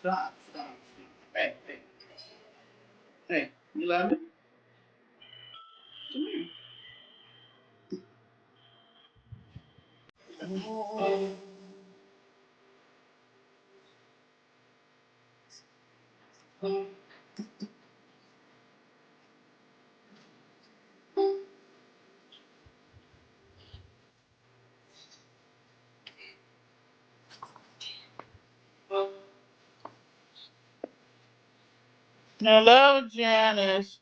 Stop. Hey, hey, hey. You love me? Come here. Hello, Janice.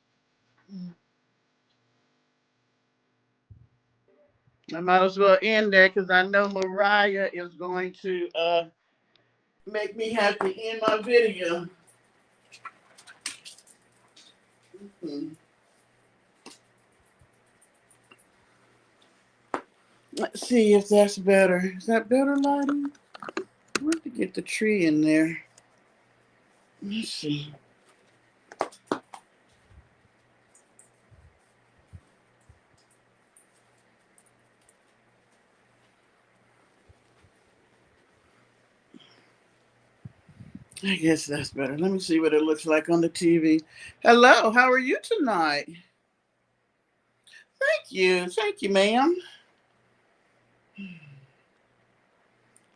I might as well end there because I know Mariah is going to make me have to end my video. Hmm. Let's see if that's better. Is that better lighting? I want to get the tree in there. Let's see. I guess that's better. Let me see what it looks like on the TV. Hello, how are you tonight? Thank you. Thank you, ma'am.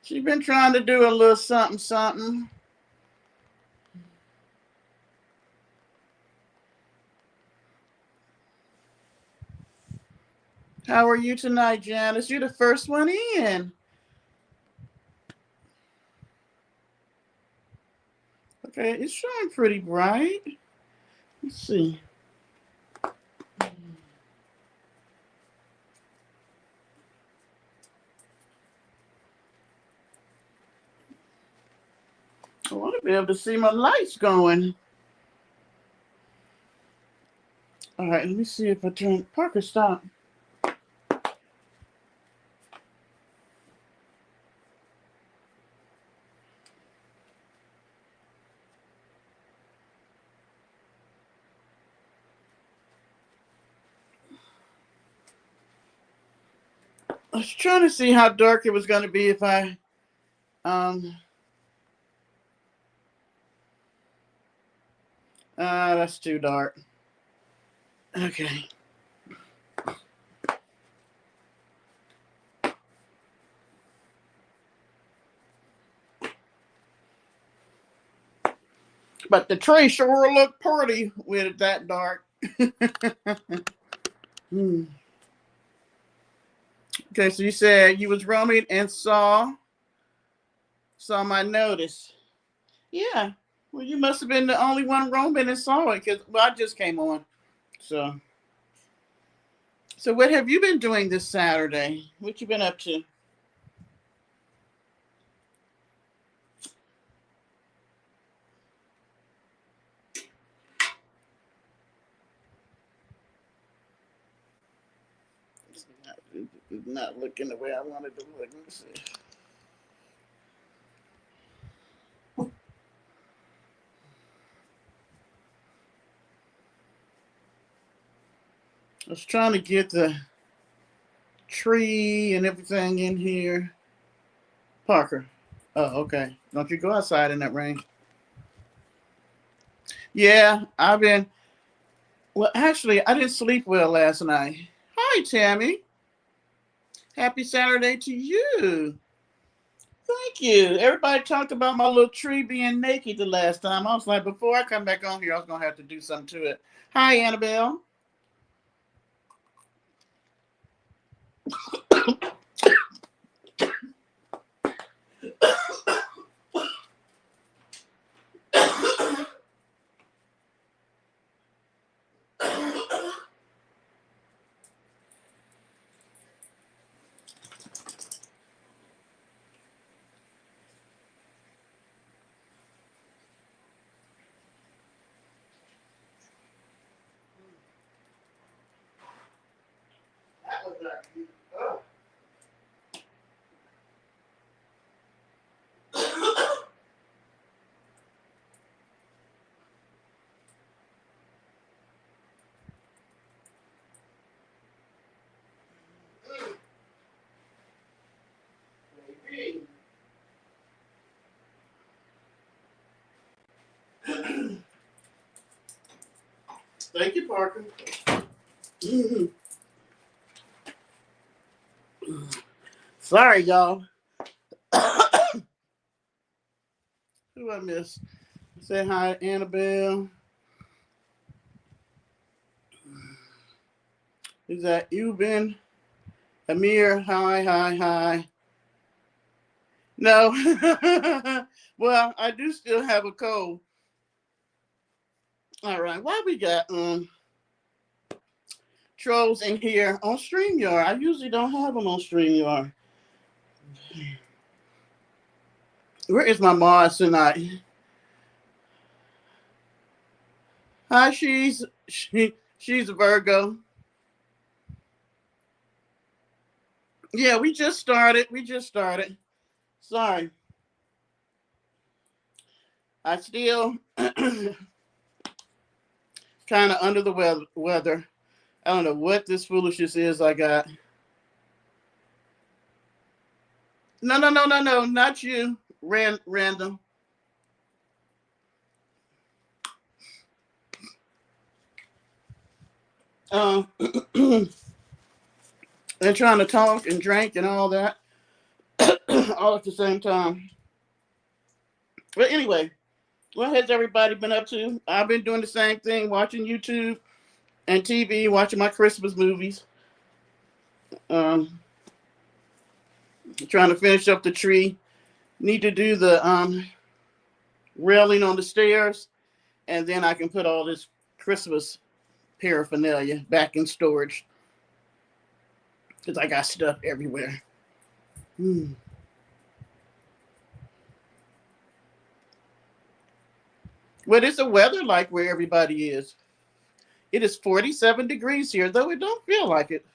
She's been trying to do a little something, something. How are you tonight, Janice? You're the first one in. Okay, it's showing pretty bright. Let's see. I want to be able to see my lights going. All right, let me see if I turn. Parker, stop. I was trying to see how dark it was going to be if I. Um. That's too dark. Okay. But the tree sure looked pretty with it that dark. Hmm. Okay, so you said you was roaming and saw my notice. Yeah. Well, you must have been the only one roaming and saw it because well, I just came on. So what have you been doing this Saturday? What you been up to? It's not looking the way I wanted to look. Let me see. I was trying to get the tree and everything in here. Parker. Oh, okay. Don't you go outside in that rain. Yeah, I've been. Well, actually, I didn't sleep well last night. Hi, Tammy. Happy Saturday to you. Thank you. Everybody talked about my little tree being naked the last time. I was like, before I come back on here, I was gonna have to do something to it. Hi, Annabelle. That was not cute. Oh. Baby. Thank you, Parker. Sorry, y'all. Who I miss? Say hi, Annabelle. Is that you, Ben? Amir, hi. No. Well, I do still have a cold. All right. Why we got trolls in here on StreamYard? I usually don't have them on StreamYard. Where is my Mars tonight? Hi, she's a Virgo. Yeah, we just started. Sorry. I still kind of under the weather. I don't know what this foolishness is I got. No, not you. Random. Um, they're trying to talk and drink and all that, all at the same time. But anyway, what has everybody been up to? I've been doing the same thing, watching YouTube and TV, watching my Christmas movies. Um, Trying to finish up the tree. Need to do the railing on the stairs, and then I can put all this Christmas paraphernalia back in storage because I got stuff everywhere. What is the weather like where everybody is? It is 47 degrees here, though it don't feel like it.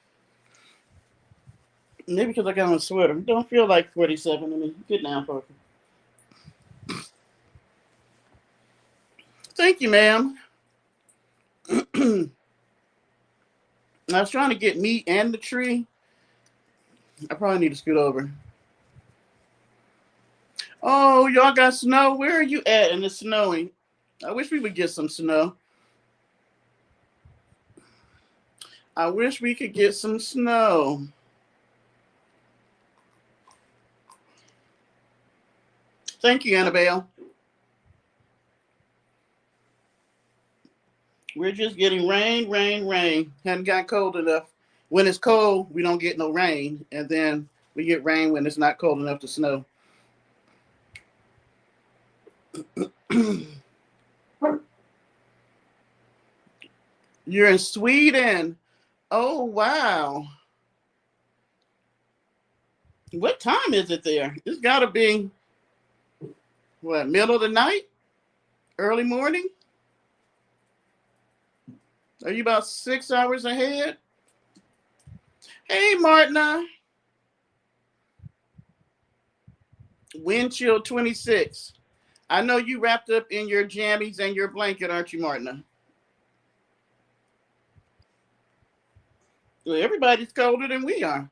Maybe because I got on a sweater. It don't feel like 47 to me. Get down, Parker. Thank you, ma'am. I was trying to get meat and the tree. I probably need to scoot over. Oh, y'all got snow? Where are you at? And it's snowing. I wish we would get some snow. I wish we could get some snow. Thank you, Annabelle. We're just getting rain. Hadn't got cold enough. When it's cold, we don't get no rain. And then we get rain when it's not cold enough to snow. You're in Sweden. Oh, wow. What time is it there? It's got to be, what, middle of the night? Early morning? Are you about 6 hours ahead? Hey, Martina. Wind chill 26. I know you wrapped up in your jammies and your blanket, aren't you, Martina? Well, everybody's colder than we are.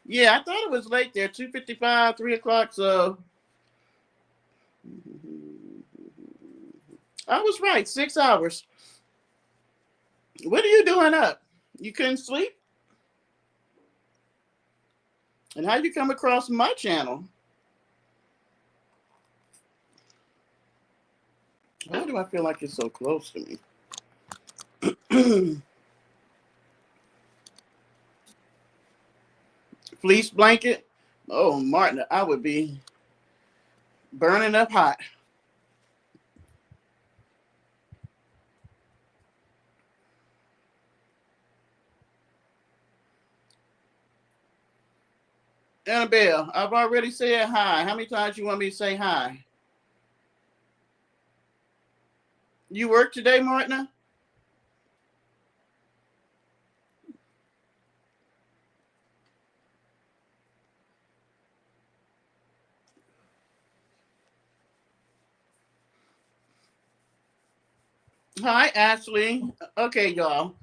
Yeah, I thought it was late there, 2:55, 3 o'clock, so I was right, 6 hours. What are you doing up? You couldn't sleep? And how you come across my channel? Why do I feel like it's so close to me? Fleece blanket? Oh, Martin, I would be burning up hot. Annabelle, I've already said hi. How many times you want me to say hi? You work today, Martina? Hi, Ashley. Okay, y'all.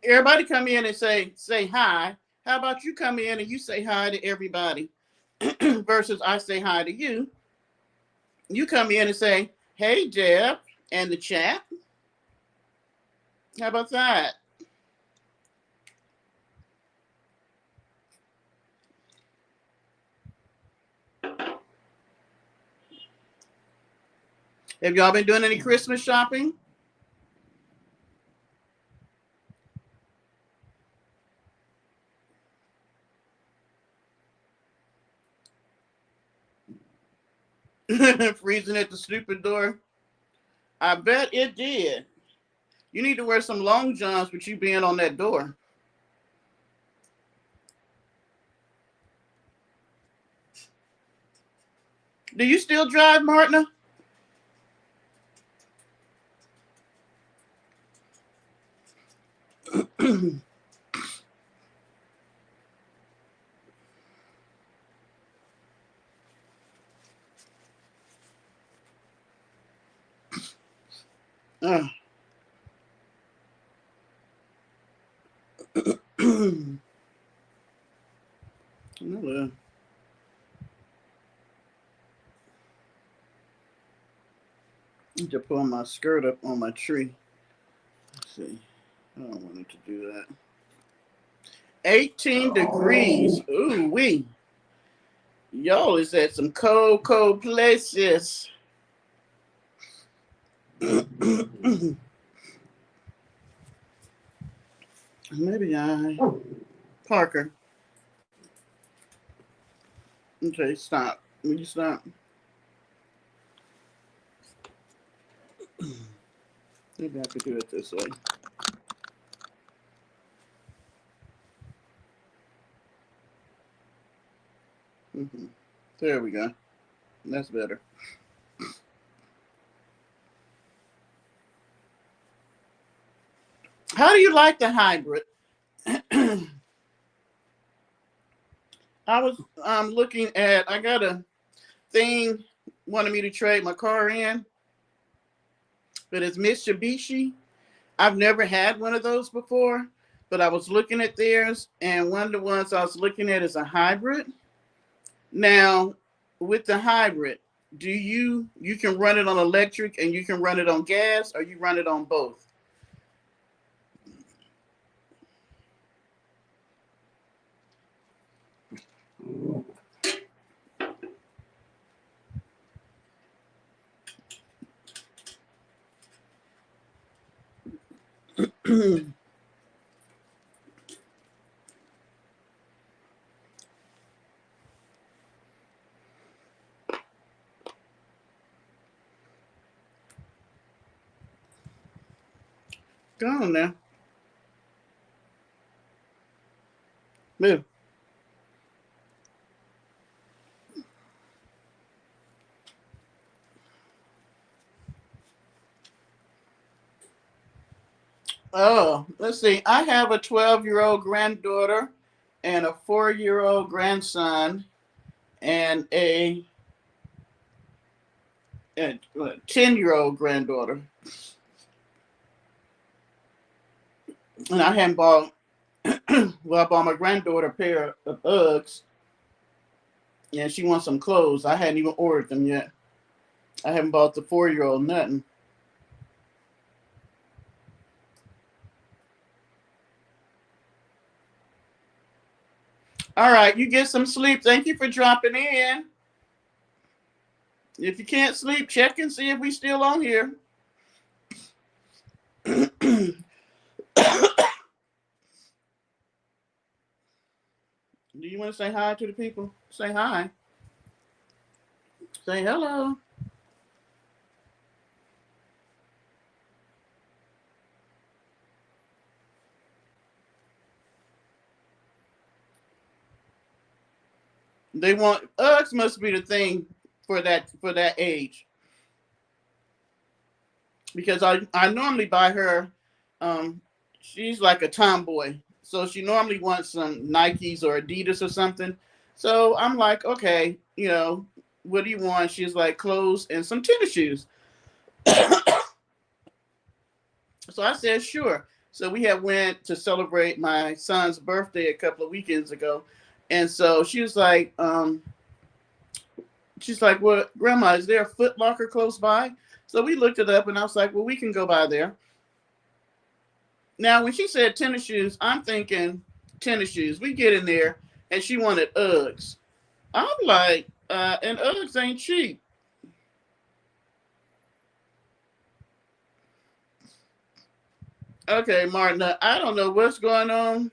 Everybody come in and say hi. How about you come in and you say hi to everybody versus I say hi to you. You come in and say, hey, Deb, and the chat. How about that? Have y'all been doing any Christmas shopping? Freezing at the stupid door. I bet it did. You need to wear some long johns with you being on that door. Do you still drive, Martina? uh. Well, I need to pull my skirt up on my tree. Let's see. I don't want it to do that. 18 degrees. Ooh, wee. Y'all is at some cold, cold places. Maybe Parker. Okay, stop. Will you stop? Maybe I could do it this way. There we go. That's better. How do you like the hybrid? I was looking at, I got a thing wanted me to trade my car in, but it's Mitsubishi. I've never had one of those before, but I was looking at theirs, and one of the ones I was looking at is a hybrid. Now, with the hybrid, do you can run it on electric and you can run it on gas, or you run it on both? Go on now. Move. Oh, let's see. I have a 12-year-old granddaughter and a 4-year-old grandson and a 10-year-old granddaughter. And I hadn't bought, well, I bought my granddaughter a pair of Uggs, and she wants some clothes. I hadn't even ordered them yet. I haven't bought the 4-year-old nothing. All right, you get some sleep. Thank you for dropping in. If you can't sleep, check and see if we still on here. Do you want to say hi to the people? Say hi. Say hello. They want Uggs must be the thing for that age. Because I normally buy her she's like a tomboy. So she normally wants some Nikes or Adidas or something. So I'm like, okay, what do you want? She's like clothes and some tennis shoes. So I said, sure. So we had went to celebrate my son's birthday a couple of weekends ago. And so she was like, well, Grandma, is there a Foot Locker close by? So we looked it up and I was like, well, we can go by there. Now, when she said tennis shoes, I'm thinking tennis shoes. We get in there, and she wanted Uggs. I'm like, and Uggs ain't cheap. Okay, Martin, I don't know what's going on.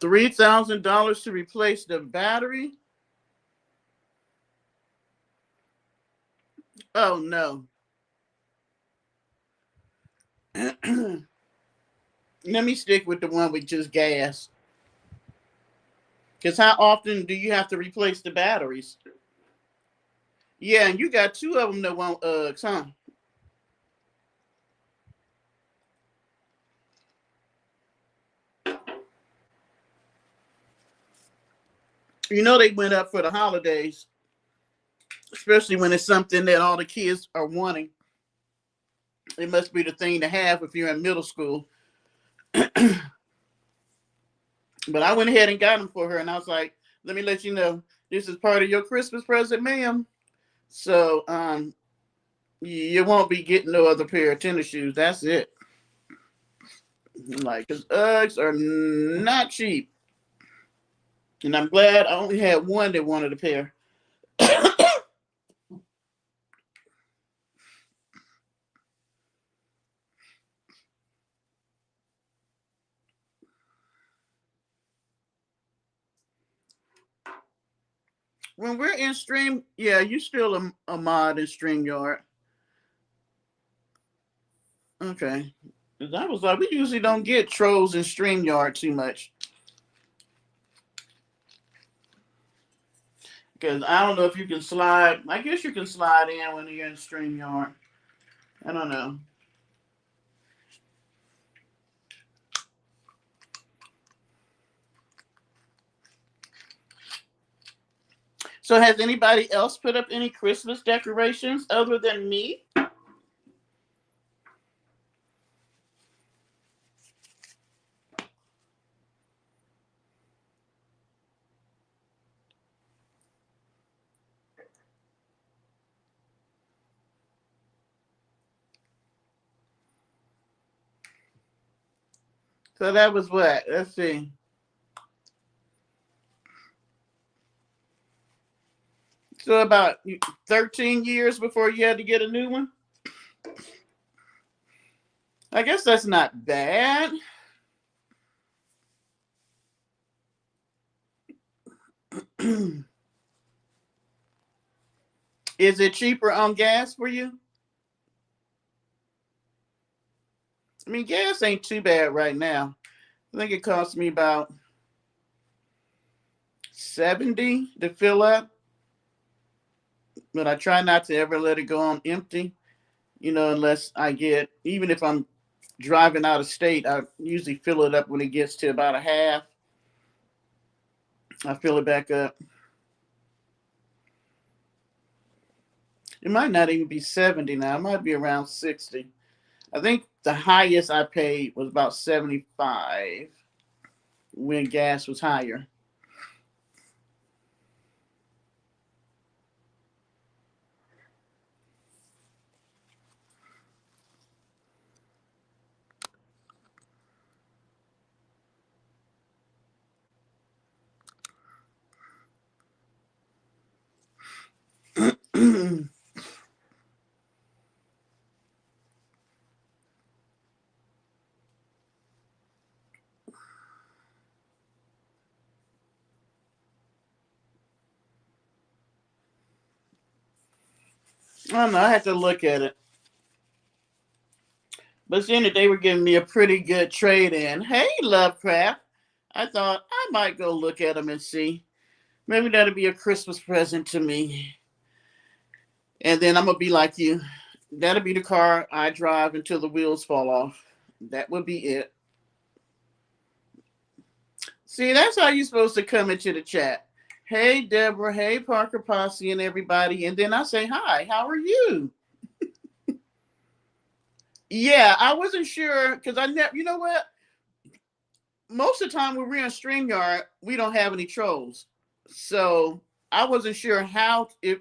$3,000 to replace the battery? Oh no. Let me stick with the one with just gas. Because how often do you have to replace the batteries? Yeah, and you got two of them that want Uggs, huh? You know they went up for the holidays, especially when it's something that all the kids are wanting. It must be the thing to have if you're in middle school. But I went ahead and got them for her, and I was like, "Let me let you know, this is part of your Christmas present, ma'am. So, you won't be getting no other pair of tennis shoes. That's it. Like, cause Uggs are not cheap, and I'm glad I only had one that wanted a pair." When we're in stream, yeah, you still a mod in StreamYard. Okay. 'Cause I was like, we usually don't get trolls in StreamYard too much. Because I don't know if you can slide. I guess you can slide in when you're in StreamYard. I don't know. So has anybody else put up any Christmas decorations other than me? So that was what? Let's see. So about 13 years before you had to get a new one? I guess that's not bad. Is it cheaper on gas for you? I mean, gas ain't too bad right now. I think it costs me about 70 to fill up, but I try not to ever let it go on empty, unless I get, even if I'm driving out of state, I usually fill it up when it gets to about a half. I fill it back up. It might not even be 70 now. It might be around 60. I think the highest I paid was about 75 when gas was higher. I don't know. I had to look at it. But seeing that they were giving me a pretty good trade in, hey, Lovecraft, I thought I might go look at them and see. Maybe that'll be a Christmas present to me. And then I'm going to be like you. That'll be the car I drive until the wheels fall off. That would be it. See, that's how you're supposed to come into the chat. Hey, Deborah. Hey, Parker Posse and everybody. And then I say, hi, how are you? Yeah, I wasn't sure because I never, you know what? Most of the time when we're in StreamYard, we don't have any trolls. So I wasn't sure how, if,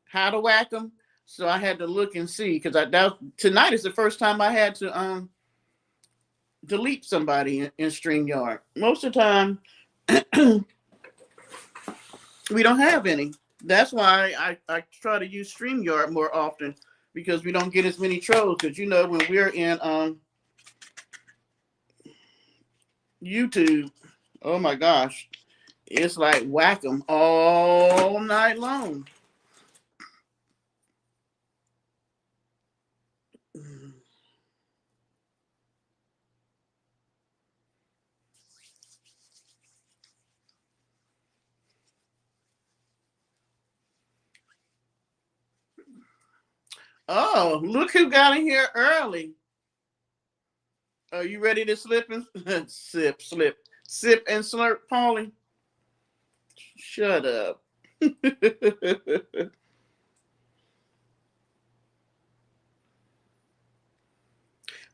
how to whack them. So I had to look and see because tonight is the first time I had to delete somebody in StreamYard. Most of the time, we don't have any. That's why I try to use StreamYard more often because we don't get as many trolls. Because when we're in YouTube, oh my gosh, it's like whack them all night long. Oh, look who got in here early. Are you ready to slip and sip and slurp, Paulie? Shut up.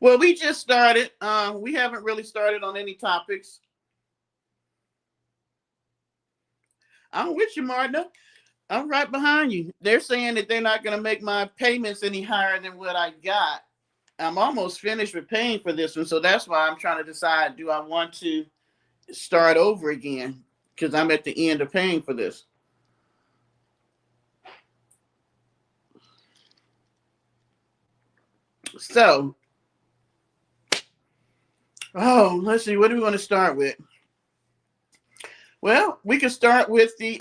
Well, we just started. We haven't really started on any topics. I'm with you, Marta. I'm right behind you. They're saying that they're not going to make my payments any higher than what I got. I'm almost finished with paying for this one, so that's why I'm trying to decide, do I want to start over again? Because I'm at the end of paying for this. So, let's see. What do we want to start with? Well, we can start with the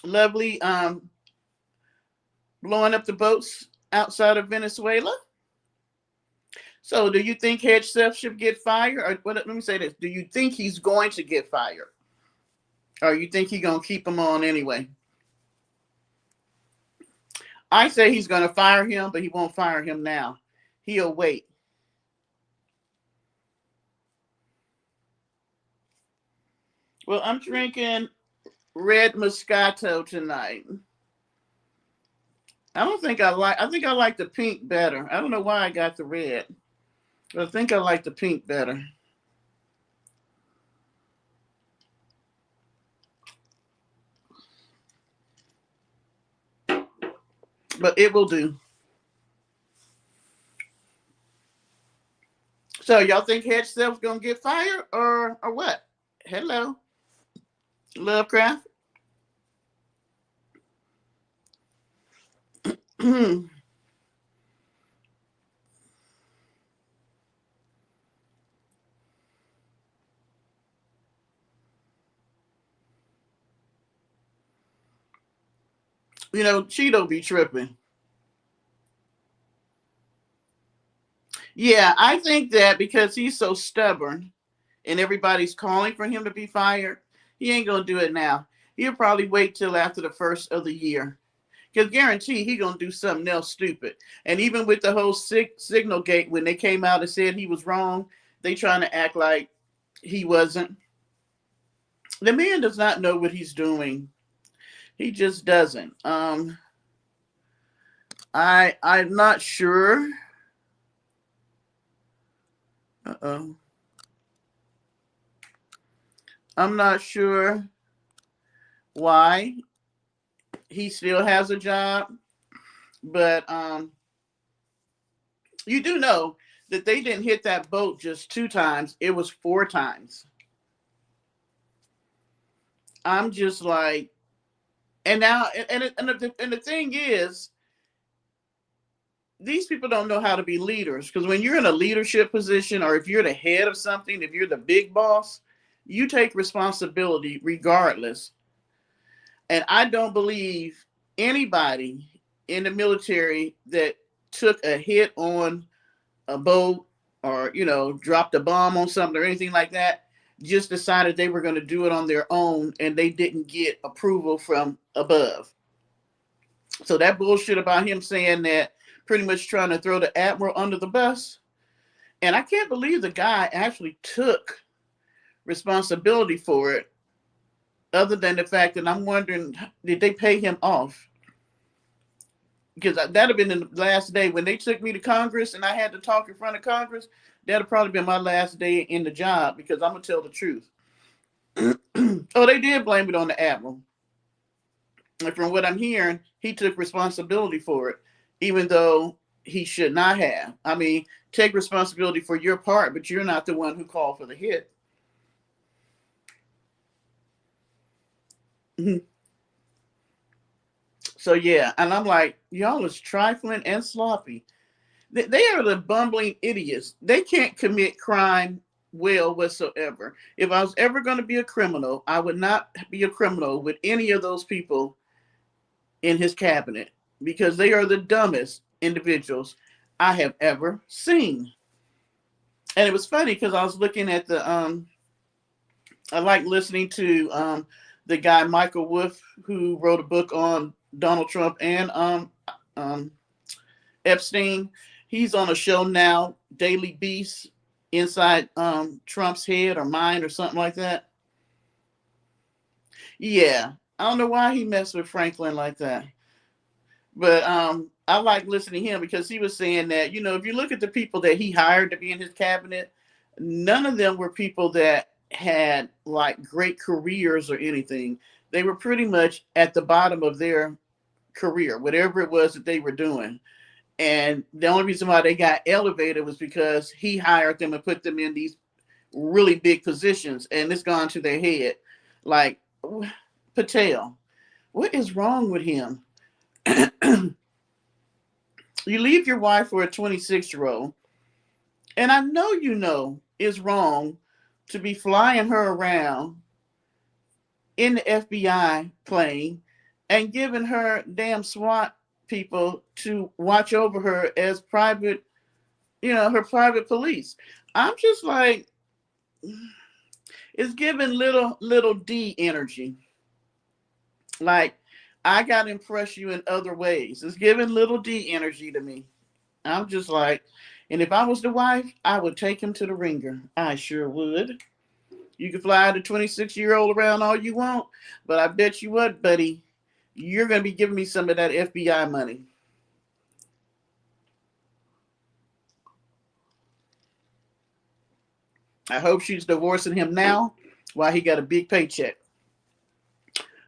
lovely blowing up the boats outside of Venezuela. So, do you think Hedge Chef should get fired? Or let me say this: do you think he's going to get fired, or you think he's gonna keep him on anyway? I say he's gonna fire him, but he won't fire him now. He'll wait. Well, I'm drinking red Moscato tonight. I think I like the pink better. I don't know why I got the red. But I think I like the pink better. But it will do. So y'all think Hedge Chef's gonna get fired or what? Hello. Lovecraft. Cheeto be tripping. Yeah, I think that because he's so stubborn and everybody's calling for him to be fired, he ain't gonna do it now. He'll probably wait till after the first of the year. Because guarantee he gonna do something else stupid. And even with the whole signal gate, when they came out and said he was wrong, they trying to act like he wasn't. The man does not know what he's doing. He just doesn't. I'm not sure. Uh-oh. I'm not sure why he still has a job, but you do know that they didn't hit that boat just 2 times. It was 4 times. I'm just like, and now, and the thing is, these people don't know how to be leaders, because when you're in a leadership position, or if you're the head of something, if you're the big boss, you take responsibility regardless. And I don't believe anybody in the military that took a hit on a boat or, dropped a bomb on something or anything like that, just decided they were going to do it on their own and they didn't get approval from above. So that bullshit about him saying that, pretty much trying to throw the admiral under the bus. And I can't believe the guy actually took responsibility for it, other than the fact that I'm wondering, did they pay him off? Because that'd have been the last day when they took me to Congress and I had to talk in front of Congress. That'd probably been my last day in the job, because I'm gonna tell the truth. Oh, they did blame it on the admiral. And from what I'm hearing, he took responsibility for it, even though he should not have. I mean, take responsibility for your part, but you're not the one who called for the hit. So yeah, and I'm like, y'all is trifling and sloppy. They are the bumbling idiots. They can't commit crime well whatsoever. If I was ever going to be a criminal, I would not be a criminal with any of those people in his cabinet, because they are the dumbest individuals I have ever seen. And it was funny because I was looking at I like listening to the guy Michael Wolff, who wrote a book on Donald Trump and um, Epstein. He's on a show now, Daily Beast, inside Trump's head or mind or something like that. Yeah, I don't know why he messed with Franklin like that, but I like listening to him because he was saying that, if you look at the people that he hired to be in his cabinet, none of them were people that had like great careers or anything. They were pretty much at the bottom of their career, whatever it was that they were doing. And the only reason why they got elevated was because he hired them and put them in these really big positions, and it's gone to their head. Like Patel, what is wrong with him? You leave your wife for a 26-year-old, and I know it's wrong to be flying her around in the FBI plane and giving her damn SWAT people to watch over her as private, her private police. I'm just like, it's giving little D energy. Like, I got to impress you in other ways. It's giving little D energy to me. I'm just like, and if I was the wife, I would take him to the ringer. I sure would. You can fly the 26-year-old around all you want, but I bet you what, buddy, you're going to be giving me some of that FBI money. I hope she's divorcing him now while he got a big paycheck,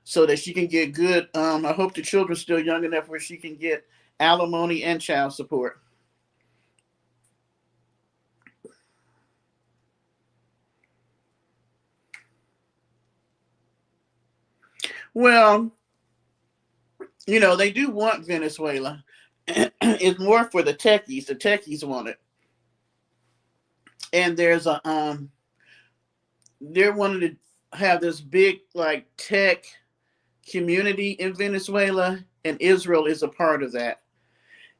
so that she can get good. I hope the children's still young enough where she can get alimony and child support. Well, they do want Venezuela. It's more for the techies. The techies want it. And they're wanting to have this big like tech community in Venezuela, and Israel is a part of that.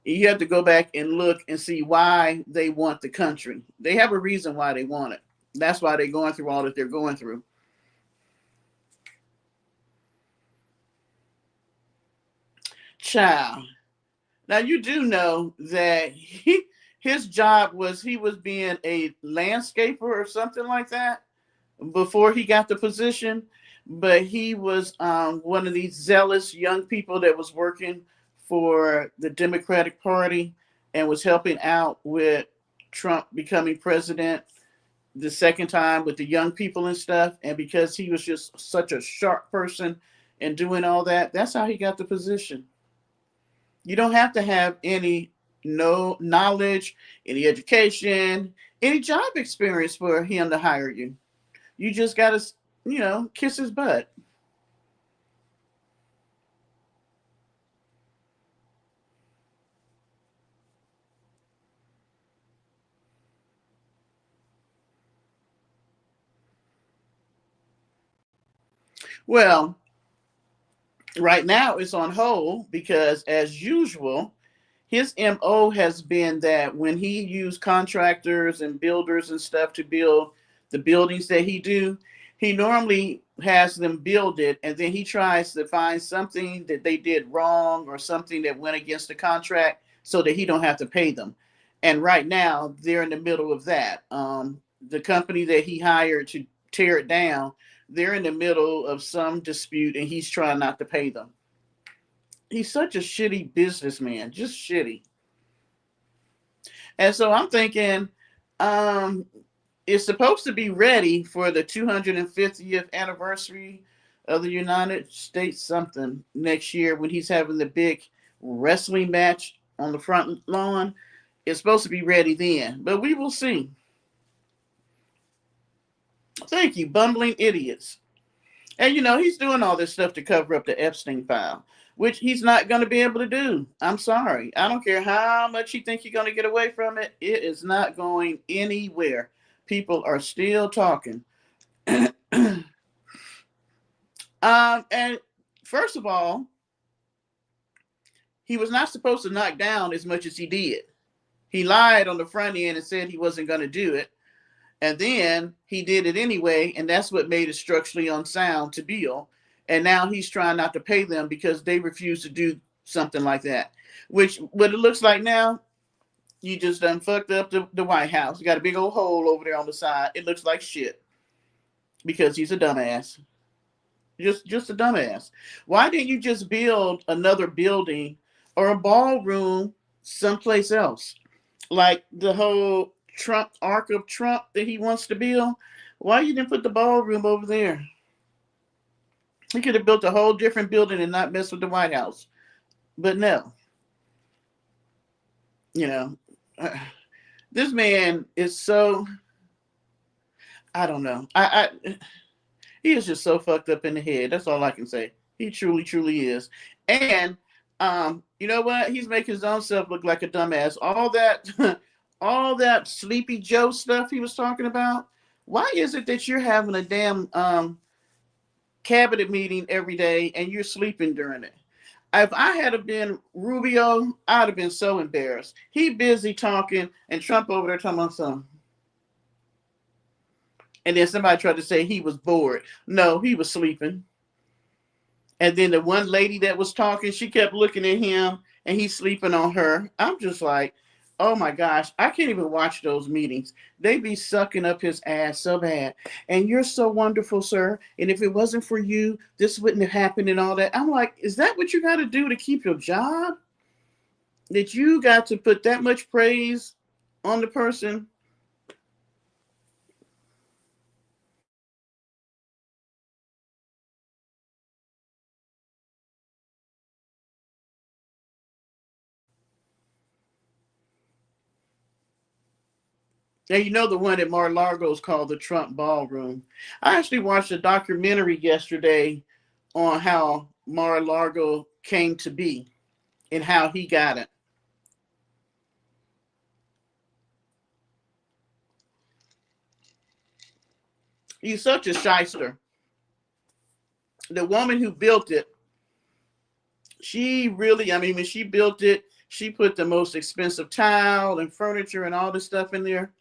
You have to go back and look and see why they want the country. They have a reason why they want it. That's why they're going through all that they're going through. Child. Now you do know that his job was, he was being a landscaper or something like that before he got the position, but he was one of these zealous young people that was working for the Democratic Party and was helping out with Trump becoming president the second time with the young people and stuff. And because he was just such a sharp person and doing all that, that's how he got the position. You don't have to have any no knowledge, any education, any job experience for him to hire you. You just got to, kiss his butt. Well, right now it's on hold because, as usual, his MO has been that when he used contractors and builders and stuff to build the buildings that he do, he normally has them build it, and then he tries to find something that they did wrong or something that went against the contract so that he don't have to pay them. And right now they're in the middle of that. The company that he hired to tear it down, they're in the middle of some dispute, and he's trying not to pay them. He's such a shitty businessman, just shitty. And so I'm thinking, um, it's supposed to be ready for the 250th anniversary of the United States something next year when he's having the big wrestling match on the front lawn. It's supposed to be ready then, but we will see. Thank you, bumbling idiots. And he's doing all this stuff to cover up the Epstein file, which he's not going to be able to do. I'm sorry. I don't care how much you think you're going to get away from it. It is not going anywhere. People are still talking. And first of all, he was not supposed to knock down as much as he did. He lied on the front end and said he wasn't going to do it. And then he did it anyway, and that's what made it structurally unsound to Bill. And now he's trying not to pay them because they refuse to do something like that. Which, what it looks like now, you just done fucked up the White House. You got a big old hole over there on the side. It looks like shit because he's a dumbass. Just a dumbass. Why didn't you just build another building or a ballroom someplace else? Like the whole Trump Arc of Trump that he wants to build. Why you didn't put the ballroom over there? He could have built a whole different building and not mess with the White House. But no. This man is so, I don't know. He is just so fucked up in the head. That's all I can say. He truly, truly is. And you know what? He's making his own self look like a dumbass. All that Sleepy Joe stuff he was talking about. Why is it that you're having a damn cabinet meeting every day and you're sleeping during it? If I had been Rubio, I'd have been so embarrassed. He busy talking and Trump over there talking about something. And then somebody tried to say he was bored. No, he was sleeping. And then the one lady that was talking, she kept looking at him and he's sleeping on her. I'm just like, oh my gosh, I can't even watch those meetings. They be sucking up his ass so bad. And you're so wonderful, sir. And if it wasn't for you, this wouldn't have happened and all that. I'm like, is that what you got to do to keep your job? That you got to put that much praise on the person? And the one at Mar-a-Lago is called the Trump Ballroom. I actually watched a documentary yesterday on how Mar-a-Lago came to be and how he got it. He's such a shyster. The woman who built it, she really, when she built it, she put the most expensive tile and furniture and all this stuff in there.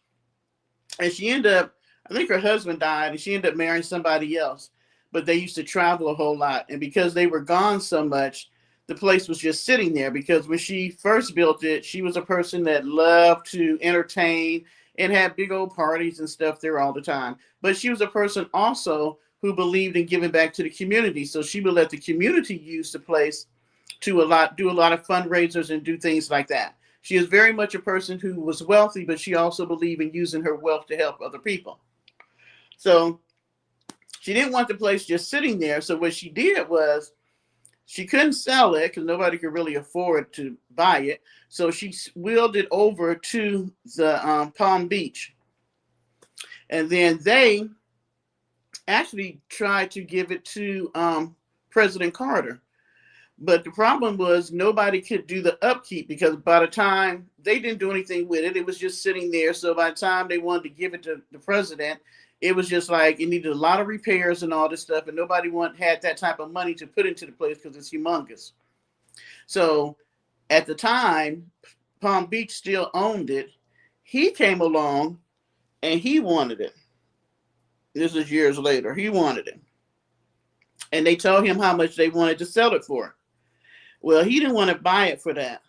And she ended up, I think her husband died and she ended up marrying somebody else. But they used to travel a whole lot. And because they were gone so much, the place was just sitting there. Because when she first built it, she was a person that loved to entertain and had big old parties and stuff there all the time. But she was a person also who believed in giving back to the community. So she would let the community use the place to do a lot of fundraisers and do things like that. She is very much a person who was wealthy, but she also believed in using her wealth to help other people. So she didn't want the place just sitting there. So what she did was she couldn't sell it because nobody could really afford to buy it. So she wheeled it over to the Palm Beach. And then they actually tried to give it to President Carter. But the problem was nobody could do the upkeep because by the time they didn't do anything with it, it was just sitting there. So by the time they wanted to give it to the president, it was just like it needed a lot of repairs and all this stuff. And nobody had that type of money to put into the place because it's humongous. So at the time, Palm Beach still owned it. He came along and he wanted it. This is years later. He wanted it. and they told him how much they wanted to sell it for. Well, he didn't want to buy it for that.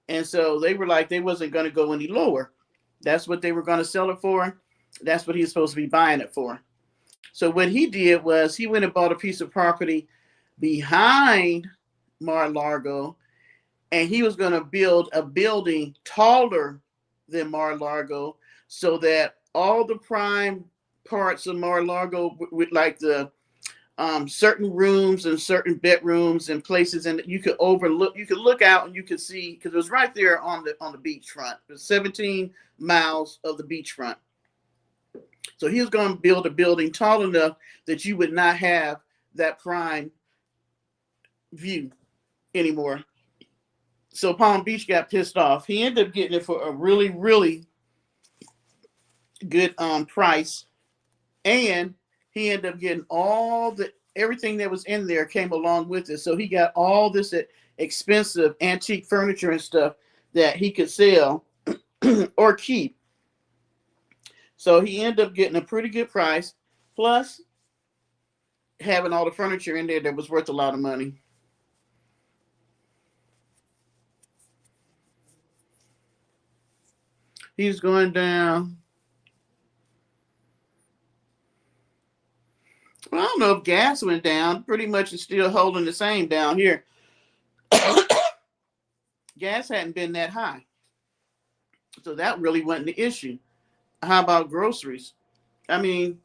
And so they were like, they wasn't going to go any lower. That's what they were going to sell it for. That's what he was supposed to be buying it for. So what he did was he went and bought a piece of property behind Mar-a-Lago, and he was going to build a building taller than Mar-a-Lago so that all the prime parts of Mar-a-Lago, with like the certain rooms and certain bedrooms and places, and you could overlook, you could look out and you could see, because it was right there on the beachfront. It was 17 miles of the beachfront. So he was going to build a building tall enough that you would not have that prime view anymore. So Palm Beach got pissed off. He ended up getting it for a really, really good price, and he ended up getting everything that was in there came along with it. So he got all this expensive antique furniture and stuff that he could sell or keep. So he ended up getting a pretty good price, plus having all the furniture in there that was worth a lot of money. He's going down. Well, I don't know if gas went down. Pretty much it's still holding the same down here. Gas hadn't been that high. So that really wasn't the issue. How about groceries? I mean,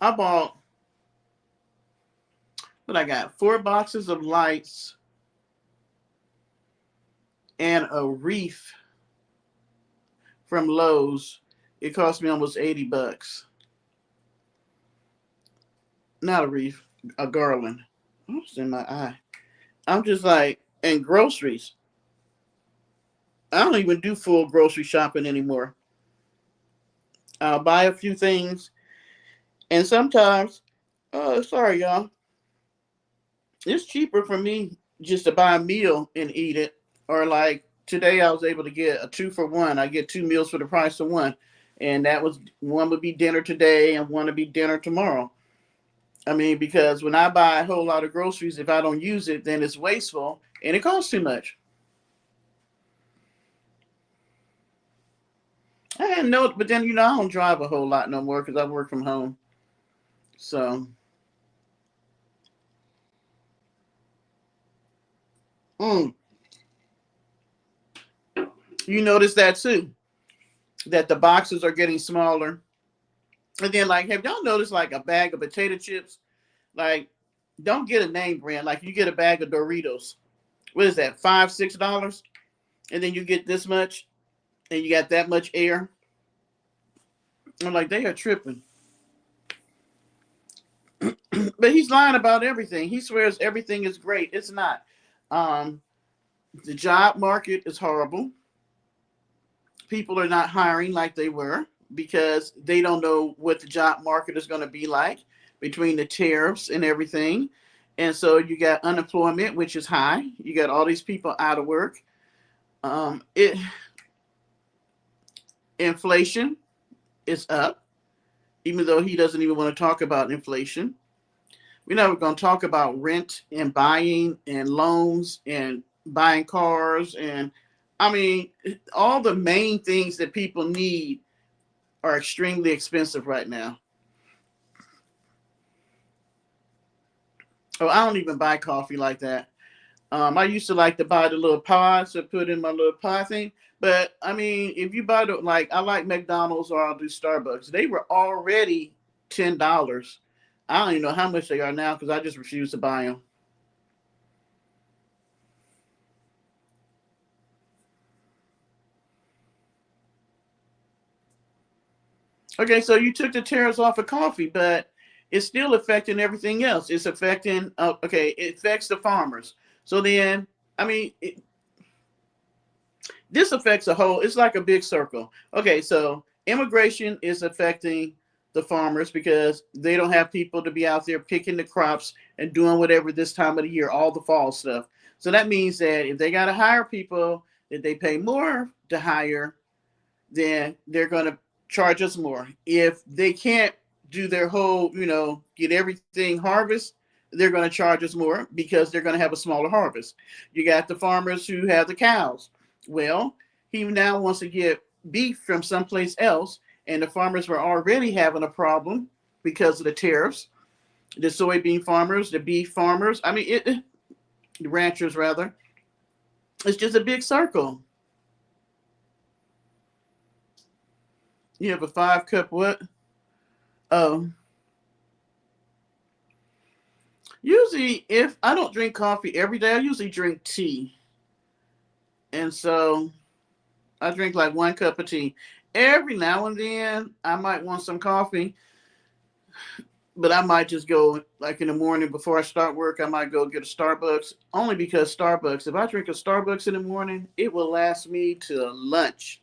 I bought, what I got? 4 boxes of lights and a wreath from Lowe's. It cost me almost $80. Not a wreath, a garland. What's in my eye? I'm just like, and groceries. I don't even do full grocery shopping anymore. I'll buy a few things, and sometimes, oh, sorry, y'all, it's cheaper for me just to buy a meal and eat it. Or like today, I was able to get a 2-for-1. I get 2 meals for the price of one, and that was, one would be dinner today and one would be dinner tomorrow. I mean, because when I buy a whole lot of groceries, if I don't use it, then it's wasteful and it costs too much. I hadn't noticed, but then, I don't drive a whole lot no more because I work from home. So, you notice that too, that the boxes are getting smaller. And then, like, have y'all noticed, like, a bag of potato chips? Like, don't get a name brand. Like, you get a bag of Doritos. What is that, $5, $6? And then you get this much, and you got that much air. I'm like, they are tripping. But he's lying about everything. He swears everything is great. It's not. The job market is horrible. People are not hiring like they were because they don't know what the job market is going to be like between the tariffs and everything. And so you got unemployment, which is high. You got all these people out of work. Inflation is up, even though he doesn't even want to talk about inflation. We're never going to talk about rent and buying and loans and buying cars. And I mean, all the main things that people need are extremely expensive right now. Oh, I don't even buy coffee like that. I used to like to buy the little pods to put in my little pod thing. But I mean, if you buy I like McDonald's or I'll do Starbucks. They were already $10. I don't even know how much they are now because I just refuse to buy them. Okay, so you took the tariffs off of coffee, but it's still affecting everything else. It's affecting, it affects the farmers. So then, I mean, this affects it's like a big circle. Okay, so immigration is affecting the farmers because they don't have people to be out there picking the crops and doing whatever this time of the year, all the fall stuff. So that means that if they got to hire people that they pay more to hire, then they're going to charge us more. If they can't do their whole, get everything harvest, they're going to charge us more because they're going to have a smaller harvest. You got the farmers who have the cows. Well, he now wants to get beef from someplace else, and the farmers were already having a problem because of the tariffs. The soybean farmers, the beef farmers, the ranchers rather. It's just a big circle. You have a 5-cup what? Oh. Usually, if I don't drink coffee every day, I usually drink tea. And so I drink like 1 cup of tea. Every now and then, I might want some coffee, but I might just go, like in the morning before I start work, I might go get a Starbucks. Only because Starbucks, if I drink a Starbucks in the morning, it will last me to lunch.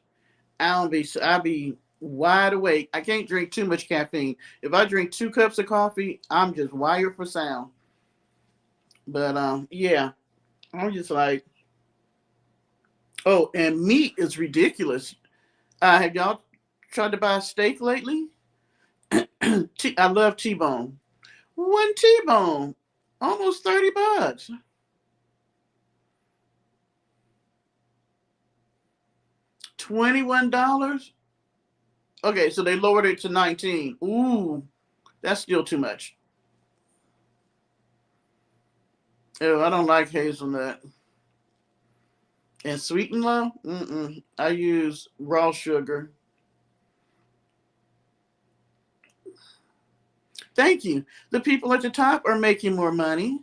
I'll be wide awake. I can't drink too much caffeine. If I drink 2 cups of coffee, I'm just wired for sound. But yeah, I'm just like, oh, and meat is ridiculous. Have y'all tried to buy a steak lately? I love T-bone. One T-bone, almost $30. $21. Okay, so they lowered it to 19. Ooh, that's still too much. Oh, I don't like hazelnut. And sweet and low? Mm-mm. I use raw sugar. Thank you. The people at the top are making more money.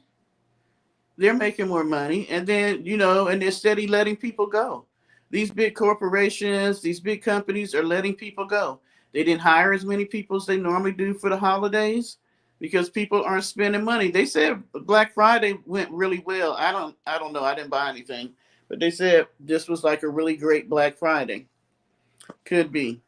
They're making more money. And then, and they're steady letting people go. These big corporations, these big companies are letting people go. They didn't hire as many people as they normally do for the holidays because people aren't spending money. They said Black Friday went really well. I don't know. I didn't buy anything. But they said this was like a really great Black Friday. Could be.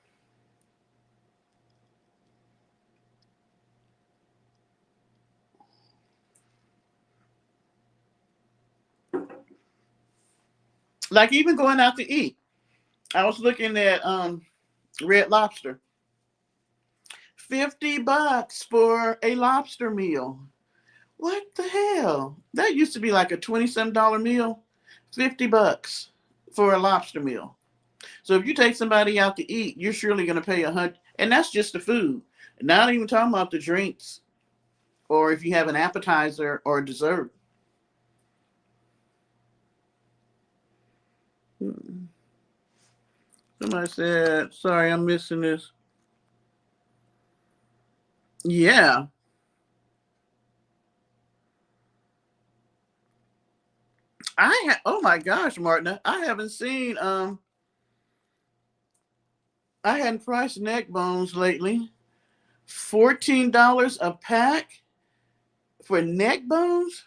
Like even going out to eat. I was looking at Red Lobster. $50 for a lobster meal. What the hell? That used to be like a 20-some dollar meal. $50 for a lobster meal. So if you take somebody out to eat, you're surely going to pay 100, and that's just the food. Not even talking about the drinks, or if you have an appetizer or a dessert. Somebody said, "Sorry, I'm missing this." Yeah. Oh my gosh, Martina, I haven't seen I hadn't priced neck bones lately. $14 a pack for neck bones?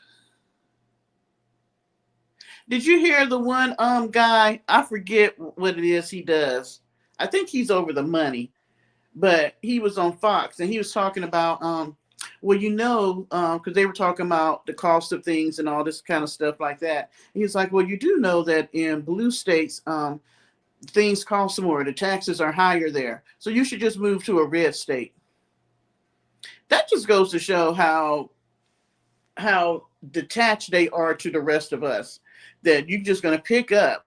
Did you hear the one guy? I forget what it is he does. I think he's over the money, but he was on Fox and he was talking about well, because they were talking about the cost of things and all this kind of stuff like that. And he's like, well, you do know that in blue states, things cost more. The taxes are higher there, so you should just move to a red state. That just goes to show how detached they are to the rest of us. That you're just going to pick up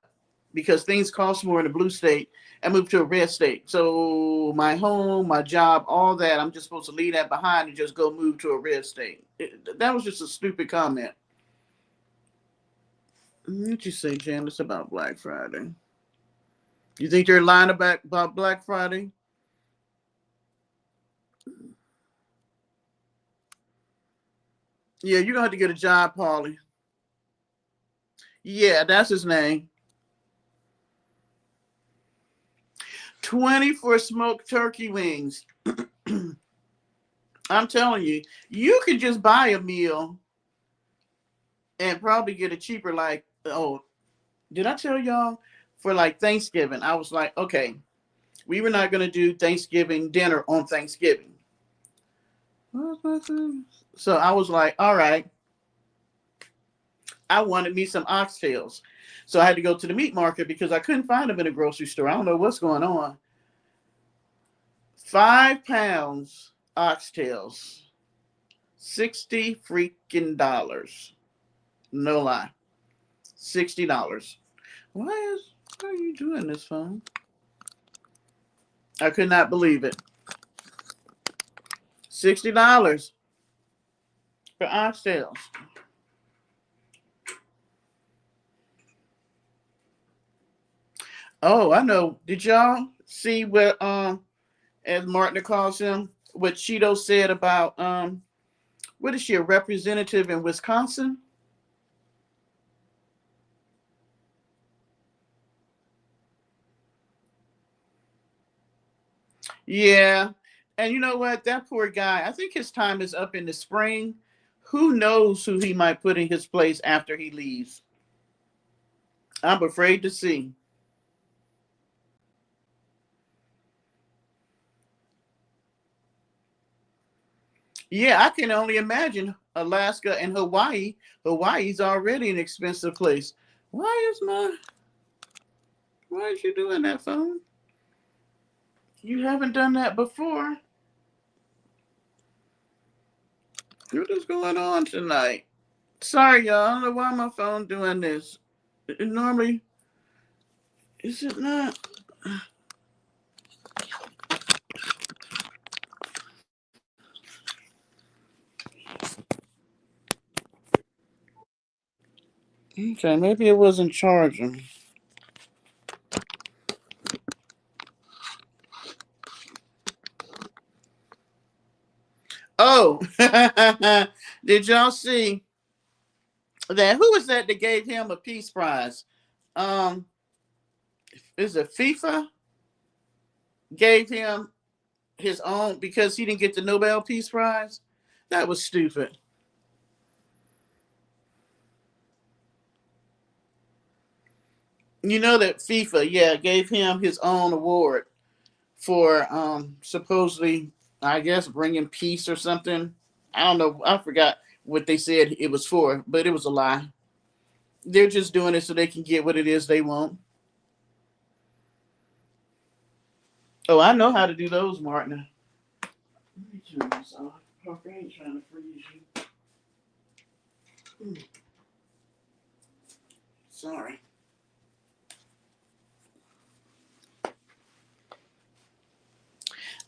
because things cost more in a blue state and move to a red state. So my home, my job, all that, I'm just supposed to leave that behind and just go move to a red state. That was just a stupid comment. What you say, Janice, about Black Friday? You think they're lying about Black Friday? Yeah, you're gonna have to get a job, Paulie. Yeah, that's his name. 20 for smoked turkey wings. I'm telling you, you could just buy a meal and probably get it cheaper. Like, oh, did I tell y'all for like Thanksgiving? I was like, okay, we were not gonna do Thanksgiving dinner on Thanksgiving. So I was like, all right, I wanted me some oxtails. So I had to go to the meat market because I couldn't find them in a grocery store. I don't know what's going on. 5 pounds oxtails. $60 freaking dollars. No lie. $60. Why are you doing this, phone? I could not believe it. $60 for oxtails. Oh, I know. Did y'all see what as Martin calls him, what Cheeto said about what is she, a representative in Wisconsin? Yeah. And you know what? That poor guy, I think his time is up in the spring. Who knows who he might put in his place after he leaves? I'm afraid to see. Yeah, I can only imagine Alaska and Hawaii. Hawaii's already an expensive place. Why is you doing that, phone? You haven't done that before. What is going on tonight? Sorry, y'all. I don't know why my phone doing this. It normally is it not? Okay, maybe it wasn't charging. Oh, did y'all see that? Who was that gave him a peace prize? Um, is it FIFA gave him his own because he didn't get the Nobel Peace Prize? That was stupid. You know that FIFA, yeah, gave him his own award for supposedly, I guess, bringing peace or something. I don't know. I forgot what they said it was for, but it was a lie. They're just doing it so they can get what it is they want. Oh, I know how to do those, Martin. Let me turn this off. Parker ain't trying to freeze you. Sorry.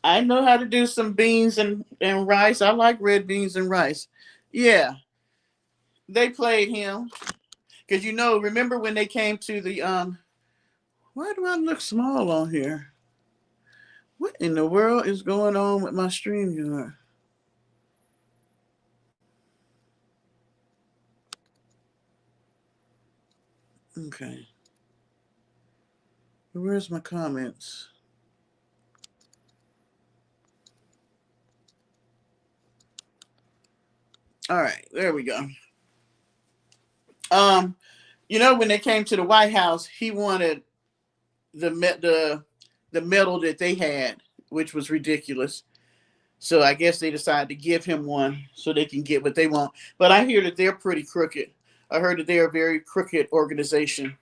I know how to do some beans and rice. I like red beans and rice. Yeah, they played him. Because remember when they came to the why do I look small on here? What in the world is going on with my stream here? Okay. Where's my comments? All right, there we go. Um, when they came to the White House, he wanted the medal that they had, which was ridiculous. So I guess they decided to give him one so they can get what they want. But I hear that they're pretty crooked. I heard that they're a very crooked organization.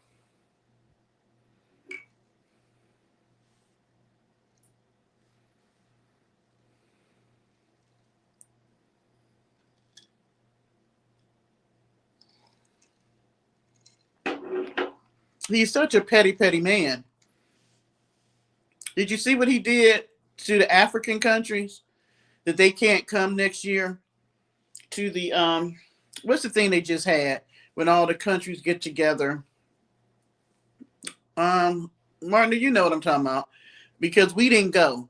He's such a petty, petty man. Did you see what he did to the African countries that they can't come next year to the what's the thing they just had when all the countries get together? Martin, you know what I'm talking about because we didn't go,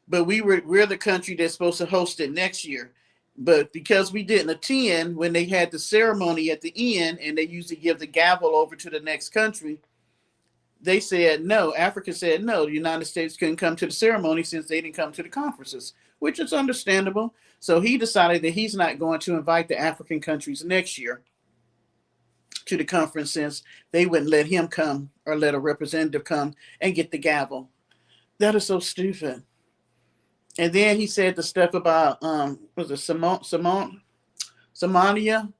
but we're the country that's supposed to host it next year. But because we didn't attend when they had the ceremony at the end and they usually give the gavel over to the next country, they said no. Africa said no. The United States couldn't come to the ceremony since they didn't come to the conferences, which is understandable. So he decided that he's not going to invite the African countries next year to the conference since they wouldn't let him come or let a representative come and get the gavel. That is so stupid. And then he said the stuff about was it Somalia?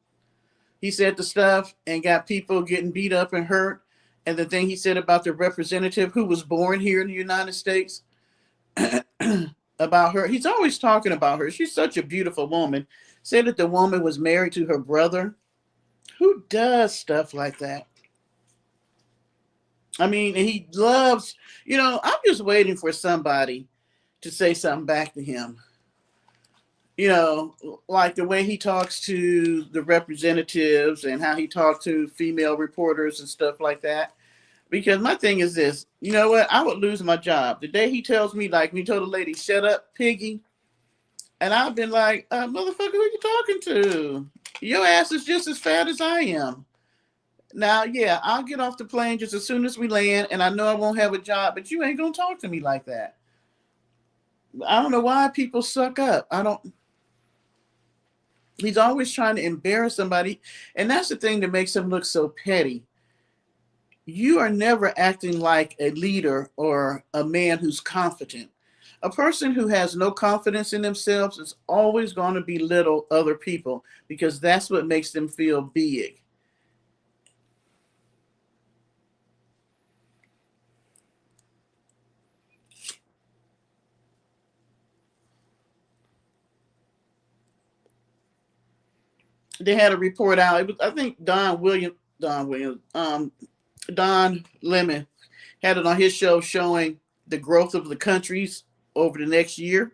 He said the stuff and got people getting beat up and hurt. And the thing he said about the representative who was born here in the United States, about her. He's always talking about her. She's such a beautiful woman. Said that the woman was married to her brother. Who does stuff like that? I mean, he loves, I'm just waiting for somebody to say something back to him. Like the way he talks to the representatives and how he talks to female reporters and stuff like that. Because my thing is this, you know what? I would lose my job. The day he tells me, like, he told a lady, shut up, piggy. And I've been like, motherfucker, who you talking to? Your ass is just as fat as I am. Now, yeah, I'll get off the plane just as soon as we land, and I know I won't have a job, but you ain't gonna talk to me like that. I don't know why people suck up. I don't. He's always trying to embarrass somebody, and that's the thing that makes him look so petty. You are never acting like a leader or a man who's confident. A person who has no confidence in themselves is always going to belittle other people because that's what makes them feel big. They had a report out. It was, I think, Don Lemon had it on his show showing the growth of the countries over the next year.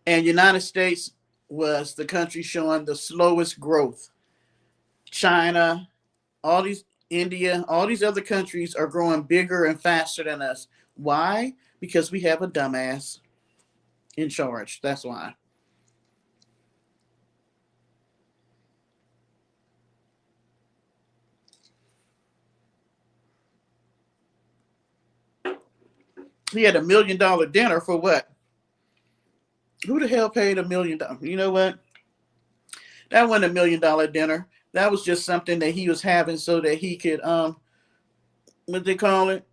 And United States was the country showing the slowest growth. China, all these India, all these other countries are growing bigger and faster than us. Why? Because we have a dumbass in charge. That's why. He had $1 million dinner for what? Who the hell paid $1 million? You know what? That wasn't $1 million dinner. That was just something that he was having so that he could what they call it?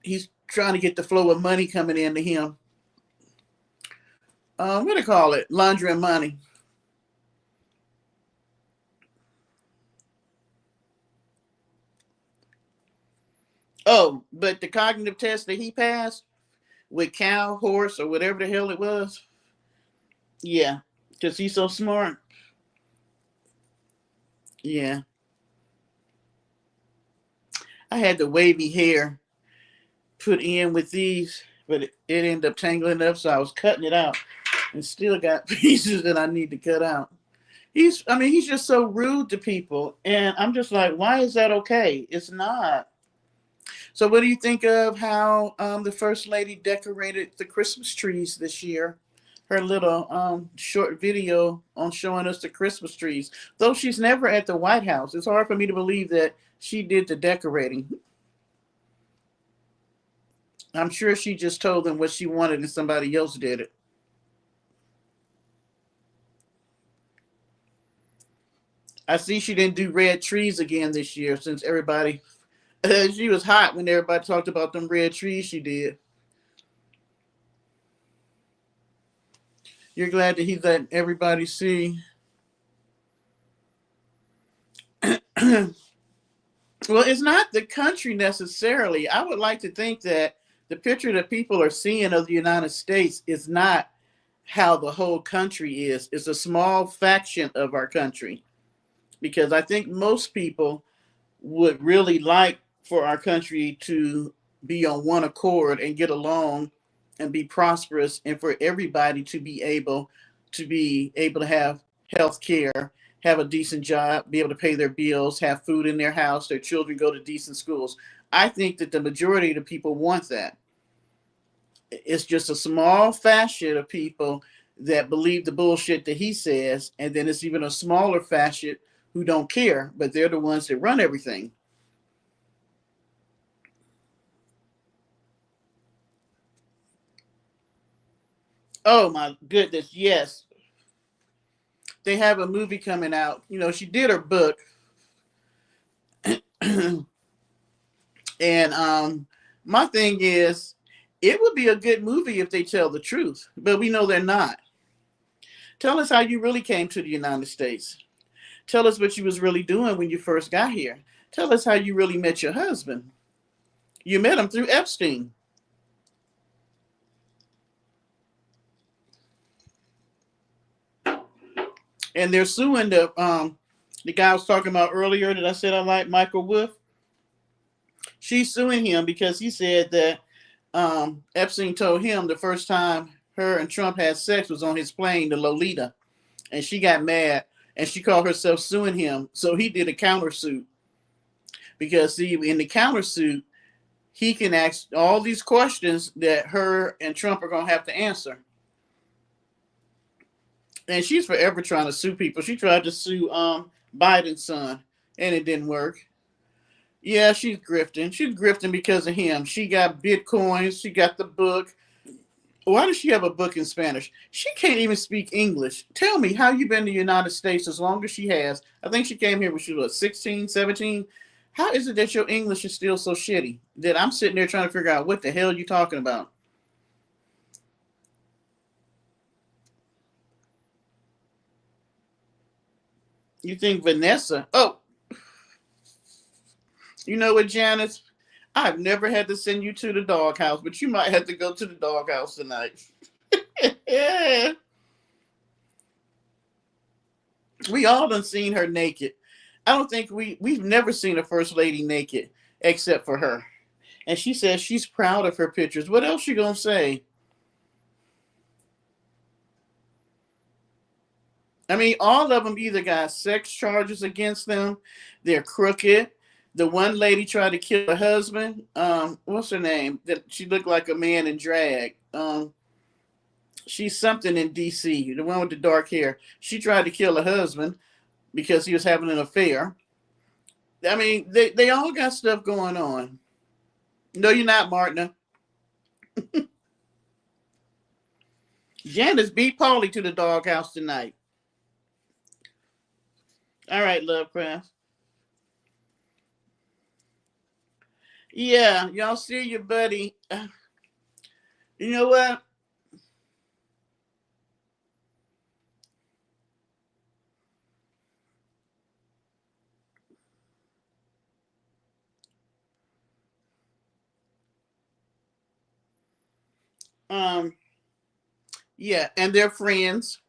He's trying to get the flow of money coming into him. What do they call it? Laundering money. Oh, but the cognitive test that he passed with cow, horse, or whatever the hell it was. Yeah, because he's so smart. Yeah, I had the wavy hair put in with these, but it ended up tangling up, so I was cutting it out and still got pieces that I need to cut out. He's just so rude to people. And I'm just like, why is that okay? It's not. So, what do you think of how the First Lady decorated the Christmas trees this year? Her little short video on showing us the Christmas trees. Though she's never at the White House, it's hard for me to believe that she did the decorating. I'm sure she just told them what she wanted and somebody else did it. I see she didn't do red trees again this year since everybody. She was hot when everybody talked about them red trees she did. You're glad that he let everybody see. Well, it's not the country necessarily. I would like to think that the picture that people are seeing of the United States is not how the whole country is. It's a small faction of our country. Because I think most people would really like for our country to be on one accord and get along and be prosperous and for everybody to be able to have health care, have a decent job, be able to pay their bills, have food in their house, their children go to decent schools. I think that the majority of the people want that. It's just a small faction of people that believe the bullshit that he says, and then it's even a smaller faction who don't care, but they're the ones that run everything. Oh my goodness, yes. They have a movie coming out. She did her book, and my thing is, it would be a good movie if they tell the truth, but we know they're not. Tell us how you really came to the United States. Tell us what you was really doing when you first got here. Tell us how you really met your husband. You met him through Epstein. and they're suing the guy I was talking about earlier that I said I like, Michael Wolff. She's suing him because he said that Epstein told him the first time her and Trump had sex was on his plane to Lolita, and she got mad and she called herself suing him. So he did a countersuit because, see, in the countersuit, he can ask all these questions that her and Trump are going to have to answer. And she's forever trying to sue people. She tried to sue Biden's son, and it didn't work. Yeah, she's grifting. She's grifting because of him. She got Bitcoins. She got the book. Why does she have a book in Spanish? She can't even speak English. Tell me how you been to the United States as long as she has. I think she came here when she was 16, 17. How is it that your English is still so shitty that I'm sitting there trying to figure out what the hell you talking about? You think Vanessa? Oh, you know what, Janice? I've never had to send you to the doghouse, but you might have to go to the doghouse tonight. Yeah. We all done seen her naked. I don't think we've never seen a first lady naked except for her. And she says she's proud of her pictures. What else you gonna say? I mean, all of them either got sex charges against them, they're crooked. The one lady tried to kill her husband. What's her name? That she looked like a man in drag. She's something in DC, the one with the dark hair. She tried to kill her husband because he was having an affair. I mean, they all got stuff going on. No, you're not, Martina. Janice beat Paulie to the doghouse tonight. All right, Lovecraft. Yeah, y'all see your buddy. You know what? Um, yeah, and they're friends.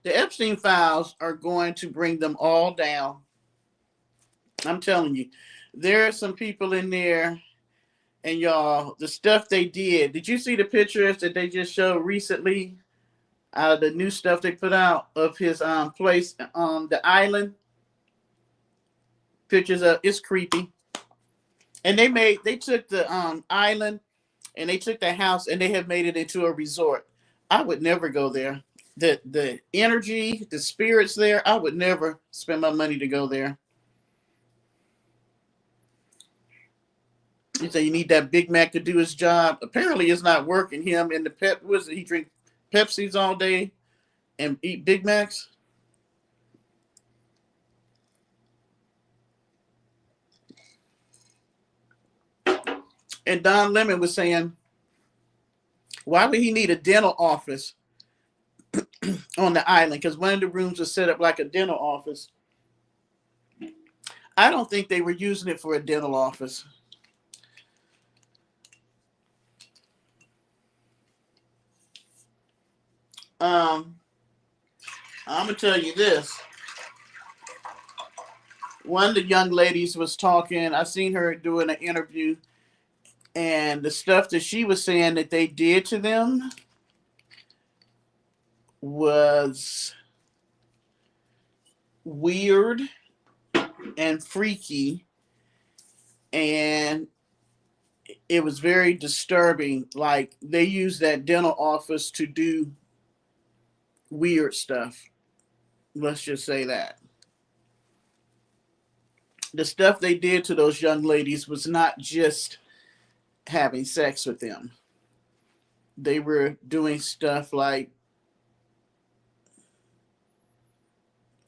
The Epstein files are going to bring them all down. I'm telling you, there are some people in there, and y'all, the stuff they did. Did you see the pictures that they just showed recently? The new stuff they put out of his place on the island. Pictures of it's creepy. And they took the island and they took the house and they have made it into a resort. I would never go there. The energy, the spirits there, I would never spend my money to go there. You say you need that Big Mac to do his job. Apparently, it's not working. Him and the pep was he drink Pepsis all day and eat Big Macs. And Don Lemon was saying, why would he need a dental office on the island? Because one of the rooms was set up like a dental office. I don't think they were using it for a dental office. I'm gonna tell you this. One of the young ladies was talking. I seen her doing an interview, and the stuff that she was saying that they did to them was weird and freaky, and it was very disturbing. Like they used that dental office to do weird stuff. Let's just say that. The stuff they did to those young ladies was not just having sex with them. They were doing stuff like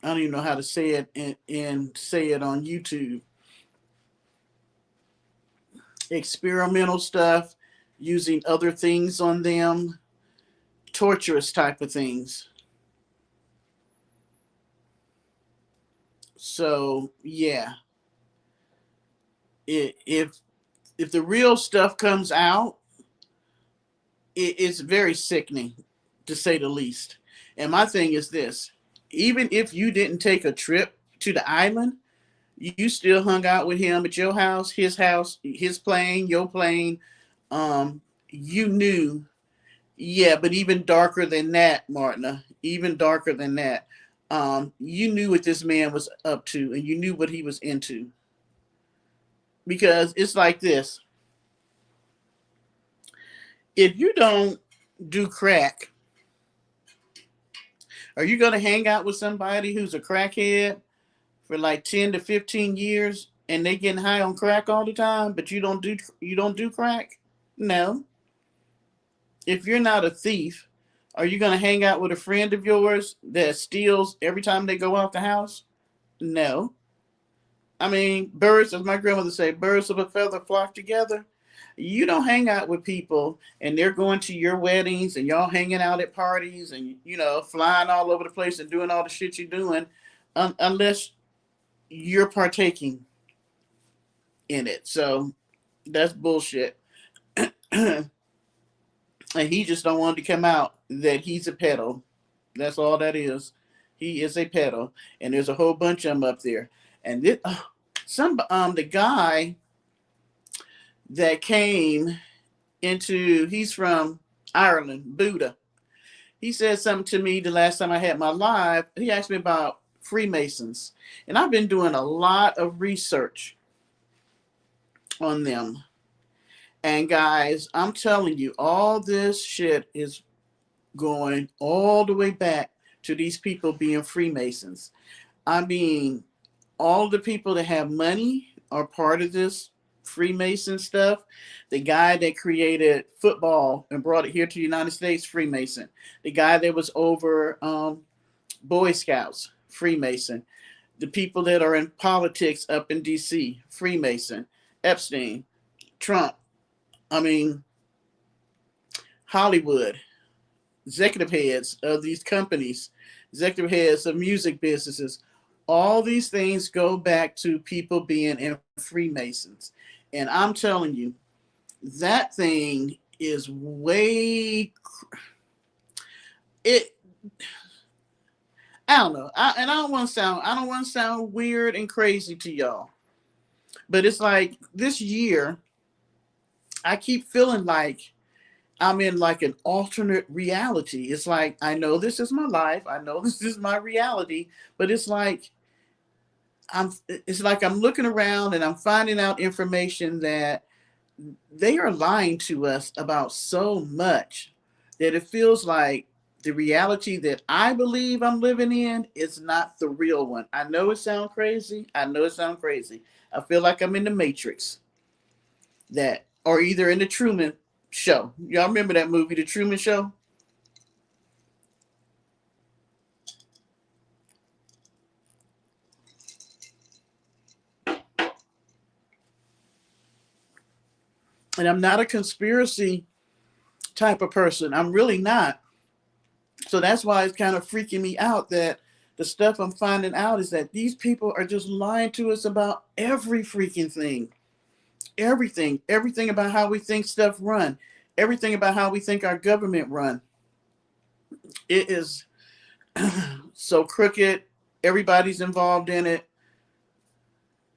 I don't even know how to say it and say it on YouTube. Experimental stuff, using other things on them, torturous type of things. So yeah, if the real stuff comes out, it's very sickening, to say the least. And my thing is this: even if you didn't take a trip to the island, you still hung out with him at your house, his plane, your plane. You knew, yeah, but even darker than that, Martina, even darker than that. You knew what this man was up to, and you knew what he was into. Because it's like this: if you don't do crack, are you going to hang out with somebody who's a crackhead for like 10 to 15 years and they getting high on crack all the time, but you don't do crack? No. If you're not a thief, are you going to hang out with a friend of yours that steals every time they go out the house? No. I mean, birds, as my grandmother say, birds of a feather flock together. You don't hang out with people and they're going to your weddings and y'all hanging out at parties and, flying all over the place and doing all the shit you're doing unless you're partaking in it. So that's bullshit. And he just don't want to come out that he's a pedo. That's all that is. He is a pedo, and there's a whole bunch of them up there. And the guy that came he's from Ireland, Buddha. He said something to me the last time I had my live. He asked me about Freemasons, and I've been doing a lot of research on them. And guys, I'm telling you, all this shit is going all the way back to these people being Freemasons. I mean, all the people that have money are part of this Freemason stuff. The guy that created football and brought it here to the United States, Freemason. The guy that was over Boy Scouts, Freemason. The people that are in politics up in DC, Freemason. Epstein, Trump, I mean, Hollywood, executive heads of these companies, executive heads of music businesses. All these things go back to people being in Freemasons. And I'm telling you, that thing is it. I don't know. I don't want to sound weird and crazy to y'all. But it's like this year, I keep feeling like I'm in like an alternate reality. It's like, I know this is my life. I know this is my reality, but it's like I'm looking around and I'm finding out information that they are lying to us about so much that it feels like the reality that I believe I'm living in is not the real one. I know it sounds crazy. I feel like I'm in the Matrix, or either in the Truman Show. Y'all remember that movie, The Truman Show? And I'm not a conspiracy type of person. I'm really not. So that's why it's kind of freaking me out that the stuff I'm finding out is that these people are just lying to us about every freaking thing. Everything about how we think stuff run, everything about how we think our government run. It is so crooked. Everybody's involved in it.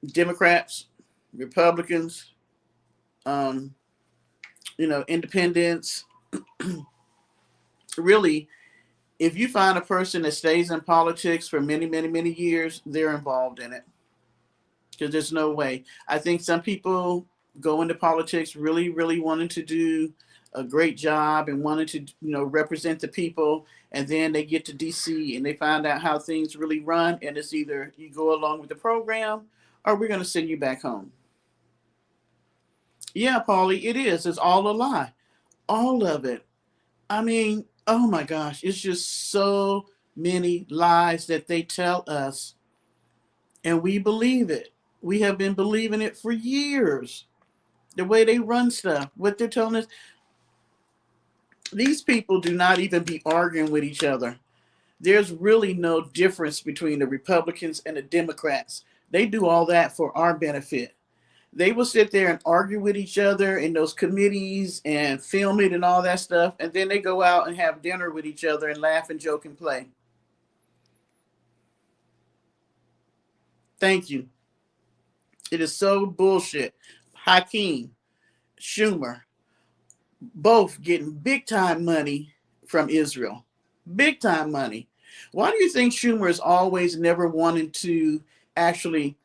Democrats, Republicans, independents. Really, if you find a person that stays in politics for many, many, many years, they're involved in it. Because there's no way. I think some people go into politics really, really wanting to do a great job and wanting to, represent the people. And then they get to DC and they find out how things really run. And it's either you go along with the program or we're going to send you back home. Yeah, Paulie, it is. It's all a lie. All of it. I mean, oh my gosh, it's just so many lies that they tell us. And we believe it. We have been believing it for years. The way they run stuff, what they're telling us. These people do not even be arguing with each other. There's really no difference between the Republicans and the Democrats. They do all that for our benefit. They will sit there and argue with each other in those committees and film it and all that stuff. And then they go out and have dinner with each other and laugh and joke and play. Thank you. It is so bullshit. Hakeem, Schumer, both getting big time money from Israel. Big time money. Why do you think Schumer is always never wanting to actually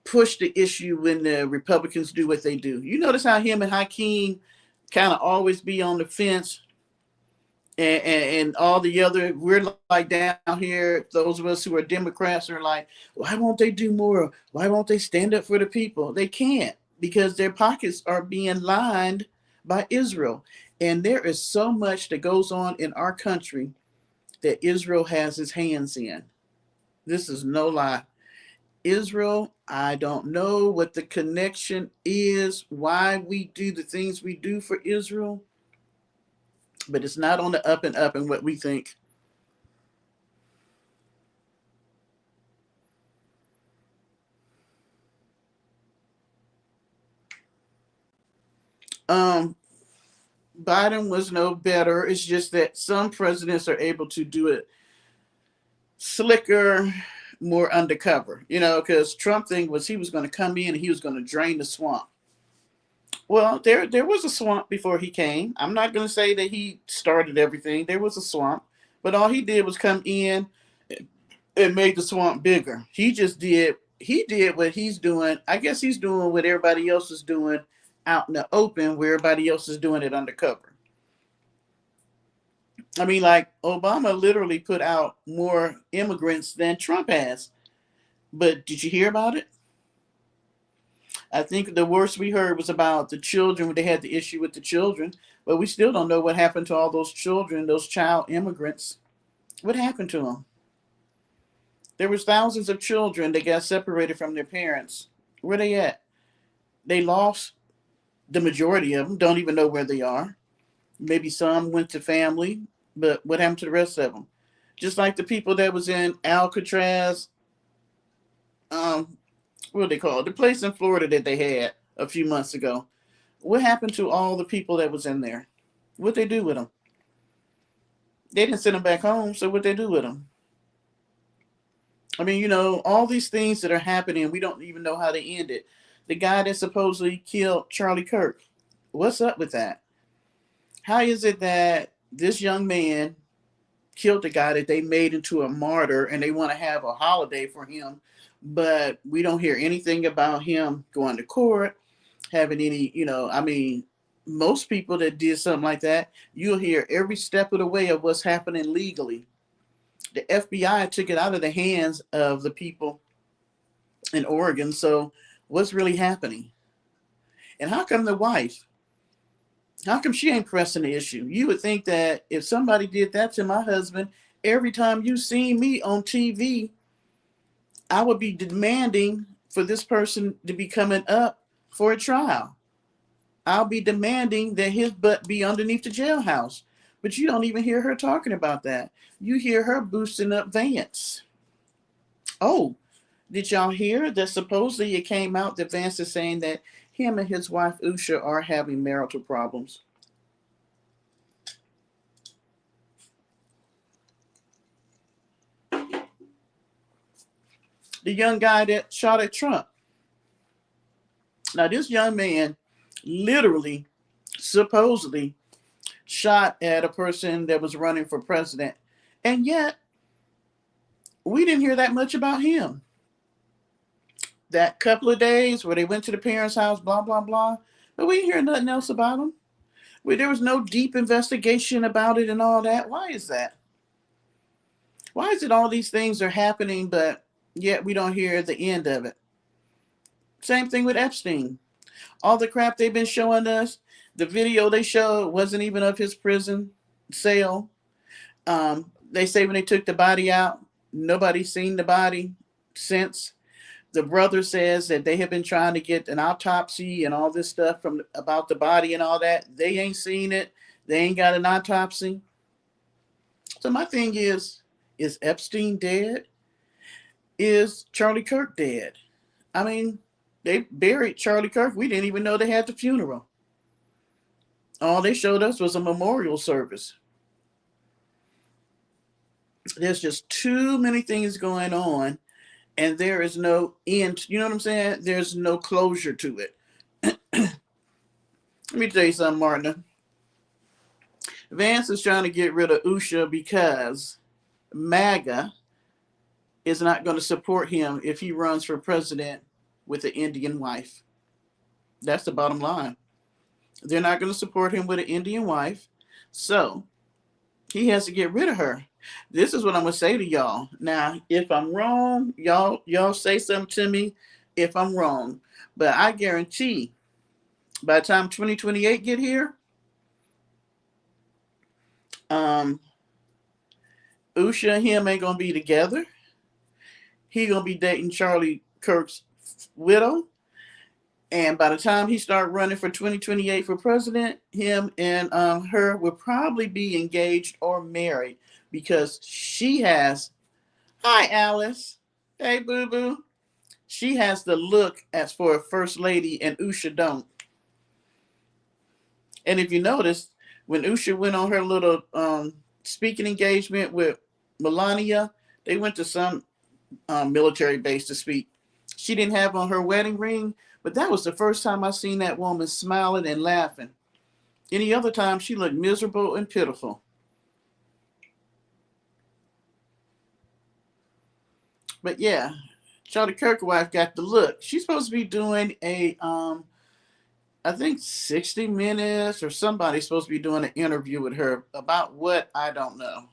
push the issue when the Republicans do what they do? You notice how him and Hakeem kind of always be on the fence, and all the other, we're like down here, those of us who are Democrats are like, why won't they do more? Why won't they stand up for the people? They can't, because their pockets are being lined by Israel. And there is so much that goes on in our country that Israel has his hands in. This is no lie. Israel, I don't know what the connection is, why we do the things we do for Israel, but it's not on the up and up in what we think. Um, Biden was no better. It's just that some presidents are able to do it slicker, more undercover, because Trump thing was he was going to come in and he was going to drain the swamp. Well, there was a swamp before he came. I'm not going to say that he started everything. There was a swamp, but all he did was come in and made the swamp bigger. He did what he's doing. I guess he's doing what everybody else is doing out in the open, where everybody else is doing it undercover. I mean, like Obama literally put out more immigrants than Trump has. But did you hear about it? I think the worst we heard was about the children. They had the issue with the children, but we still don't know what happened to all those children, those child immigrants. What happened to them? There was thousands of children that got separated from their parents. Where they at? They lost. The majority of them don't even know where they are. Maybe some went to family, but what happened to the rest of them? Just like the people that was in Alcatraz, what do they call it? The place in Florida that they had a few months ago. What happened to all the people that was in there? What they do with them? They didn't send them back home, so what they do with them? I mean, all these things that are happening, we don't even know how they ended. The guy that supposedly killed Charlie Kirk, what's up with that? How is it that this young man killed the guy that they made into a martyr and they want to have a holiday for him, but we don't hear anything about him going to court, having any, I mean, most people that did something like that, you'll hear every step of the way of what's happening legally. The FBI took it out of the hands of the people in Oregon. So what's really happening? And how come the wife? How come she ain't pressing the issue? You would think that if somebody did that to my husband, every time you see me on TV, I would be demanding for this person to be coming up for a trial. I'll be demanding that his butt be underneath the jailhouse. But you don't even hear her talking about that. You hear her boosting up Vance. Oh, did y'all hear that supposedly it came out that Vance is saying that him and his wife Usha are having marital problems? The young guy that shot at Trump. Now, this young man literally, supposedly, shot at a person that was running for president. And yet, we didn't hear that much about him. That couple of days where they went to the parents' house, blah, blah, blah. But we didn't hear nothing else about him. There was no deep investigation about it and all that. Why is that? Why is it all these things are happening, but yet we don't hear the end of it? Same thing with Epstein. All the crap they've been showing us, the video they showed wasn't even of his prison cell. They say when they took the body out, nobody's seen the body since. The brother says that they have been trying to get an autopsy and all this stuff from about the body and all that. They ain't seen it. They ain't got an autopsy. So my thing is Epstein dead? Is Charlie Kirk dead? I mean, They buried Charlie Kirk. We didn't even know they had the funeral. All they showed us was a memorial service. There's just too many things going on, and there is no end. You know what I'm saying? There's no closure to it. Let me tell you something, Martin. Vance is trying to get rid of Usha because MAGA is not going to support him if he runs for president with an Indian wife. That's the bottom line. They're not going to support him with an Indian wife. So he has to get rid of her. This is what I'm going to say to y'all. Now, if I'm wrong, y'all say something to me if I'm wrong. But I guarantee by the time 2028 get here, Usha and him ain't going to be together. He going to be dating Charlie Kirk's widow. And by the time he start running for 2028 for president, him and her will probably be engaged or married because she has, hi Alice, hey boo boo, she has the look as for a first lady and Usha don't. And if you notice, when Usha went on her little speaking engagement with Melania, they went to some military base to speak. She didn't have on her wedding ring, but that was the first time I seen that woman smiling and laughing. Any other time, she looked miserable and pitiful. But yeah, Charlie Kirk's wife got the look. She's supposed to be doing a, I think 60 Minutes or somebody's supposed to be doing an interview with her about what, I don't know.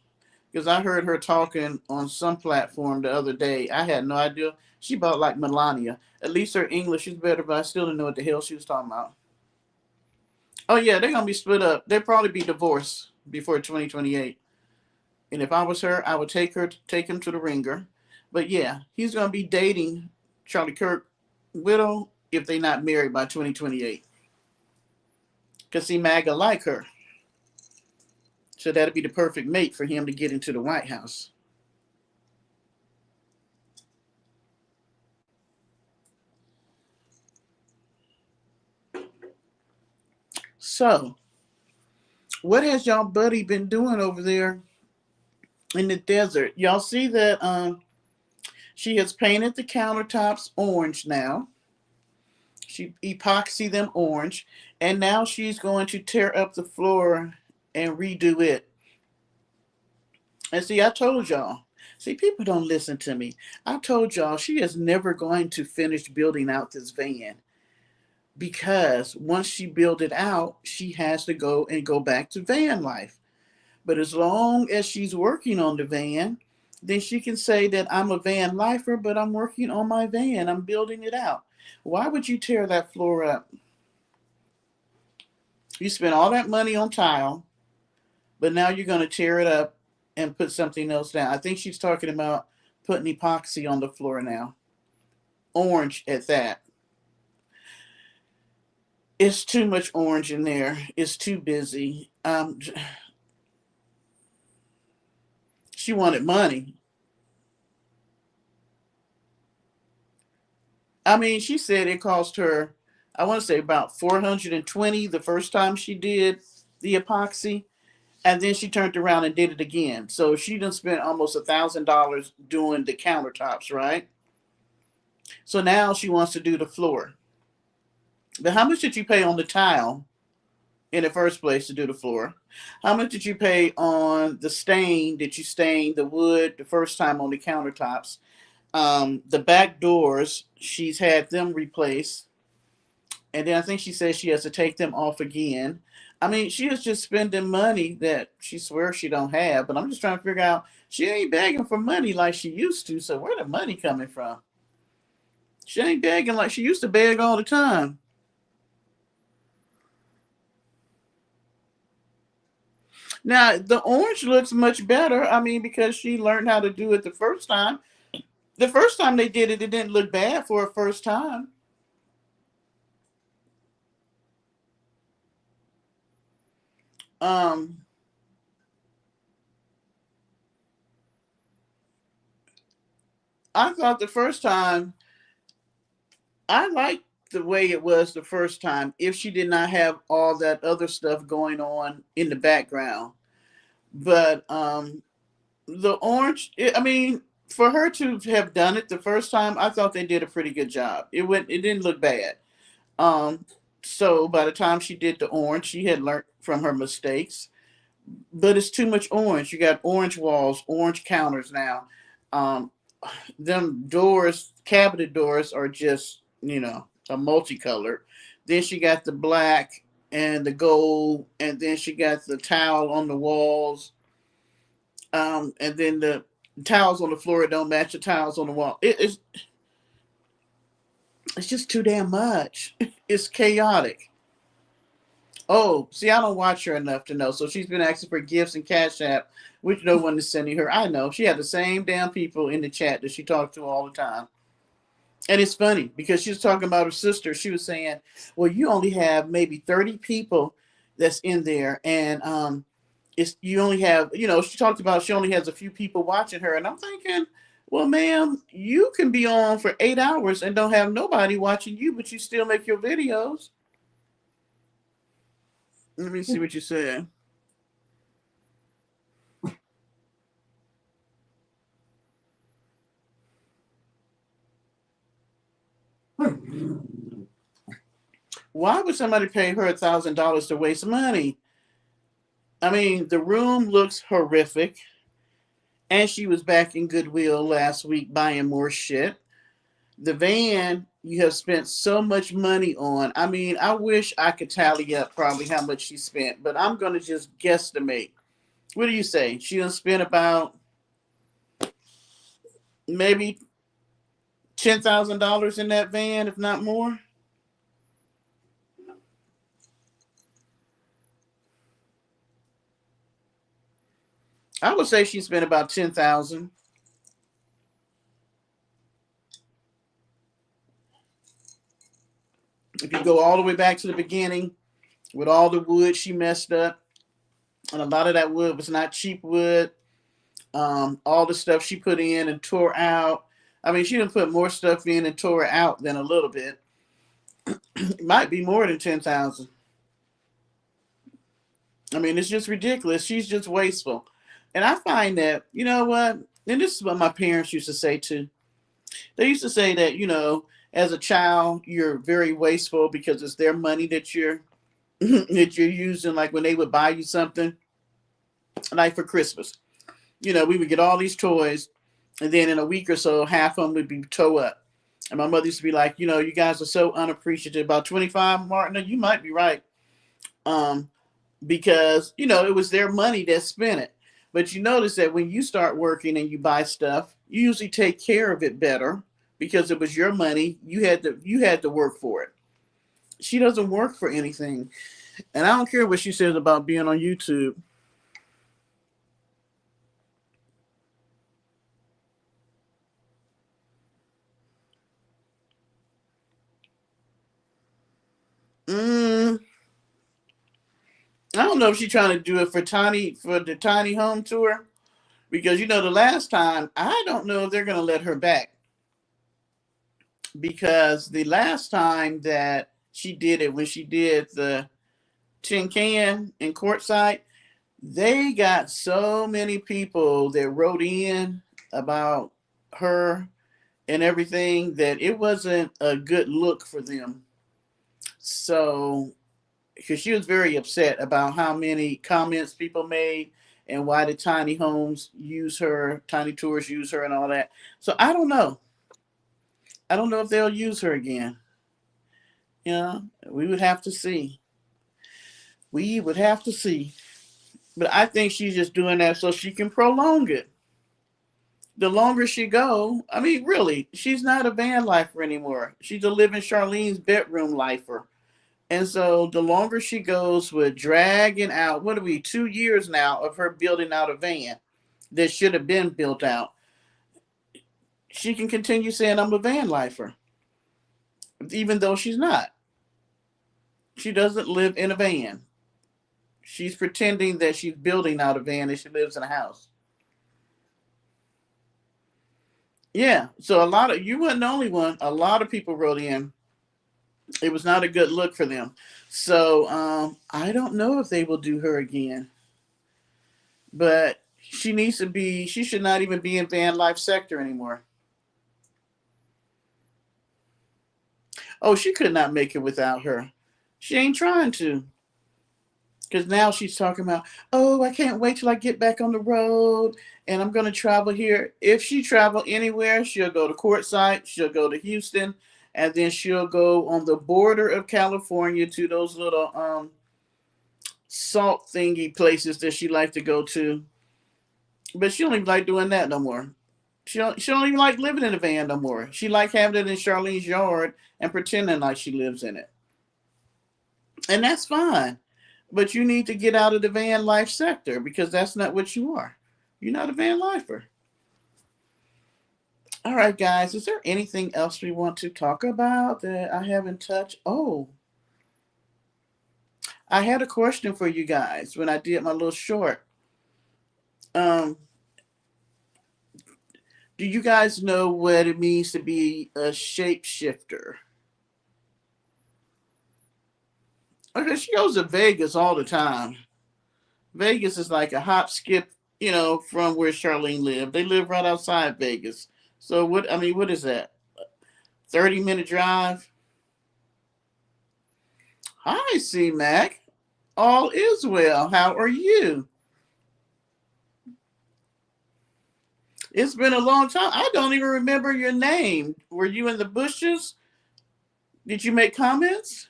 Because I heard her talking on some platform the other day. I had no idea. She about like Melania. At least her English is better, but I still didn't know what the hell she was talking about. Oh yeah, they're gonna be split up. They'll probably be divorced before 2028. And if I was her, I would take him to the ringer. But yeah, he's gonna be dating Charlie Kirk widow if they not married by 2028. Cause see, MAGA like her. So that'd be the perfect mate for him to get into the White House. So, what has y'all buddy been doing over there in the desert? Y'all see that she has painted the countertops orange now. She epoxy them orange, and now she's going to tear up the floor and redo it. And see, I told y'all. See, people don't listen to me. I told y'all she is never going to finish building out this van because once she build it out, she has to go back to van life. But as long as she's working on the van, then she can say that I'm a van lifer, but I'm working on my van. I'm building it out. Why would you tear that floor up? You spent all that money on tile, but now you're going to tear it up and put something else down. I think she's talking about putting epoxy on the floor now. Orange at that. It's too much orange in there. It's too busy. She wanted money. I mean, she said it cost her, I want to say about 420 the first time she did the epoxy, and then she turned around and did it again. So she done spent almost $1,000 doing the countertops, right? So now she wants to do the floor. But how much did you pay on the tile in the first place to do the floor? How much did you pay on the stain that you stained the wood the first time on the countertops? The back doors, she's had them replaced. And then I think she says she has to take them off again. I mean, she is just spending money that she swears she don't have. But I'm just trying to figure out, she ain't begging for money like she used to. So where the money coming from? She ain't begging like she used to beg all the time. Now, the orange looks much better. I mean, because she learned how to do it the first time. The first time they did it, it didn't look bad for a first time. Um, I thought the first time I like the way it was the first time if she did not have all that other stuff going on in the background. But the orange, I mean, for her to have done it the first time, I thought they did a pretty good job. It didn't look bad. Um, so by the time she did the orange, she had learned from her mistakes. But it's too much orange. You got orange walls, orange counters now. Um, them doors, cabinet doors, are just a multicolored. Then she got the black and the gold, and then she got the towel on the walls, and then the towels on the floor don't match the towels on the wall. It's just too damn much. It's chaotic. Oh, see, I don't watch her enough to know. So she's been asking for gifts and Cash App, which no one is sending her. I know. She had the same damn people in the chat that she talked to all the time. And it's funny because she was talking about her sister. She was saying, well, you only have maybe 30 people that's in there. And it's you only have, she talked about she only has a few people watching her. And I'm thinking, well, ma'am, you can be on for 8 hours and don't have nobody watching you, but you still make your videos. Let me see what you said. Why would somebody pay her $1,000 to waste money? I mean, the room looks horrific, and she was back in Goodwill last week buying more shit. The van you have spent so much money on. I mean, I wish I could tally up probably how much she spent, but I'm gonna just guesstimate. What do you say? She done spent about maybe $10,000 in that van, if not more. I would say she spent about 10,000. If you go all the way back to the beginning with all the wood she messed up, and a lot of that wood was not cheap wood. All the stuff she put in and tore out. I mean, she didn't put more stuff in and tore it out than a little bit. It might be more than 10,000. I mean, it's just ridiculous. She's just wasteful, and I find that what, and this is what my parents used to say too. They used to say that as a child, you're very wasteful because it's their money that you're that you're using. Like when they would buy you something, like for Christmas, we would get all these toys, and then in a week or so, half of them would be toe up. And my mother used to be like, you guys are so unappreciative. About 25, Martin, you might be right. Um, because, it was their money that spent it. But you notice that when you start working and you buy stuff, you usually take care of it better because it was your money. You had to work for it. She doesn't work for anything. And I don't care what she says about being on YouTube. Mm, I don't know if she's trying to do it for the tiny home tour because the last time I don't know if they're going to let her back because the last time that she did it when she did the tin can in Courtside, they got so many people that wrote in about her and everything that it wasn't a good look for them. So because she was very upset about how many comments people made and why the tiny homes use her, tiny tours use her, and all that. So I don't know. I don't know if they'll use her again. We would have to see. We would have to see. But I think she's just doing that so she can prolong it. The longer she go, I mean, really, she's not a van lifer anymore. She's a living Charlene's bedroom lifer. And so the longer she goes with dragging out, what are we, 2 years now of her building out a van that should have been built out, she can continue saying, I'm a van lifer, even though she's not. She doesn't live in a van. She's pretending that she's building out a van and she lives in a house. Yeah. So you weren't the only one. A lot of people wrote in. It was not a good look for them. So I don't know if they will do her again. But she needs to be. She should not even be in van life sector anymore. Oh, she could not make it without her. She ain't trying to. Because now she's talking about, oh, I can't wait till I get back on the road and I'm going to travel here. If she travel anywhere, she'll go to Quartzsite, she'll go to Houston, and then she'll go on the border of California to those little salt thingy places that she likes to go to. But she don't even like doing that no more. She don't even like living in a van no more. She like having it in Charlene's yard and pretending like she lives in it. And that's fine. But you need to get out of the van life sector because that's not what you are. You're not a van lifer. All right, guys. Is there anything else we want to talk about that I haven't touched? Oh, I had a question for you guys when I did my little short. Um, do you guys know what it means to be a shapeshifter? Okay, she goes to Vegas all the time. Vegas is like a hop skip, from where Charlene lived. They live right outside Vegas. So what? I mean, what is that? 30-minute drive. Hi, C Mac. All is well. How are you? It's been a long time. I don't even remember your name. Were you in the bushes? Did you make comments?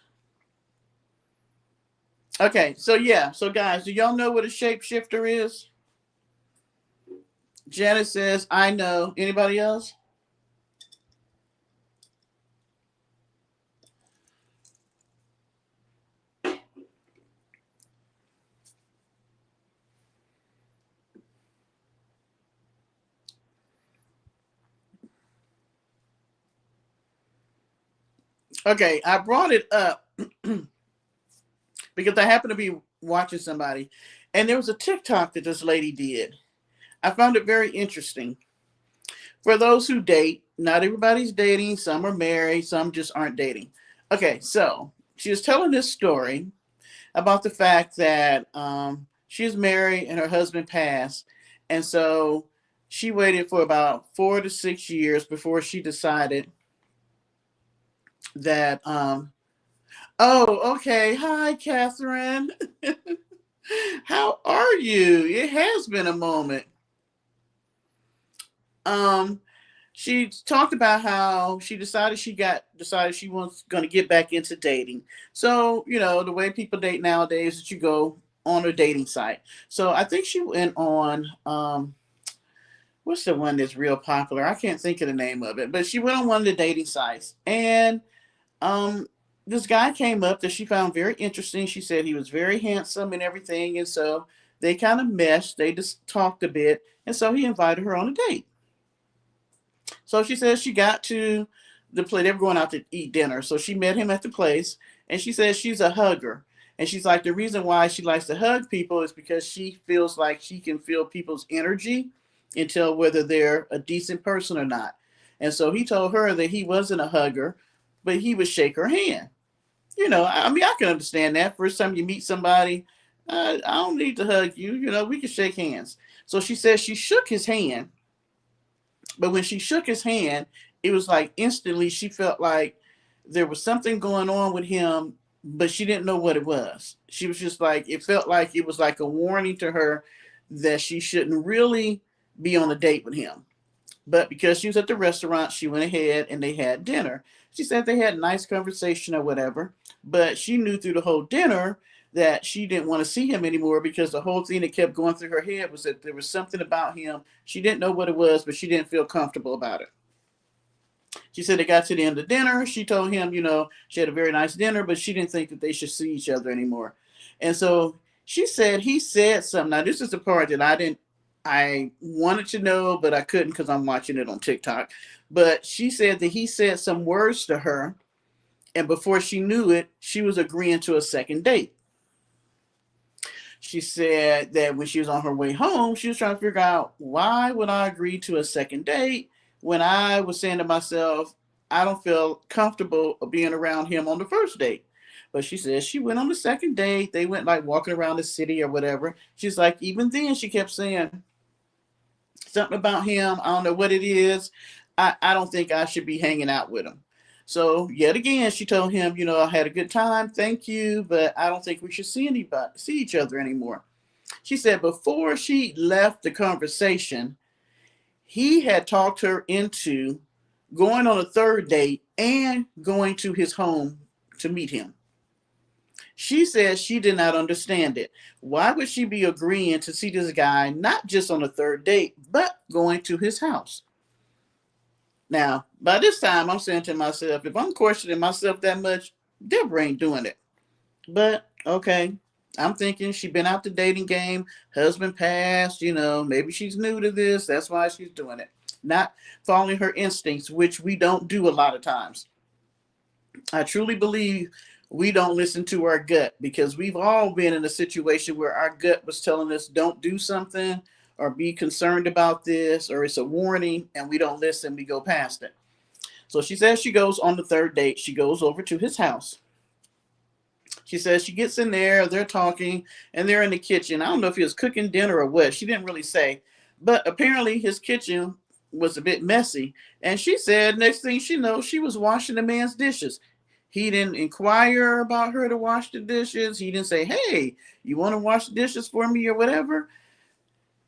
Okay, so yeah, so guys, do y'all know what a shapeshifter is? Janet says, I know. Anybody else? Okay, I brought it up because I happened to be watching somebody, and there was a TikTok that this lady did. I found it very interesting. For those who date, not everybody's dating. Some are married, some just aren't dating. Okay, so she was telling this story about the fact that she was married and her husband passed. And so she waited for about 4 to 6 years before she decided that, oh, okay. Hi, Catherine. How are you? It has been a moment. Um, she talked about how she decided she was going to get back into dating. So the way people date nowadays is you go on a dating site. So I think she went on what's the one that's real popular? I can't think of the name of it, but she went on one of the dating sites, and um this guy came up that she found very interesting. She said he was very handsome and everything, and so they kind of meshed. They just talked a bit, and so he invited her on a date. So she says she got to the place. They were going out to eat dinner. So she met him at the place, and she says she's a hugger. And she's like, the reason why she likes to hug people is because she feels like she can feel people's energy and tell whether they're a decent person or not. And so he told her that he wasn't a hugger, but he would shake her hand. I mean, I can understand that. First time you meet somebody, I don't need to hug you. We can shake hands. So she says she shook his hand, but when she shook his hand, it was like instantly she felt like there was something going on with him, but she didn't know what it was. She was just like, it felt like it was like a warning to her that she shouldn't really be on a date with him. But because she was at the restaurant, she went ahead and they had dinner. She said they had a nice conversation or whatever, but she knew through the whole dinner that she didn't want to see him anymore because the whole thing that kept going through her head was that there was something about him. She didn't know what it was, but she didn't feel comfortable about it. She said it got to the end of dinner. She told him, she had a very nice dinner, but she didn't think that they should see each other anymore. And so she said he said something. Now, this is the part that I wanted to know, but I couldn't because I'm watching it on TikTok. But she said that he said some words to her, and before she knew it, she was agreeing to a second date. She said that when she was on her way home, she was trying to figure out, why would I agree to a second date when I was saying to myself, I don't feel comfortable being around him on the first date. But she says she went on the second date. They went like walking around the city or whatever. She's like, even then she kept saying something about him. I don't know what it is. I don't think I should be hanging out with him. So yet again, she told him, I had a good time, thank you, but I don't think we should see each other anymore. She said before she left the conversation, he had talked her into going on a third date and going to his home to meet him. She says she did not understand it. Why would she be agreeing to see this guy not just on a third date, but going to his house? Now, by this time, I'm saying to myself, if I'm questioning myself that much, Deborah ain't doing it. But okay, I'm thinking she been out the dating game, husband passed, maybe she's new to this. That's why she's doing it. Not following her instincts, which we don't do a lot of times. I truly believe we don't listen to our gut because we've all been in a situation where our gut was telling us don't do something or be concerned about this or it's a warning and we don't listen, we go past it. So she says she goes on the third date. She goes over to his house. She says she gets in there, they're talking, and they're in the kitchen. I don't know if he was cooking dinner or what. She didn't really say. But apparently his kitchen was a bit messy. And she said next thing she knows, she was washing the man's dishes. He didn't inquire about her to wash the dishes. He didn't say, hey, you want to wash the dishes for me or whatever.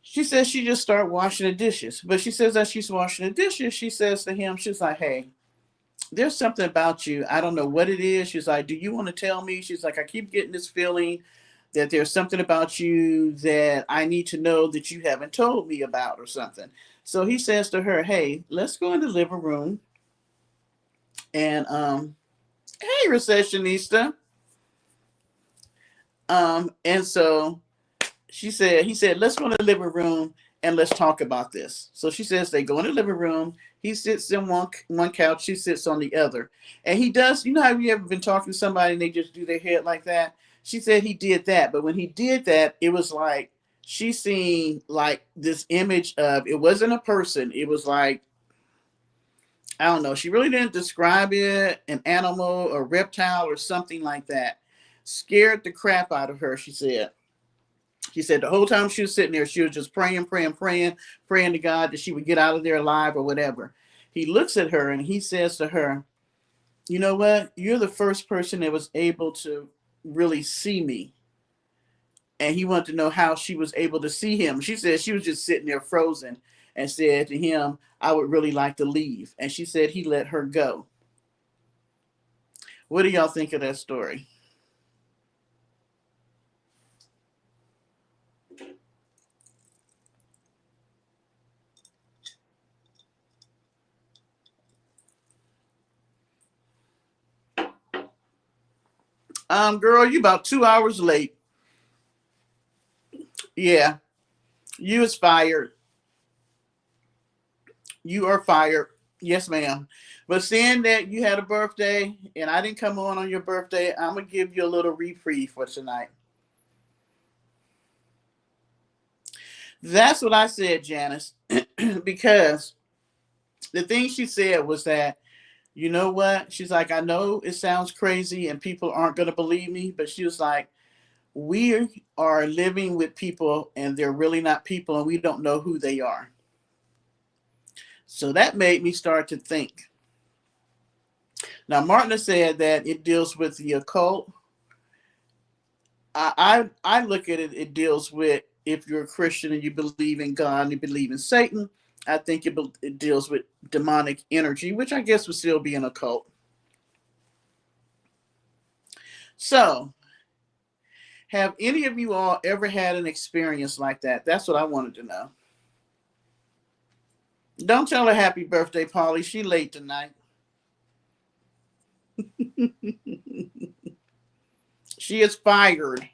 She says she just started washing the dishes. But she says as she's washing the dishes, she says to him, she's like, hey, there's something about you. I don't know what it is. She's like, do you want to tell me? She's like, I keep getting this feeling that there's something about you that I need to know that you haven't told me about or something. So he says to her, hey, let's go in the living room. And hey, receptionista. And so he said, let's go in the living room and let's talk about this. So she says they go in the living room. He sits in one couch, she sits on the other. And he does, have you ever been talking to somebody and they just do their head like that? She said he did that. But when he did that, it was like she seen like this image of, it wasn't a person. It was like, I don't know. She really didn't describe it, an animal or reptile or something like that. Scared the crap out of her, she said. She said the whole time she was sitting there, she was just praying to God that she would get out of there alive or whatever. He looks at her and he says to her, you know what? You're the first person that was able to really see me. And he wanted to know how she was able to see him. She said she was just sitting there frozen and said to him, I would really like to leave. And she said he let her go. What do y'all think of that story? Girl, you about 2 hours late. Yeah, you is fired. You are fired. Yes, ma'am. But seeing that you had a birthday and I didn't come on your birthday, I'm going to give you a little reprieve for tonight. That's what I said, Janice, because the thing she said was that, you know what? She's like, I know it sounds crazy and people aren't going to believe me, but she was like, we are living with people and they're really not people and we don't know who they are. So that made me start to think. Now, Martina said that it deals with the occult. I look at it, it deals with if you're a Christian and you believe in God and you believe in Satan. I think it deals with demonic energy, which I guess would still be an occult. So, have any of you all ever had an experience like that? That's what I wanted to know. Don't tell her happy birthday, Polly. She late tonight. She is fired.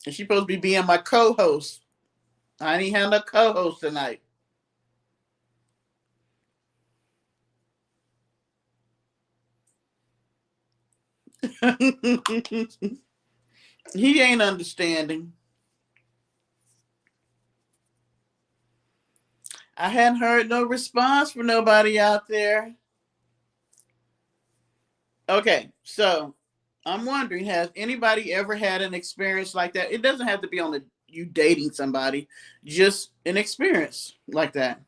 And she's supposed to be being my co-host. I ain't have no co-host tonight. He ain't understanding. I hadn't heard no response from nobody out there. Okay, so I'm wondering, has anybody ever had an experience like that? It doesn't have to be on the you dating somebody, just an experience like that.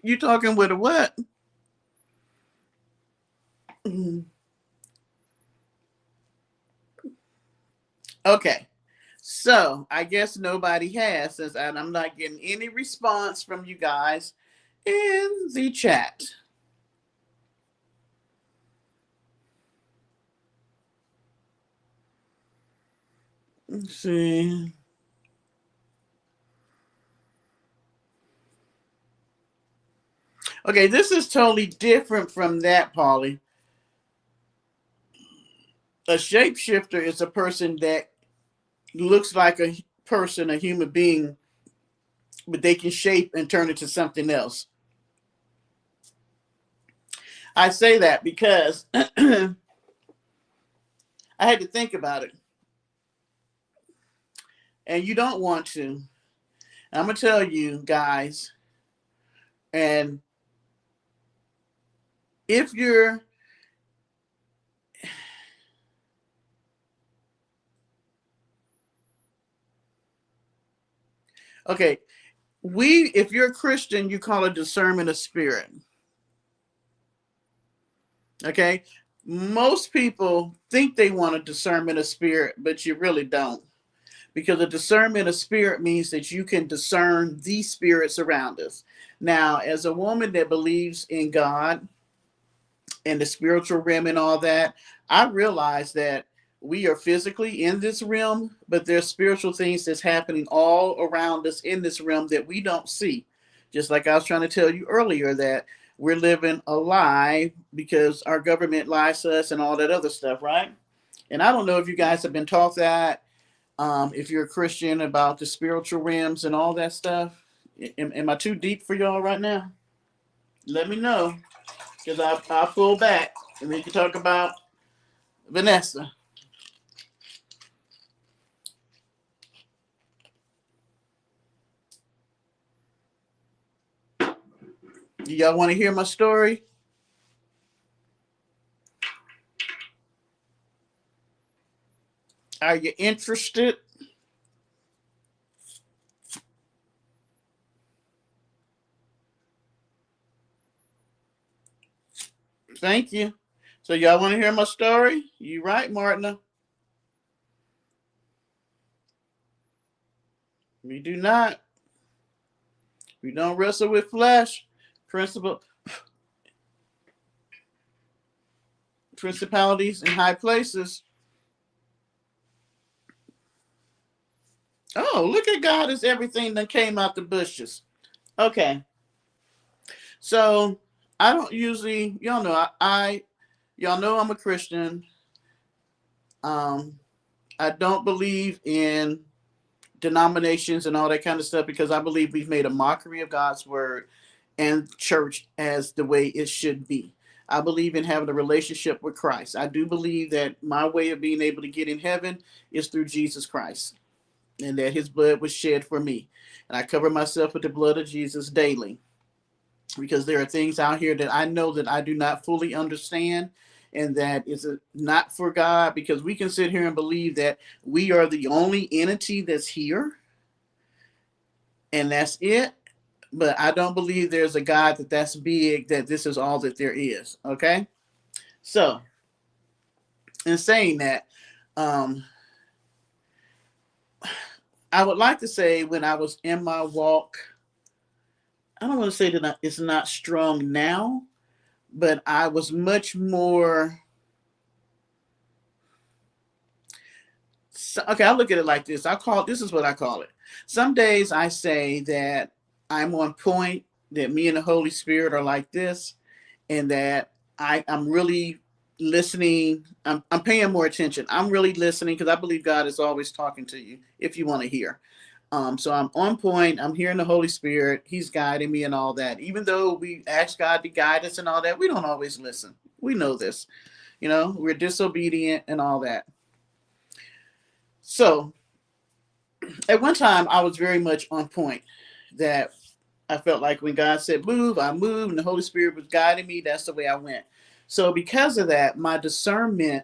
You talking with a what? Okay, so I guess nobody has, since I'm not getting any response from you guys in the chat. Let's see. Okay, this is totally different from that, Polly. A shapeshifter is a person that looks like a person, a human being, but they can shape and turn into something else. I say that because I had to think about it. And you don't want to. I'm going to tell you guys, and if you're okay, if you're a Christian, you call it discernment of spirit. Okay? Most people think they want a discernment of spirit, but you really don't. Because a discernment of spirit means that you can discern the spirits around us. Now, as a woman that believes in God and the spiritual realm and all that, I realize that we are physically in this realm, but there's spiritual things that's happening all around us in this realm that we don't see. Just like I was trying to tell you earlier, that we're living a lie because our government lies to us and all that other stuff, right? And I don't know if you guys have been taught that, if you're a Christian, about the spiritual realms and all that stuff. Am I too deep for y'all right now? Let me know, because I'll pull back and we can talk about Vanessa. Do y'all want to hear my story? Are you interested? Thank you. So y'all want to hear my story? You right, Martina? We do not. We don't wrestle with flesh, principle, principalities, and high places. Oh, look at God as everything that came out the bushes. Okay. So I don't usually, y'all know, y'all know I'm a Christian. Um, I don't believe in denominations and all that kind of stuff because I believe we've made a mockery of God's word and church as the way it should be. I believe in having a relationship with Christ. I do believe that my way of being able to get in heaven is through Jesus Christ and that his blood was shed for me. And I cover myself with the blood of Jesus daily because there are things out here that I know that I do not fully understand and that is not for God, because we can sit here and believe that we are the only entity that's here and that's it. But I don't believe there's a God that's big, that this is all that there is. Okay. So, in saying that, um, I would like to say when I was in my walk, I don't want to say that it's not strong now, but I was much more. So, okay, I look at it like this. This is what I call it. Some days I say that I'm on point, that me and the Holy Spirit are like this, and that I'm really listening. I'm paying more attention. I'm really listening because I believe God is always talking to you if you want to hear. So I'm on point. I'm hearing the Holy Spirit. He's guiding me and all that. Even though we ask God to guide us and all that, we don't always listen. We know this. We're disobedient and all that. So At one time, I was very much on point. That I felt like when God said move, I moved, and the Holy Spirit was guiding me. That's the way I went. So because of that, my discernment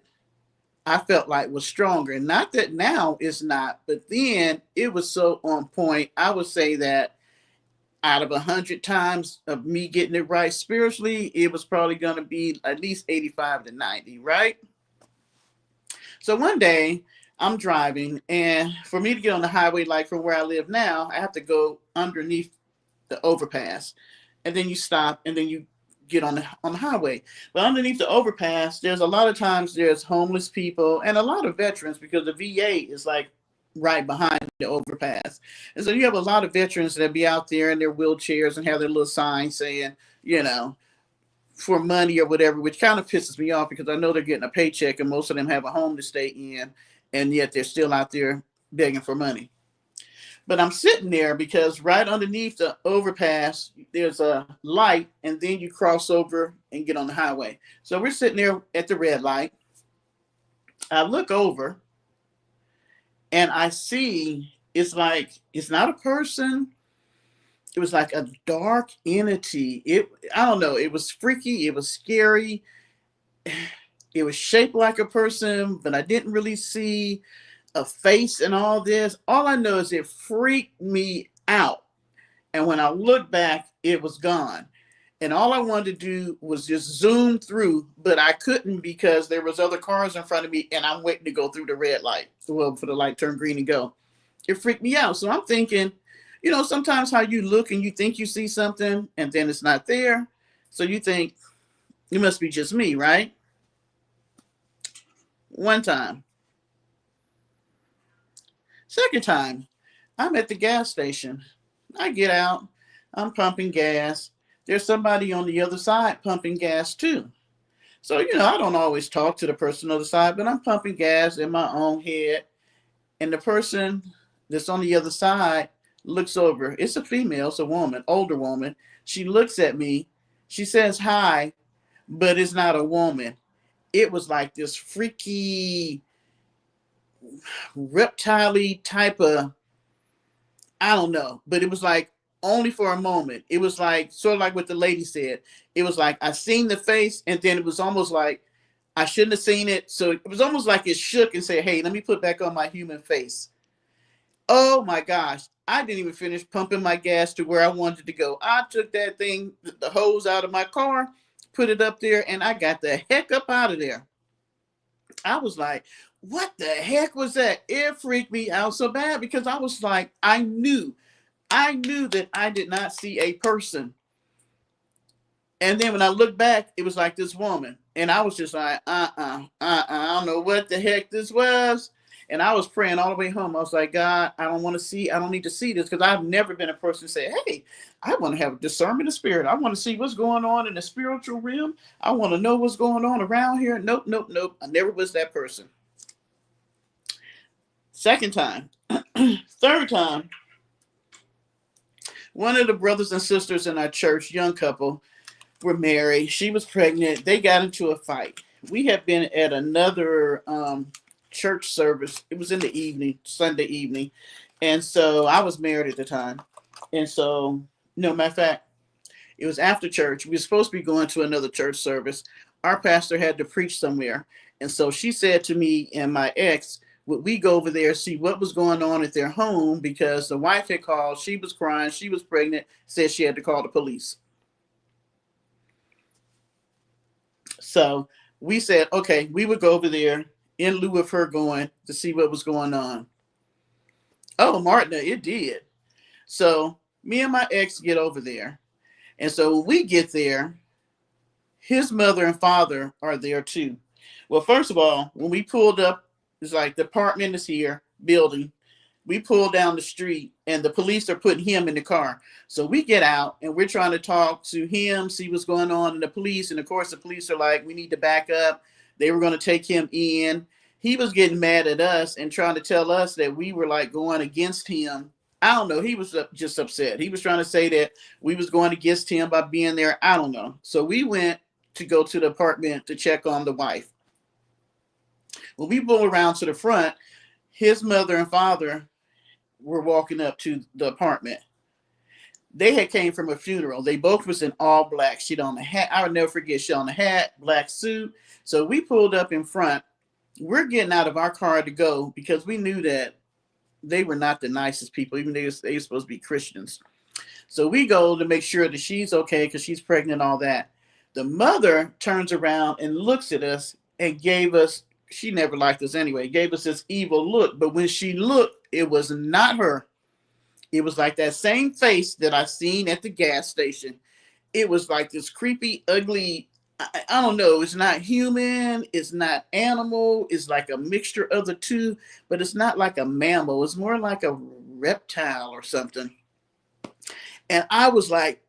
I felt like was stronger. Not that now it's not, but then it was so on point. I would say that out of 100 times of me getting it right spiritually, it was probably going to be at least 85 to 90, right? So one day I'm driving, and for me to get on the highway, like from where I live now, I have to go underneath the overpass, and then you stop, and then you get on the highway. But underneath the overpass, there's a lot of times there's homeless people and a lot of veterans because the VA is like right behind the overpass, and so you have a lot of veterans that be out there in their wheelchairs and have their little signs saying, you know, for money or whatever, which kind of pisses me off because I know they're getting a paycheck and most of them have a home to stay in, and yet they're still out there begging for money. But I'm sitting there because right underneath the overpass, there's a light, and then you cross over and get on the highway. So we're sitting there at the red light. I look over and I see it's like, it's not a person. It was like a dark entity. I don't know. It was freaky. It was scary. It was shaped like a person, but I didn't really see a face and all this. All I know is it freaked me out. And when I looked back, it was gone. And all I wanted to do was just zoom through, but I couldn't because there was other cars in front of me and I'm waiting to go through the red light. Well, for the light turn green and go. It freaked me out. So I'm thinking, you know, sometimes how you look and you think you see something and then it's not there. So you think it must be just me, right? One time. Second time, I'm at the gas station. I get out, I'm pumping gas. There's somebody on the other side pumping gas too. So, you know, I don't always talk to the person on the side, but I'm pumping gas in my own head. And the person that's on the other side looks over. It's a female, it's a woman, older woman. She looks at me. She says hi, but it's not a woman. It was like this freaky, reptile type of, I don't know, but it was like only for a moment. It was like sort of like what the lady said. It was like I seen the face, and then it was almost like I shouldn't have seen it. So it was almost like it shook and said, "Hey, let me put back on my human face." Oh my gosh. I didn't even finish pumping my gas to where I wanted to go. I took that thing, the hose out of my car, put it up there, and I got the heck up out of there. I was like, what the heck was that? It freaked me out so bad because I was like, I knew that I did not see a person. And then when I looked back, it was like this woman. And I was just like, I don't know what the heck this was. And I was praying all the way home. I was like, God, I don't need to see this because I've never been a person to say, hey, I want to have discernment of spirit. I want to see what's going on in the spiritual realm. I want to know what's going on around here. Nope, nope, nope. I never was that person. Second time. Third time, one of the brothers and sisters in our church, young couple, were married. She was pregnant. They got into a fight. We had been at another church service. It was in the evening, Sunday evening. And so I was married at the time. And so, no matter of fact, it was after church. We were supposed to be going to another church service. Our pastor had to preach somewhere. And so she said to me and my ex, would we go over there, see what was going on at their home? Because the wife had called. She was crying. She was pregnant. Said she had to call the police. So we said, okay, we would go over there in lieu of her going to see what was going on. Oh, Martina, it did. So me and my ex get over there. And so when we get there, his mother and father are there too. Well, first of all, when we pulled up, it's like the apartment is here, building. We pull down the street and the police are putting him in the car. So we get out and we're trying to talk to him, see what's going on in the police. And of course, the police are like, we need to back up. They were going to take him in. He was getting mad at us and trying to tell us that we were like going against him. I don't know. He was just upset. He was trying to say that we was going against him by being there. I don't know. So we went to go to the apartment to check on the wife. When we pull around to the front, his mother and father were walking up to the apartment. They had came from a funeral. They both was in all black. She on the hat. I would never forget. She on the hat, black suit. So we pulled up in front. We're getting out of our car to go because we knew that they were not the nicest people, even though they were supposed to be Christians. So we go to make sure that she's okay because she's pregnant and all that. The mother turns around and looks at us and gave us, she never liked us anyway, gave us this evil look. But when she looked, it was not her. It was like that same face that I seen at the gas station. It was like this creepy, ugly, I don't know. It's not human. It's not animal. It's like a mixture of the two, but it's not like a mammal. It's more like a reptile or something. And I was like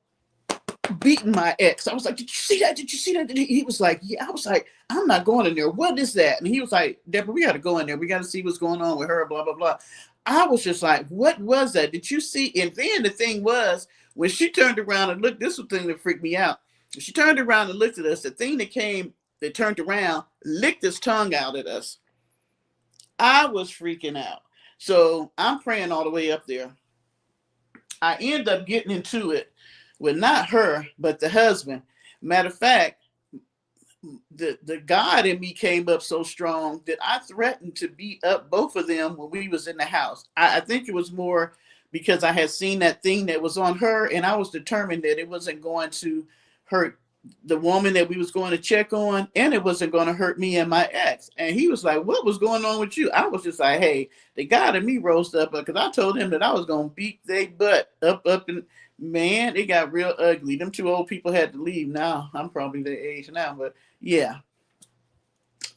beating my ex. I was like, did you see that? Did you see that? He was like, yeah. I was like, I'm not going in there. What is that? And he was like, Deborah, we got to go in there. We got to see what's going on with her, blah, blah, blah. I was just like, what was that? Did you see? And then the thing was, when she turned around and looked, this was the thing that freaked me out. She turned around and looked at us. The thing that turned around, licked his tongue out at us. I was freaking out. So I'm praying all the way up there. I end up getting into it with not her, but the husband. Matter of fact, the God in me came up so strong that I threatened to beat up both of them when we was in the house. I think it was more because I had seen that thing that was on her, and I was determined that it wasn't going to hurt the woman that we was going to check on, and it wasn't going to hurt me and my ex. And he was like, what was going on with you? I was just like, hey, the God in me rose up because I told him that I was going to beat their butt up, and man, it got real ugly. Them two old people had to leave. Now I'm probably their age now, but yeah.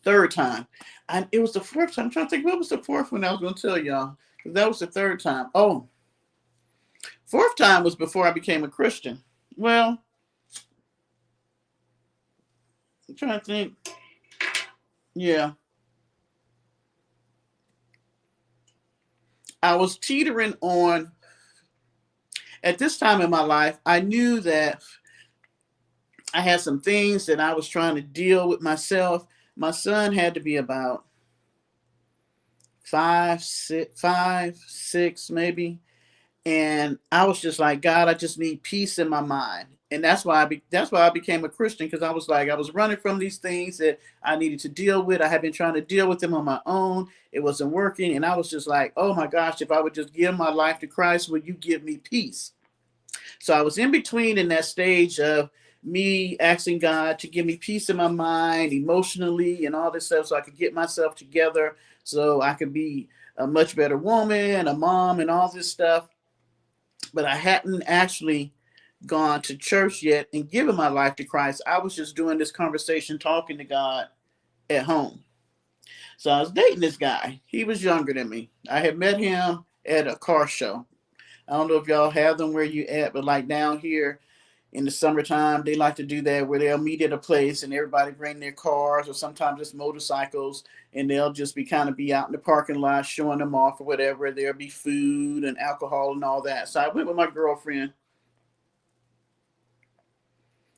Third time. And it was the fourth time. I'm trying to think what was the fourth one I was going to tell y'all. That was the third time. Oh, fourth time was before I became a Christian. Well, I'm trying to think. Yeah. I was teetering on, at this time in my life, I knew that I had some things that I was trying to deal with myself. My son had to be about 5, 6 maybe. And I was just like, God, I just need peace in my mind. And that's why I became a Christian, because I was like, I was running from these things that I needed to deal with. I had been trying to deal with them on my own. It wasn't working. And I was just like, oh my gosh, if I would just give my life to Christ, would you give me peace? So I was in between in that stage of me asking God to give me peace in my mind, emotionally, and all this stuff, so I could get myself together, so I could be a much better woman, a mom, and all this stuff. But I hadn't actually gone to church yet and given my life to Christ. I was just doing this conversation, talking to God at home. So I was dating this guy. He was younger than me. I had met him at a car show. I don't know if y'all have them where you at, but like down here in the summertime, they like to do that where they'll meet at a place and everybody bring their cars, or sometimes it's motorcycles, and they'll just be out in the parking lot showing them off or whatever. There'll be food and alcohol and all that. So I went with my girlfriend,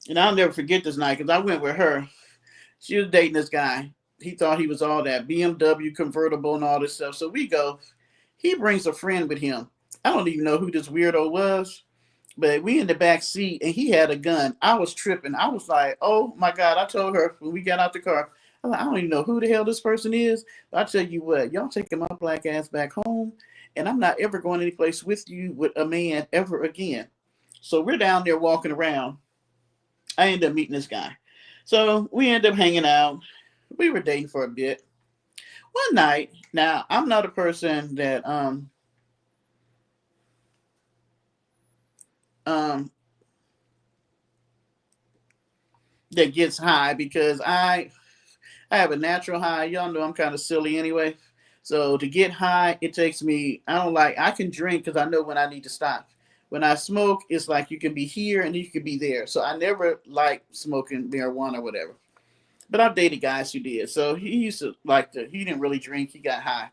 and I'll never forget this night because I went with her. She was dating this guy. He thought he was all that BMW convertible and all this stuff. So we go. He brings a friend with him. I don't even know who this weirdo was, but we in the back seat and he had a gun. I was tripping. I was like, oh my God. I told her when we got out the car, I was like, I don't even know who the hell this person is. But I tell you what, y'all taking my black ass back home, and I'm not ever going any place with you with a man ever again. So we're down there walking around. I ended up meeting this guy. So we ended up hanging out. We were dating for a bit. One night, now I'm not a person that that gets high, because I have a natural high. Y'all know I'm kind of silly anyway. So to get high, it takes me, I can drink because I know when I need to stop. When I smoke, it's like you can be here and you can be there. So I never like smoking marijuana or whatever. But I've dated guys who did. So he used to he didn't really drink. He got high.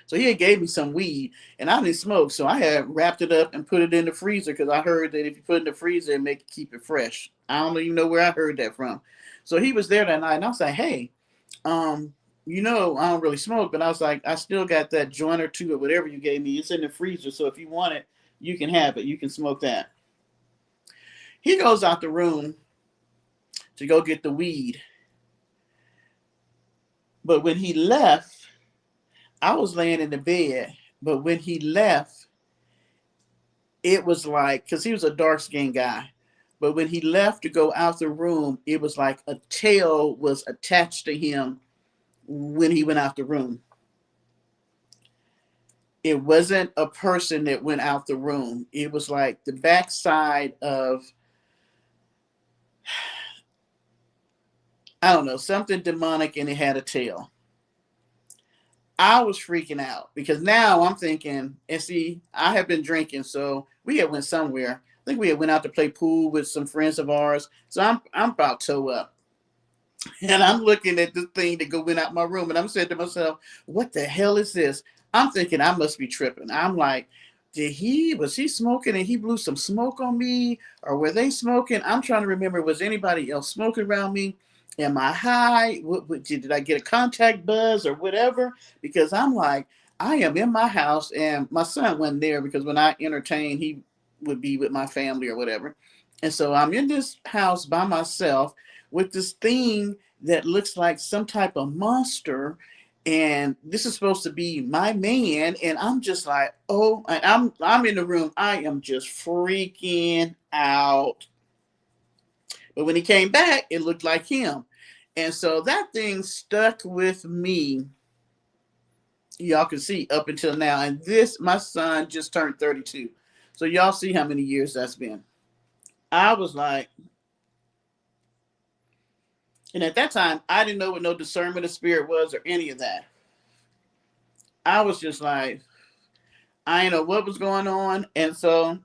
So he had gave me some weed, and I didn't smoke. So I had wrapped it up and put it in the freezer, because I heard that if you put it in the freezer, it keep it fresh. I don't even know where I heard that from. So he was there that night, and I was like, hey, you know, I don't really smoke, but I was like, I still got that joint or two or whatever you gave me. It's in the freezer. So if you want it, you can have it. You can smoke that. He goes out the room to go get the weed. But when he left, I was laying in the bed. But when he left, it was like, because he was a dark skinned guy. But when he left to go out the room, it was like a tail was attached to him when he went out the room. It wasn't a person that went out the room. It was like the backside of, I don't know, something demonic, and it had a tail. I was freaking out because now I'm thinking, and see, I have been drinking, so we had went somewhere. I think we had went out to play pool with some friends of ours. So I'm about toe up. And I'm looking at this thing that go went out my room, and I'm saying to myself, "What the hell is this?" I'm thinking I must be tripping. I'm like, was he smoking and he blew some smoke on me, or were they smoking? I'm trying to remember, was anybody else smoking around me? Am I high? Did I get a contact buzz or whatever? Because I'm like, I am in my house, and my son wasn't there because when I entertained, he would be with my family or whatever. And so I'm in this house by myself with this thing that looks like some type of monster, and this is supposed to be my man, and I'm just like, oh, I'm in the room, I am just freaking out. But when he came back, it looked like him. And so that thing stuck with me, y'all can see, up until now. And this, my son just turned 32, so y'all see how many years that's been. I was like, and at that time, I didn't know what no discernment of spirit was or any of that. I was just like, I didn't know what was going on. And so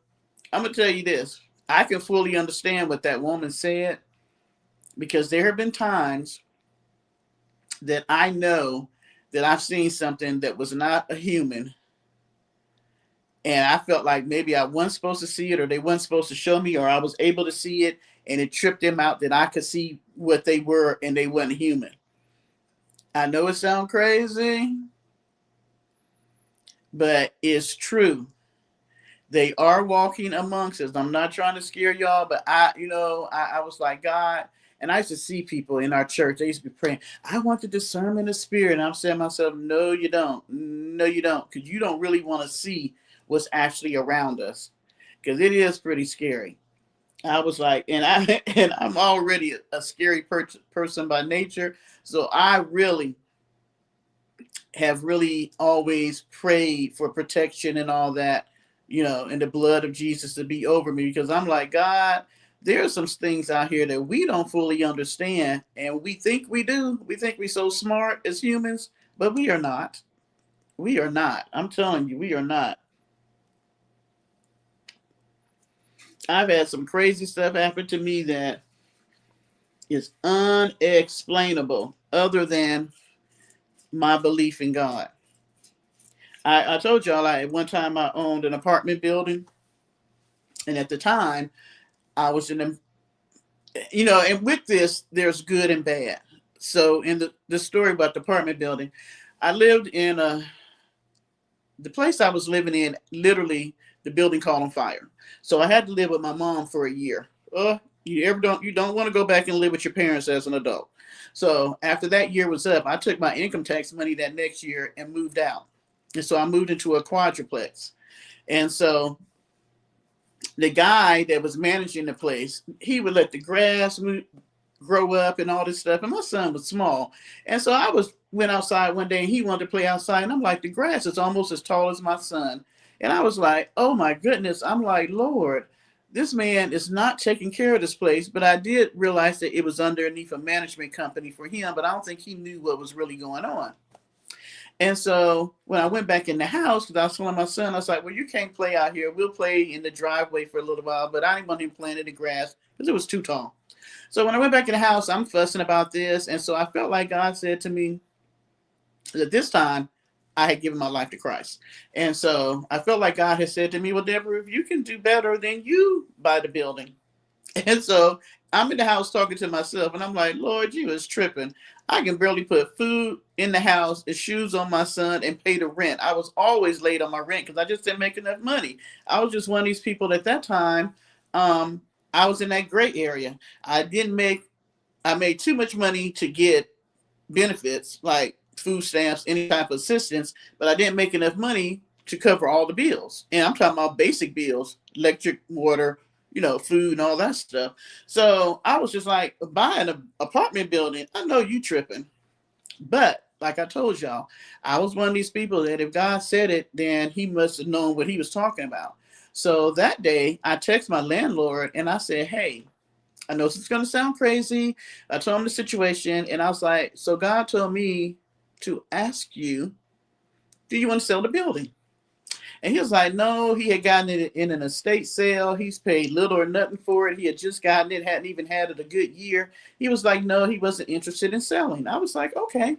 I'm going to tell you this. I can fully understand what that woman said, because there have been times that I know that I've seen something that was not a human. And I felt like maybe I wasn't supposed to see it, or they weren't supposed to show me, or I was able to see it and it tripped them out that I could see what they were and they weren't human. I know it sounds crazy, but it's true. They are walking amongst us. I'm not trying to scare y'all, but I was like, God, and I used to see people in our church. They used to be praying, I want the discernment of spirit. And I'm saying to myself, no, you don't. No, you don't. Because you don't really want to see what's actually around us. Because it is pretty scary. I was like, and I'm already a scary person by nature. So I have really always prayed for protection and all that, and the blood of Jesus to be over me, because I'm like, God, there are some things out here that we don't fully understand, and we think we do. We think we're so smart as humans, but we are not. We are not. I'm telling you, we are not. I've had some crazy stuff happen to me that is unexplainable other than my belief in God. I told y'all at one time I owned an apartment building, and at the time I was in a, and with this there's good and bad. So in the story about the apartment building, I lived in the place I was living in, literally the building caught on fire. So I had to live with my mom for a year. You don't want to go back and live with your parents as an adult. So after that year was up, I took my income tax money that next year and moved out. And so I moved into a quadruplex. And so the guy that was managing the place, he would let the grass grow up and all this stuff. And my son was small. And so went outside one day and he wanted to play outside. And I'm like, the grass is almost as tall as my son. And I was like, oh my goodness. I'm like, Lord, this man is not taking care of this place. But I did realize that it was underneath a management company for him, but I don't think he knew what was really going on. And so when I went back in the house, because I was telling my son, I was like, well, you can't play out here. We'll play in the driveway for a little while, but I didn't want him playing in the grass because it was too tall. So when I went back in the house, I'm fussing about this. And so I felt like God said to me that this time I had given my life to Christ. And so I felt like God had said to me, well, Deborah, if you can do better, then you buy the building And so I'm in the house talking to myself, and I'm like, Lord, you is tripping. I can barely put food in the house and shoes on my son and pay the rent. I was always late on my rent because I just didn't make enough money. I was just one of these people at that time. Um, I was in that gray area. I didn't make, I made too much money to get benefits like food stamps, any type of assistance, but I didn't make enough money to cover all the bills. And I'm talking about basic bills, electric, water, food and all that stuff. So I was just like, buying an apartment building, I know you tripping. But like I told y'all, I was one of these people that if God said it, then he must have known what he was talking about. So that day I texted my landlord and I said, hey, I know this is going to sound crazy. I told him the situation, and I was like, so God told me to ask you, do you want to sell the building? And he was like, no, he had gotten it in an estate sale. He's paid little or nothing for it. He had just gotten it, hadn't even had it a good year. He was like, no, he wasn't interested in selling. I was like, okay.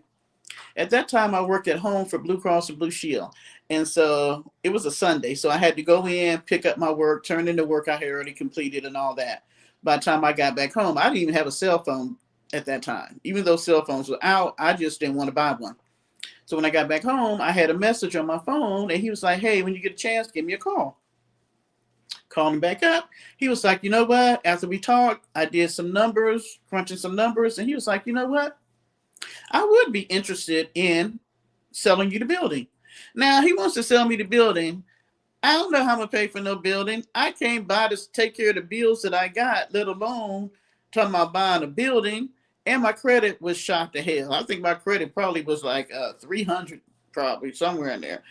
At that time, I worked at home for Blue Cross and Blue Shield. And so it was a Sunday. So I had to go in, pick up my work, turn in the work I had already completed and all that. By the time I got back home, I didn't even have a cell phone at that time. Even though cell phones were out, I just didn't want to buy one. So when I got back home, I had a message on my phone and he was like, hey, when you get a chance, give me a call. Called him back up. He was like, you know what? After we talked, I did some numbers, crunching some numbers. And he was like, you know what? I would be interested in selling you the building. Now he wants to sell me the building. I don't know how I'm gonna pay for no building. I can't buy to take care of the bills that I got, let alone talking about buying a building. And my credit was shot to hell. I think my credit probably was like 300, probably somewhere in there.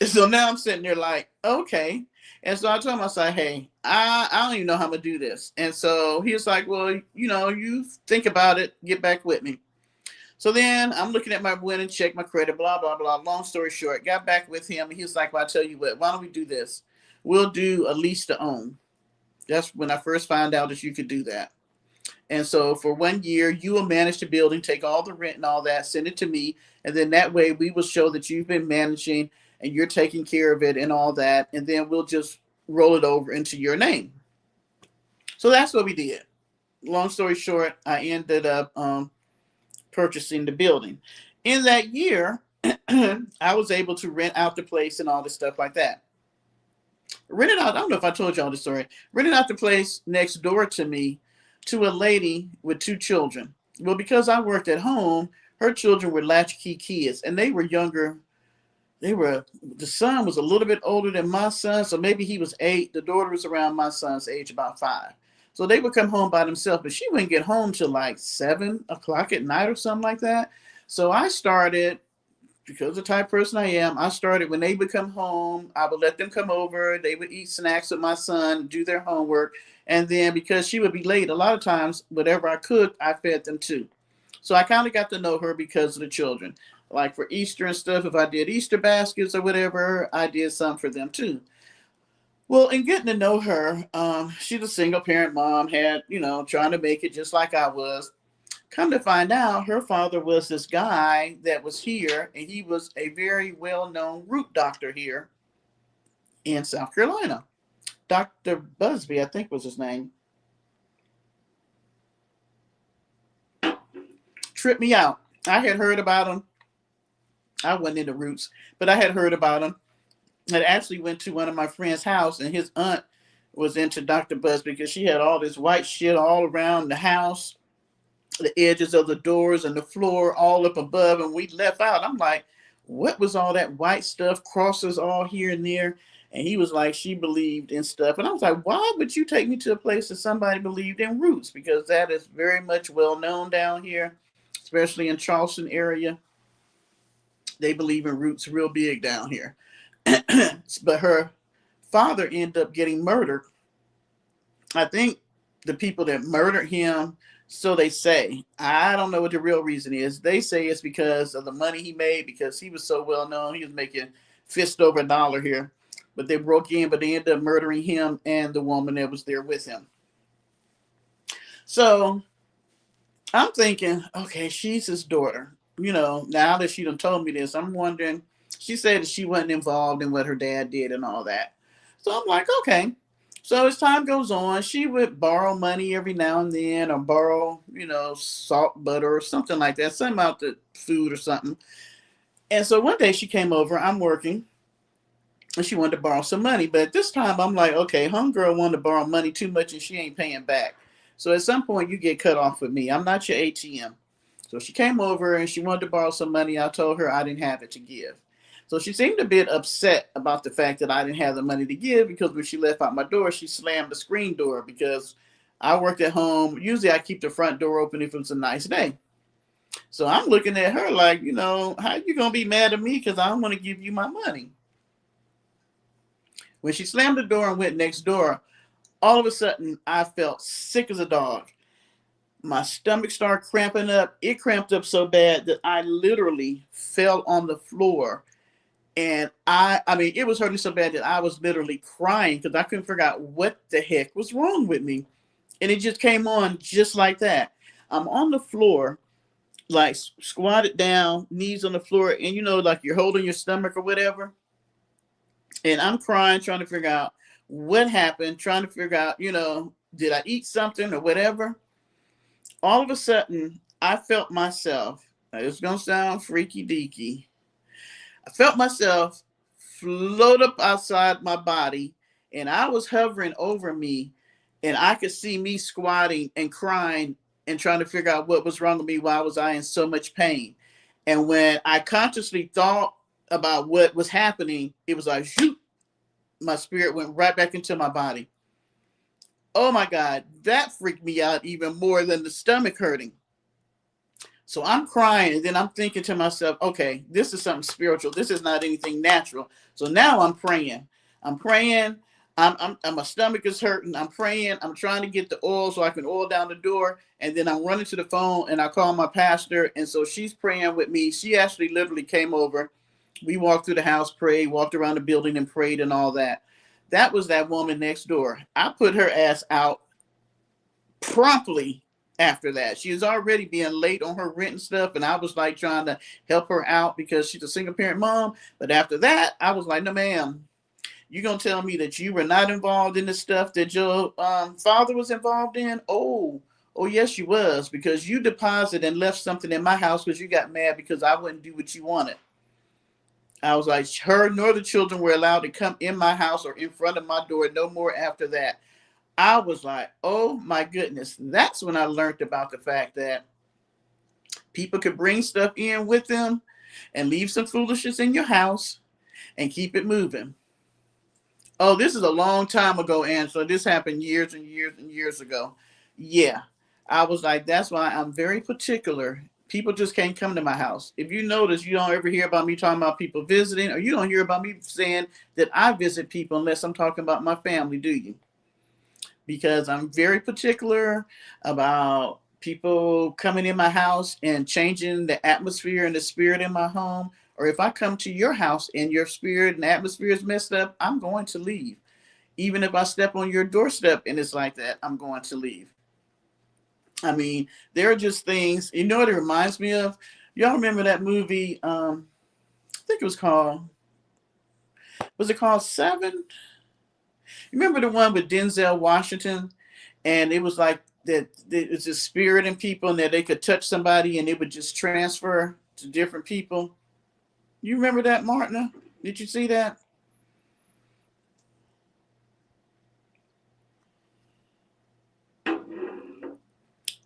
So now I'm sitting there like, okay. And so I told him, I said, hey, I don't even know how I'm gonna do this. And so he was like, well, you think about it, get back with me. So then I'm looking at my winning check, my credit, blah, blah, blah. Long story short, got back with him. And he was like, well, I tell you what, why don't we do this? We'll do a lease to own. That's when I first found out that you could do that. And so for 1 year, you will manage the building, take all the rent and all that, send it to me. And then that way we will show that you've been managing and you're taking care of it and all that. And then we'll just roll it over into your name. So that's what we did. Long story short, I ended up purchasing the building. In that year, I was able to rent out the place and all this stuff like that. Rented out, I don't know if I told y'all the story, rented out the place next door to me to a lady with 2 children. Well, because I worked at home, her children were latchkey kids and they were younger. The son was a little bit older than my son, so maybe he was 8. The daughter was around my son's age, about 5. So they would come home by themselves, but she wouldn't get home till like 7 o'clock at night or something like that. So I started, because the type of person I am, I started when they would come home, I would let them come over. They would eat snacks with my son, do their homework. And then because she would be late, a lot of times, whatever I cooked, I fed them too. So I kind of got to know her because of the children. Like for Easter and stuff, if I did Easter baskets or whatever, I did some for them too. Well, in getting to know her, she's a single parent mom, had, trying to make it just like I was. Come to find out, her father was this guy that was here, and he was a very well-known root doctor here in South Carolina. Dr. Busby, I think was his name. Tripped me out. I had heard about him. I wasn't into roots, but I had heard about him. I actually went to one of my friend's house, and his aunt was into Dr. Busby because she had all this white shit all around the house, the edges of the doors and the floor all up above, and we left out. I'm like, what was all that white stuff, crosses all here and there? And he was like, she believed in stuff. And I was like, why would you take me to a place that somebody believed in roots? Because that is very much well known down here, especially in Charleston area. They believe in roots real big down here. But her father ended up getting murdered. I think the people that murdered him, so they say, I don't know what the real reason is. They say it's because of the money he made, because he was so well known. He was making fist over a dollar here. But they broke in, but they ended up murdering him and the woman that was there with him. So I'm thinking, okay, she's his daughter. Now that she done told me this, I'm wondering, she said that she wasn't involved in what her dad did and all that. So I'm like, okay. So as time goes on, she would borrow money every now and then, or borrow, salt, butter, or something like that, something out the food or something. And so one day she came over, I'm working, and she wanted to borrow some money. But at this time, I'm like, okay, homegirl wanted to borrow money too much and she ain't paying back. So at some point, you get cut off with me. I'm not your ATM. So she came over and she wanted to borrow some money. I told her I didn't have it to give. So she seemed a bit upset about the fact that I didn't have the money to give, because when she left out my door, she slammed the screen door, because I worked at home. Usually I keep the front door open if it's a nice day. So I'm looking at her like, how you going to be mad at me because I don't want to give you my money? When she slammed the door and went next door, all of a sudden I felt sick as a dog. My stomach started cramping up. It cramped up so bad that I literally fell on the floor. And I mean, it was hurting so bad that I was literally crying because I couldn't figure out what the heck was wrong with me. And it just came on just like that. I'm on the floor, like squatted down, knees on the floor, and like you're holding your stomach or whatever. And I'm crying, trying to figure out what happened, trying to figure out, did I eat something or whatever? All of a sudden, I felt myself, now it's going to sound freaky deaky, I felt myself float up outside my body, and I was hovering over me, and I could see me squatting and crying and trying to figure out what was wrong with me. Why was I in so much pain? And when I consciously thought about what was happening, it was like, shoot, my spirit went right back into my body. Oh my God, that freaked me out even more than the stomach hurting. So I'm crying, and then I'm thinking to myself, okay, this is something spiritual. This is not anything natural. So now I'm praying. I'm praying. My stomach is hurting. I'm praying. I'm trying to get the oil so I can oil down the door. And then I'm running to the phone and I call my pastor. And so she's praying with me. She actually literally came over. We walked through the house, prayed, walked around the building and prayed and all that. That was that woman next door. I put her ass out promptly after that. She was already being late on her rent and stuff, and I was like trying to help her out because she's a single parent mom. But after that, I was like, no, ma'am, you gonna tell me that you were not involved in the stuff that your father was involved in? Oh, yes, you was, because you deposited and left something in my house because you got mad because I wouldn't do what you wanted. I was like, her nor the children were allowed to come in my house or in front of my door no more after that. I was like, oh my goodness. That's when I learned about the fact that people could bring stuff in with them and leave some foolishness in your house and keep it moving. Oh, this is a long time ago, Angela. This happened years and years and years ago. Yeah. I was like, that's why I'm very particular. People just can't come to my house. If you notice, you don't ever hear about me talking about people visiting, or you don't hear about me saying that I visit people unless I'm talking about my family, do you? Because I'm very particular about people coming in my house and changing the atmosphere and the spirit in my home. Or if I come to your house and your spirit and atmosphere is messed up, I'm going to leave. Even if I step on your doorstep and it's like that, I'm going to leave. I mean, there are just things, what it reminds me of? Y'all remember that movie? I think it was it called Seven? Remember the one with Denzel Washington? And it was like that it was a spirit in people, and that they could touch somebody and it would just transfer to different people. You remember that, Martina? Did you see that?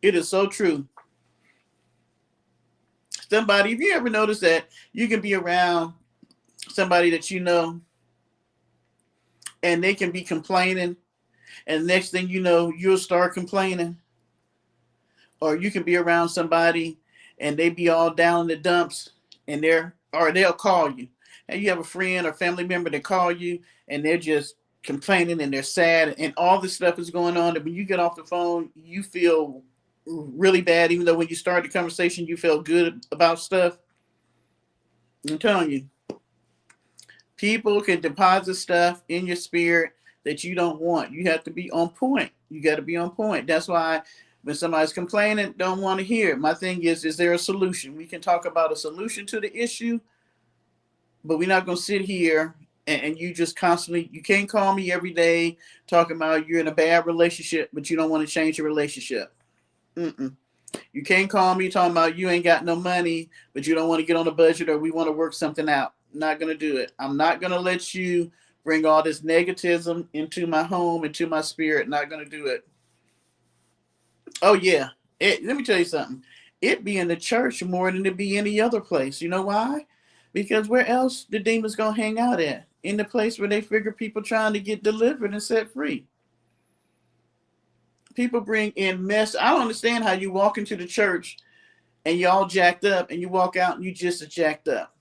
It is so true. Somebody, if you ever notice that you can be around somebody that you know and they can be complaining, and the next thing you know, you'll start complaining. Or you can be around somebody and they be all down in the dumps, and they'll call you. And you have a friend or family member that call you and they're just complaining and they're sad and all this stuff is going on. And when you get off the phone, you feel really bad, even though when you start the conversation, you feel good about stuff. I'm telling you, people can deposit stuff in your spirit that you don't want. You have to be on point. You got to be on point. That's why when somebody's complaining, don't want to hear it. My thing is there a solution? We can talk about a solution to the issue, but we're not going to sit here and you just constantly, you can't call me every day talking about you're in a bad relationship, but you don't want to change your relationship. Mm-mm. You can't call me talking about you ain't got no money, but you don't want to get on a budget or we want to work something out. Not going to do it. I'm not going to let you bring all this negativism into my home, into my spirit. Not going to do it. Oh, yeah. Let me tell you something. It be in the church more than it be any other place. You know why? Because where else the demons going to hang out at? In the place where they figure people trying to get delivered and set free. People bring in mess. I don't understand how you walk into the church and you all jacked up and you walk out and you just jacked up.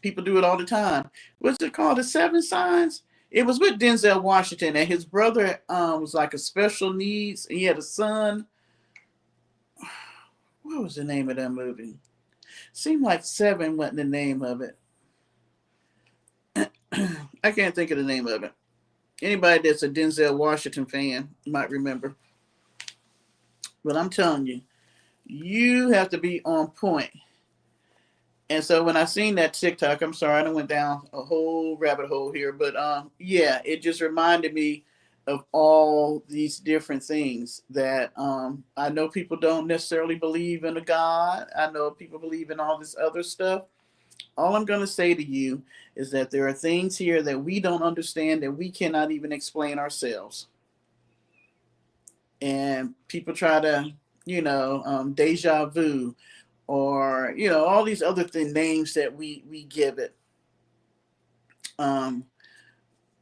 People do it all the time. What's it called? The Seven Signs? It was with Denzel Washington, and his brother was like a special needs. He had a son. What was the name of that movie? Seemed like Seven wasn't the name of it. I can't think of the name of it. Anybody that's a Denzel Washington fan might remember. But I'm telling you, you have to be on point. And so when I seen that TikTok, I'm sorry, I done went down a whole rabbit hole here, but yeah, it just reminded me of all these different things that I know people don't necessarily believe in a God. I know people believe in all this other stuff. All I'm going to say to you is that there are things here that we don't understand that we cannot even explain ourselves. And people try to, deja vu, or all these other names that we give it, um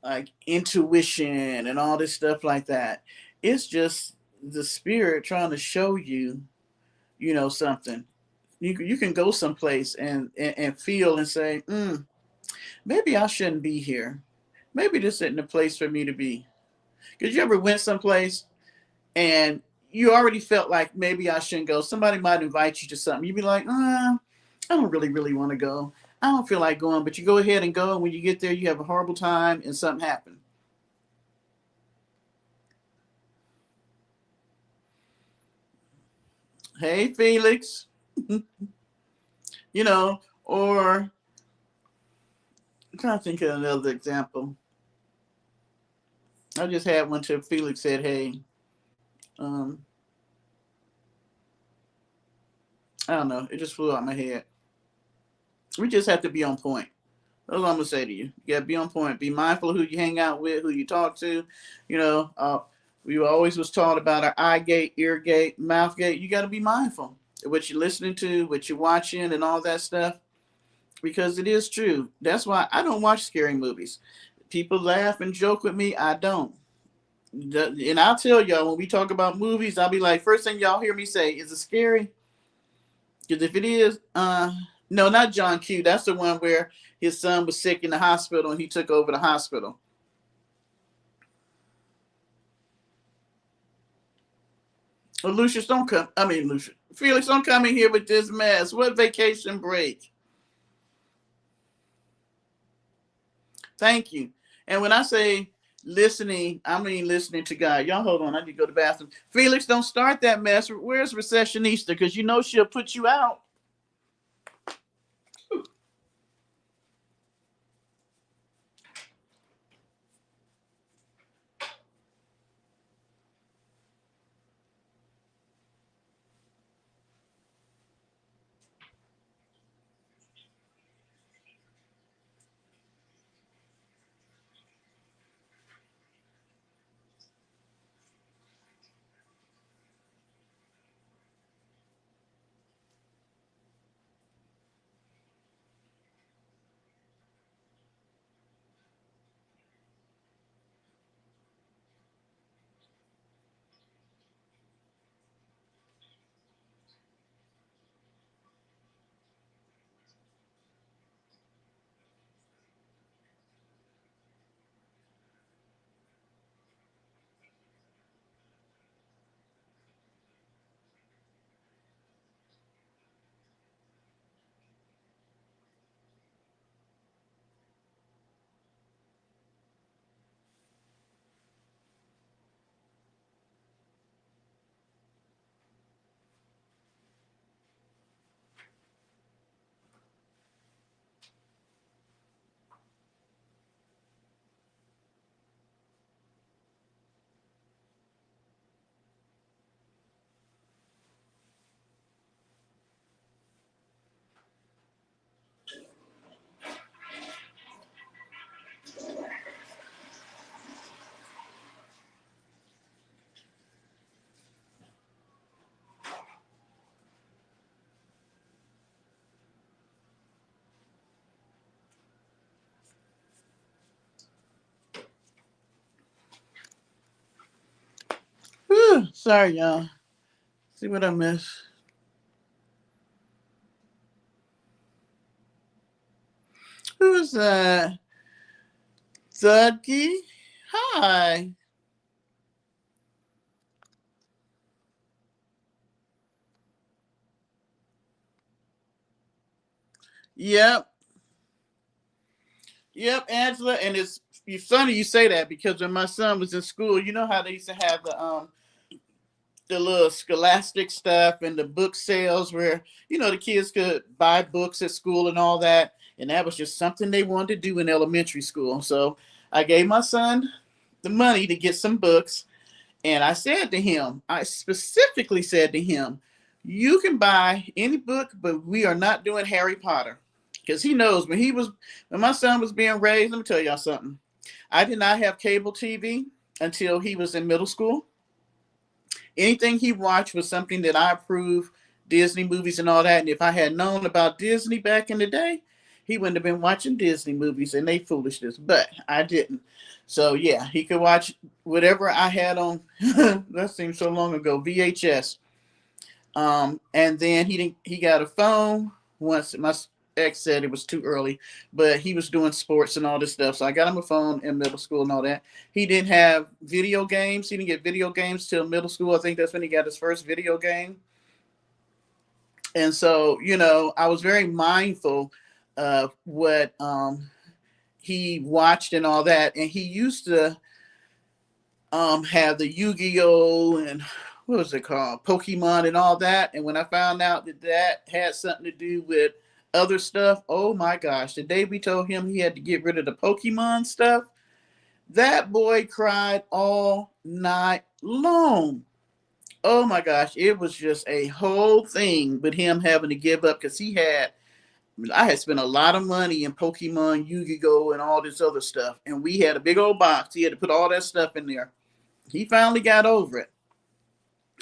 like intuition and all this stuff like that. It's just the spirit trying to show you, something. You can go someplace and feel and say, maybe I shouldn't be here. Maybe this isn't the place for me to be. Because you ever went someplace and you already felt like maybe I shouldn't go. Somebody might invite you to something. You'd be like, I don't really want to go. I don't feel like going, but you go ahead and go. And when you get there, you have a horrible time and something happened. Hey, Felix. Or I'm trying to think of another example. I just had one to Felix said, hey, um, I don't know. It just flew out my head. We just have to be on point. That's what I'm gonna say to you. You gotta be on point. Be mindful of who you hang out with, who you talk to. You know, uh, we always was taught about our eye gate, ear gate, mouth gate. You gotta be mindful of what you're listening to, what you're watching, and all that stuff. Because it is true. That's why I don't watch scary movies. People laugh and joke with me. I don't. And I'll tell y'all when we talk about movies, I'll be like, first thing y'all hear me say, is it scary? Because if it is, no, not John Q. That's the one where his son was sick in the hospital and he took over the hospital. Well, Lucius, don't come. I mean, Lucius. Felix, don't come in here with this mess. What vacation break? Thank you. And when I say listening, I mean listening to God. Y'all hold on. I need to go to the bathroom. Felix, don't start that mess. Where's Recessionista? Because you know she'll put you out. Sorry, y'all. See what I missed. Who's that? Zudgy? Hi. Yep. Yep, Angela. And it's funny you say that because when my son was in school, you know how they used to have the little scholastic stuff and the book sales where, the kids could buy books at school and all that. And that was just something they wanted to do in elementary school. So I gave my son the money to get some books. And I said to him, I specifically said to him, you can buy any book, but we are not doing Harry Potter. Because he knows when my son was being raised, let me tell y'all something. I did not have cable TV until he was in middle school. Anything he watched was something that I approved, Disney movies and all that. And if I had known about Disney back in the day, he wouldn't have been watching Disney movies and they foolishness. But I didn't. So yeah, he could watch whatever I had on. That seems so long ago. VHS. And then he got a phone once. My ex said it was too early, but he was doing sports and all this stuff. So I got him a phone in middle school and all that. He didn't have video games. He didn't get video games till middle school. I think that's when he got his first video game. And so, I was very mindful of what he watched and all that. And he used to have the Yu-Gi-Oh and what was it called, Pokemon and all that. And when I found out that had something to do with other stuff, oh my gosh, the day we told him he had to get rid of the Pokemon stuff, that boy cried all night long. Oh my gosh, it was just a whole thing with him having to give up because I had spent a lot of money in Pokemon, Yu-Gi-Oh, and all this other stuff. And we had a big old box. He had to put all that stuff in there. He finally got over it.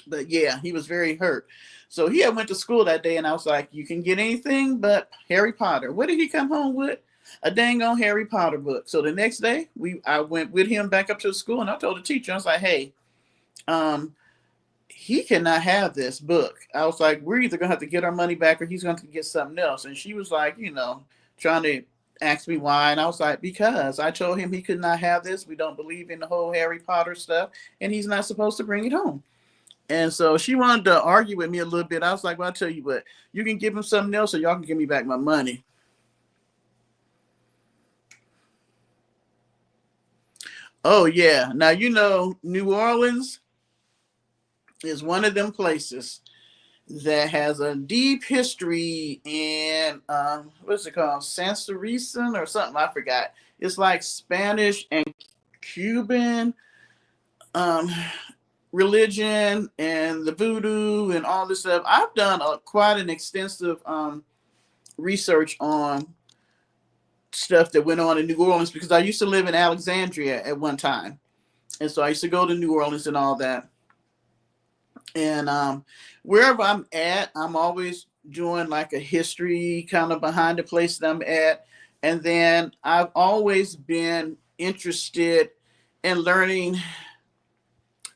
But yeah, he was very hurt. So he had went to school that day, and I was like, "You can get anything but Harry Potter." What did he come home with? A dang on Harry Potter book. So the next day, I went with him back up to the school, and I told the teacher, I was like, "Hey, he cannot have this book." I was like, "We're either gonna have to get our money back, or he's going to get something else." And she was like, trying to ask me why, and I was like, "Because I told him he could not have this. We don't believe in the whole Harry Potter stuff, and he's not supposed to bring it home." And so she wanted to argue with me a little bit. I was like, "Well, I'll tell you what, you can give him something else, or y'all can give me back my money." Oh yeah. Now New Orleans is one of them places that has a deep history in what's it called? Sansarecen or something, I forgot. It's like Spanish and Cuban um religion and the voodoo and all this stuff. I've done quite an extensive research on stuff that went on in New Orleans because I used to live in Alexandria at one time. And so I used to go to New Orleans and all that. And wherever I'm at, I'm always doing like a history kind of behind the place that I'm at. And then I've always been interested in learning.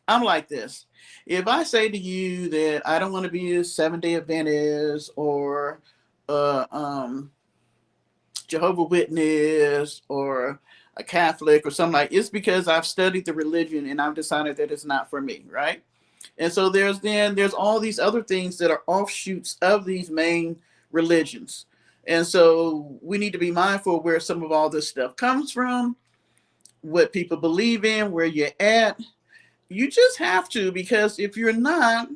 I'm like this. If I say to you that I don't want to be a Seventh-day Adventist or Jehovah Witness or a Catholic or something like, it's because I've studied the religion and I've decided that it's not for me, right? And so there's all these other things that are offshoots of these main religions. And so we need to be mindful of where some of all this stuff comes from, what people believe in, where you're at. You just have to, because if you're not,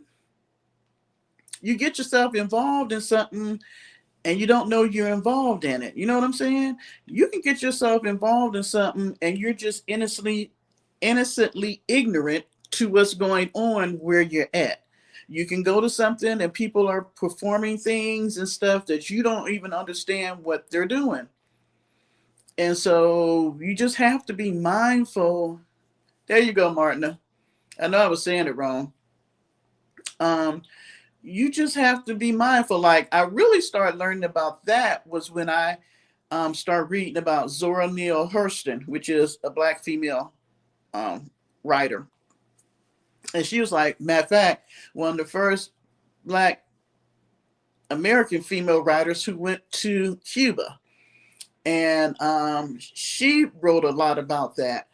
you get yourself involved in something and you don't know you're involved in it. You know what I'm saying? You can get yourself involved in something and you're just innocently ignorant to what's going on where you're at. You can go to something and people are performing things and stuff that you don't even understand what they're doing. And so you just have to be mindful. There you go, Martina. I know I was saying it wrong. You just have to be mindful. Like I really started learning about that was when I started reading about Zora Neale Hurston, which is a Black female writer. And she was like, matter of fact, one of the first Black American female writers who went to Cuba. And she wrote a lot about that.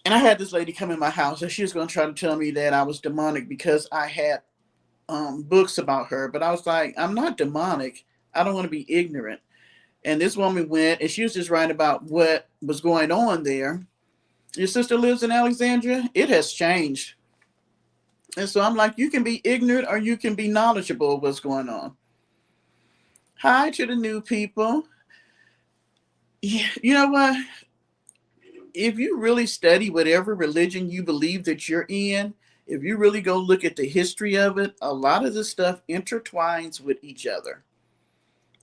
And I had this lady come in my house, and she was going to try to tell me that I was demonic because I had books about her. But I was like, I'm not demonic. I don't want to be ignorant. And this woman went, and she was just writing about what was going on there. Your sister lives in Alexandria. It has changed. And so I'm like, you can be ignorant or you can be knowledgeable of what's going on. Hi to the new people. Yeah, you know what? If you really study whatever religion you believe that you're in, if you really go look at the history of it, a lot of this stuff intertwines with each other.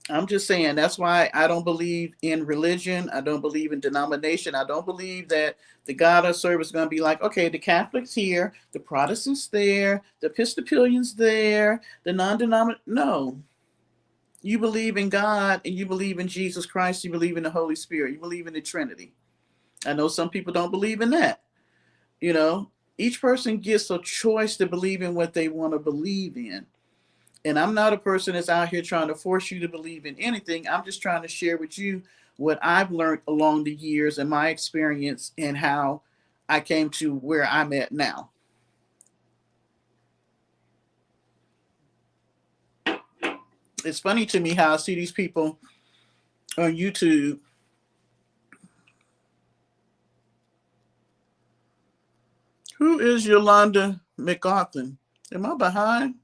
I'm just saying, that's why I don't believe in religion. I don't believe in denomination. I don't believe that the God I serve is going to be like, okay, the Catholics here, the Protestants there, the Episcopalians there, the non-denominational. No. You believe in God and you believe in Jesus Christ. You believe in the Holy Spirit. You believe in the Trinity. I know some people don't believe in that. You know, each person gets a choice to believe in what they want to believe in. And I'm not a person that's out here trying to force you to believe in anything. I'm just trying to share with you what I've learned along the years and my experience and how I came to where I'm at now. It's funny to me how I see these people on YouTube. Who is Yolanda McLaughlin? Am I behind?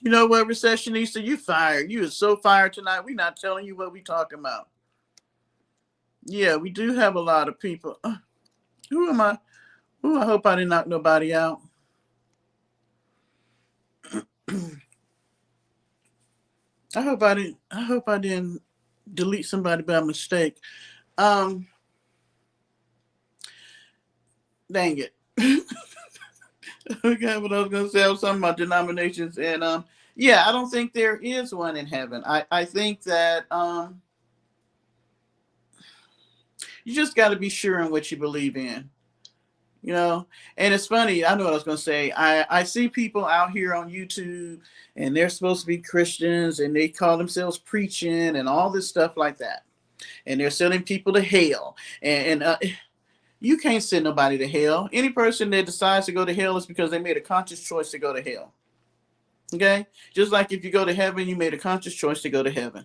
You know what, Recessionista? You fired. You are so fired tonight. We're not telling you what we talking about. Yeah, we do have a lot of people. Who am I? Ooh, I hope I didn't knock nobody out. I hope I didn't delete somebody by mistake. Um, Dang it. Okay, what I was gonna say, I was talking about denominations, and yeah, I don't think there is one in heaven. I think that you just got to be sure in what you believe in. You know, and it's funny. I know what I was gonna say. I see people out here on YouTube, and they're supposed to be Christians, and they call themselves preaching and all this stuff like that, and they're sending people to hell, and you can't send nobody to hell. Any person that decides to go to hell is because they made a conscious choice to go to hell. Okay? Just like if you go to heaven, you made a conscious choice to go to heaven.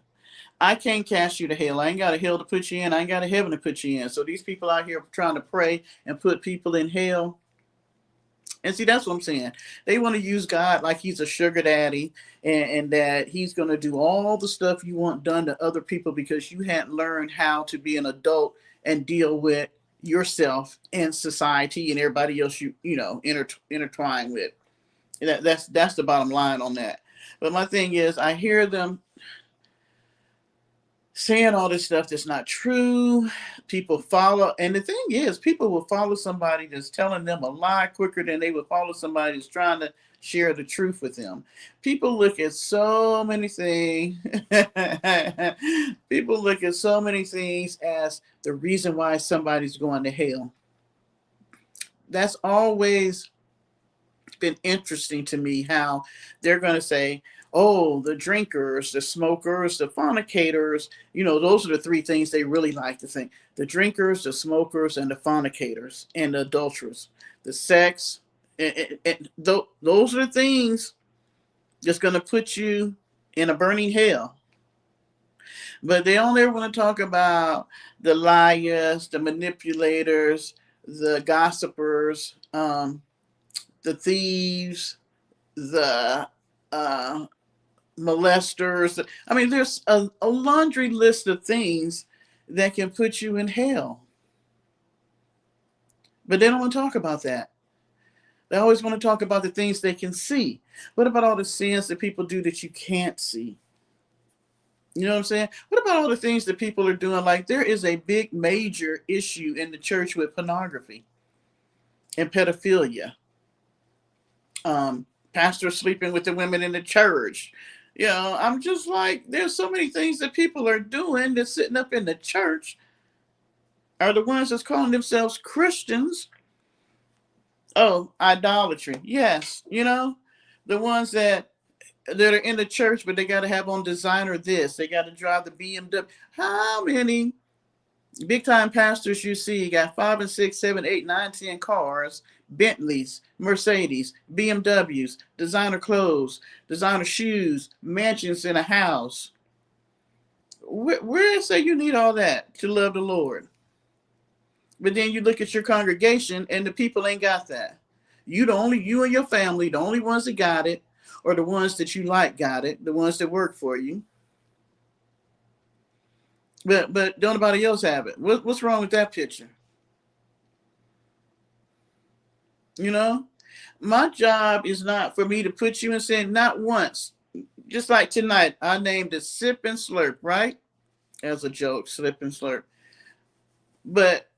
I can't cast you to hell. I ain't got a hell to put you in. I ain't got a heaven to put you in. So these people out here trying to pray and put people in hell. And see, that's what I'm saying. They want to use God like he's a sugar daddy, and that he's going to do all the stuff you want done to other people because you hadn't learned how to be an adult and deal with yourself and society and everybody else intertwine with. That's the bottom line on that. But my thing is, I hear them saying all this stuff that's not true. People follow, and the thing is, people will follow somebody that's telling them a lie quicker than they would follow somebody that's trying to share the truth with them. People look at so many things. People look at so many things as the reason why somebody's going to hell. That's always been interesting to me how they're going to say, oh, the drinkers, the smokers, the fornicators, those are the three things they really like to think. The drinkers, the smokers, and the fornicators, and the adulterers. The sex, those are the things that's going to put you in a burning hell. But they only want to talk about the liars, the manipulators, the gossipers, the thieves, the molesters. I mean, there's a laundry list of things that can put you in hell. But they don't want to talk about that. They always want to talk about the things they can see. What about all the sins that people do that you can't see? You know what I'm saying? What about all the things that people are doing? Like there is a big major issue in the church with pornography and pedophilia. Pastors sleeping with the women in the church. You know, I'm just like, there's so many things that people are doing that's sitting up in the church are the ones that's calling themselves Christians. Oh, idolatry. Yes, you know, the ones that are in the church, but they got to have on designer this. They got to drive the BMW. How many big time pastors you see got 5 and 6, 7, 8, 9, 10 cars, Bentleys, Mercedes, BMWs, designer clothes, designer shoes, mansions in a house? Where say you need all that to love the Lord? But then you look at your congregation and the people ain't got that. You and your family, the only ones that got it, or the ones that you like got it, the ones that work for you. But don't nobody else have it. What's wrong with that picture? You know, my job is not for me to put you in sin. Not once. Just like tonight, I named it Sip and Slurp, right? As a joke, Slip and Slurp. But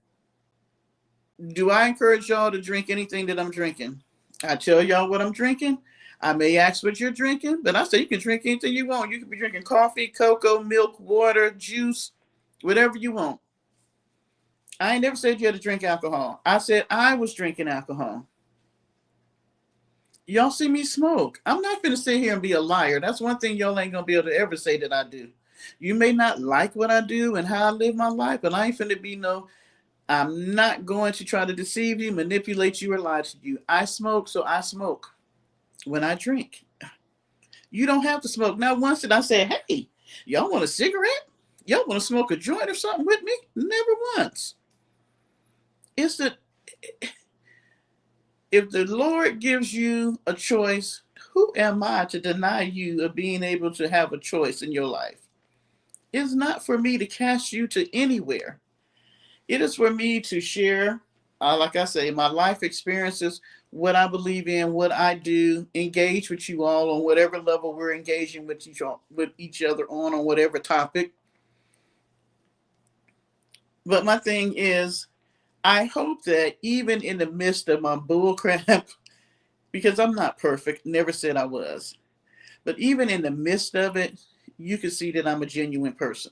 do I encourage y'all to drink anything that I'm drinking? I tell y'all what I'm drinking. I may ask what you're drinking, but I say you can drink anything you want. You could be drinking coffee, cocoa, milk, water, juice, whatever you want. I ain't never said you had to drink alcohol. I said I was drinking alcohol. Y'all see me smoke. I'm not going to sit here and be a liar. That's one thing y'all ain't going to be able to ever say that I do. You may not like what I do and how I live my life, but I ain't finna be no, I'm not going to try to deceive you, manipulate you, or lie to you. I smoke, so I smoke when I drink. You don't have to smoke. Not once did I say, hey, y'all want a cigarette? Y'all want to smoke a joint or something with me? Never once. It's that if the Lord gives you a choice, who am I to deny you of being able to have a choice in your life? It's not for me to cast you to anywhere. It is for me to share, like I say, my life experiences, what I believe in, what I do, engage with you all on whatever level we're engaging with each other on whatever topic. But my thing is, I hope that even in the midst of my bull crap, because I'm not perfect, never said I was, but even in the midst of it, you can see that I'm a genuine person.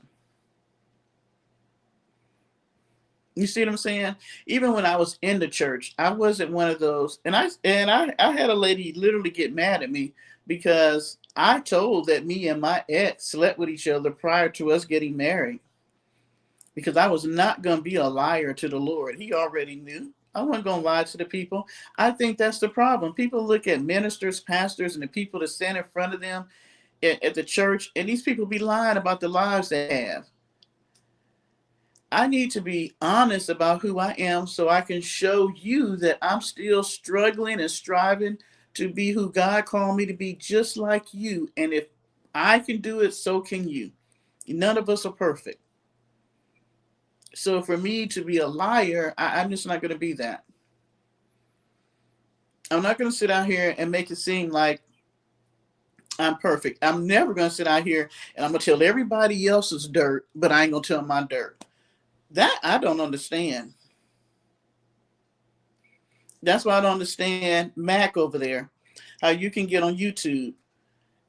You see what I'm saying? Even when I was in the church, I wasn't one of those. And I had a lady literally get mad at me because I told that me and my ex slept with each other prior to us getting married. Because I was not going to be a liar to the Lord. He already knew. I wasn't going to lie to the people. I think that's the problem. People look at ministers, pastors, and the people that stand in front of them at the church, and these people be lying about the lives they have. I need to be honest about who I am so I can show you that I'm still struggling and striving to be who God called me to be, just like you. And if I can do it, so can you. None of us are perfect. So for me to be a liar, I'm just not going to be that. I'm not going to sit out here and make it seem like I'm perfect. I'm never going to sit out here and I'm going to tell everybody else's dirt, but I ain't going to tell my dirt. That I don't understand. That's why I don't understand Mac over there. How you can get on YouTube.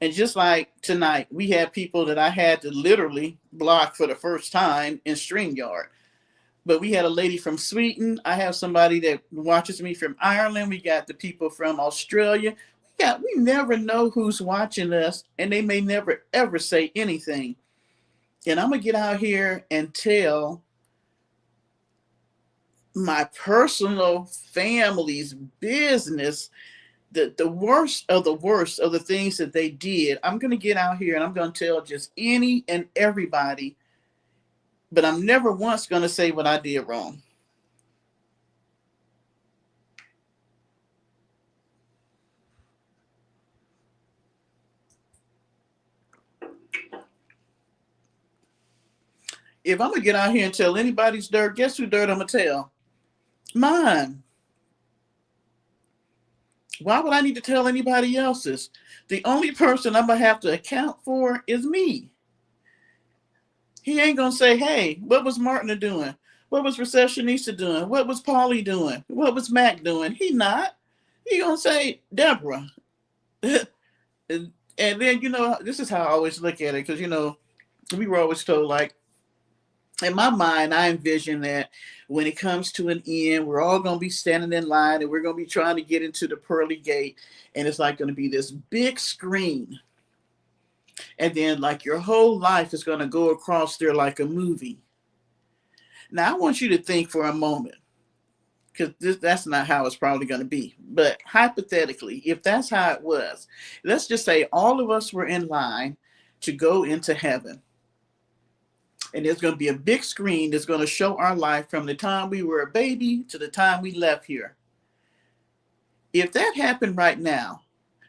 And just like tonight, we had people that I had to literally block for the first time in StreamYard. But we had a lady from Sweden. I have somebody that watches me from Ireland. We got the people from Australia. We never know who's watching us, and they may never ever say anything. And I'm gonna get out here and tell my personal family's business, the worst of the things that they did. I'm gonna get out here and I'm gonna tell just any and everybody, but I'm never once gonna say what I did wrong. If I'm gonna get out here and tell anybody's dirt, guess who dirt I'm gonna tell? Mine. Why would I need to tell anybody else's? The only person I'm gonna have to account for is me. He ain't gonna say, hey, what was Martin doing? What was Receptionista doing? What was Polly doing? What was Mac doing? He not. He gonna say, Deborah. and then, this is how I always look at it, because, we were always told, like, in my mind, I envision that when it comes to an end, we're all going to be standing in line and we're going to be trying to get into the pearly gate. And it's like going to be this big screen. And then, like, your whole life is going to go across there like a movie. Now, I want you to think for a moment, because that's not how it's probably going to be. But hypothetically, if that's how it was, let's just say all of us were in line to go into heaven. And there's going to be a big screen that's going to show our life from the time we were a baby to the time we left here. If that happened right now,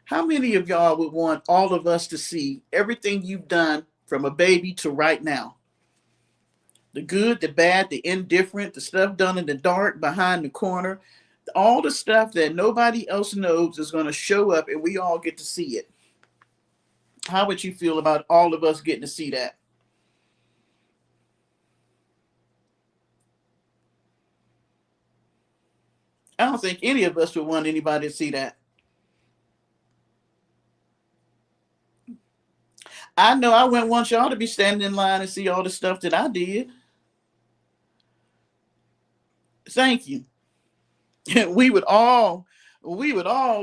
how many of y'all would want all of us to see everything you've done from a baby to right now? The good, the bad, the indifferent, the stuff done in the dark, behind the corner, all the stuff that nobody else knows is going to show up and we all get to see it. How would you feel about all of us getting to see that? I don't think any of us would want anybody to see that. I know I wouldn't want y'all to be standing in line and see all the stuff that I did. Thank you. we would all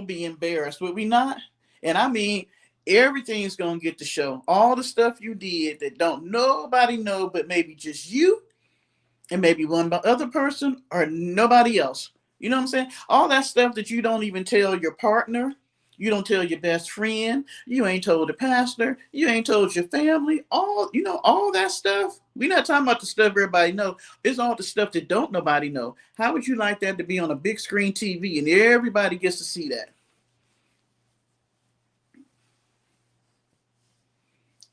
be embarrassed, would we not? And I mean, everything's gonna get to show. All the stuff you did that don't nobody know but maybe just you and maybe one other person or nobody else. You know what I'm saying? All that stuff that you don't even tell your partner, you don't tell your best friend, you ain't told the pastor, you ain't told your family, all that stuff. We're not talking about the stuff everybody know. It's all the stuff that don't nobody know. How would you like that to be on a big screen TV and everybody gets to see that?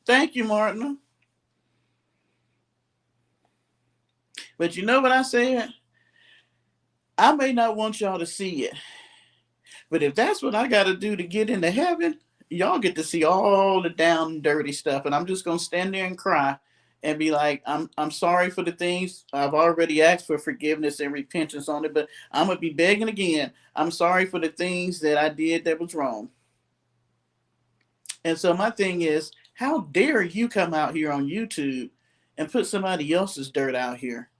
Thank you, Martin. But you know what I said? I may not want y'all to see it, but if that's what I got to do to get into heaven, y'all get to see all the down and dirty stuff. And I'm just going to stand there and cry and be like, I'm sorry for the things. I've already asked for forgiveness and repentance on it, but I'm going to be begging again. I'm sorry for the things that I did that was wrong. And so my thing is, how dare you come out here on YouTube and put somebody else's dirt out here?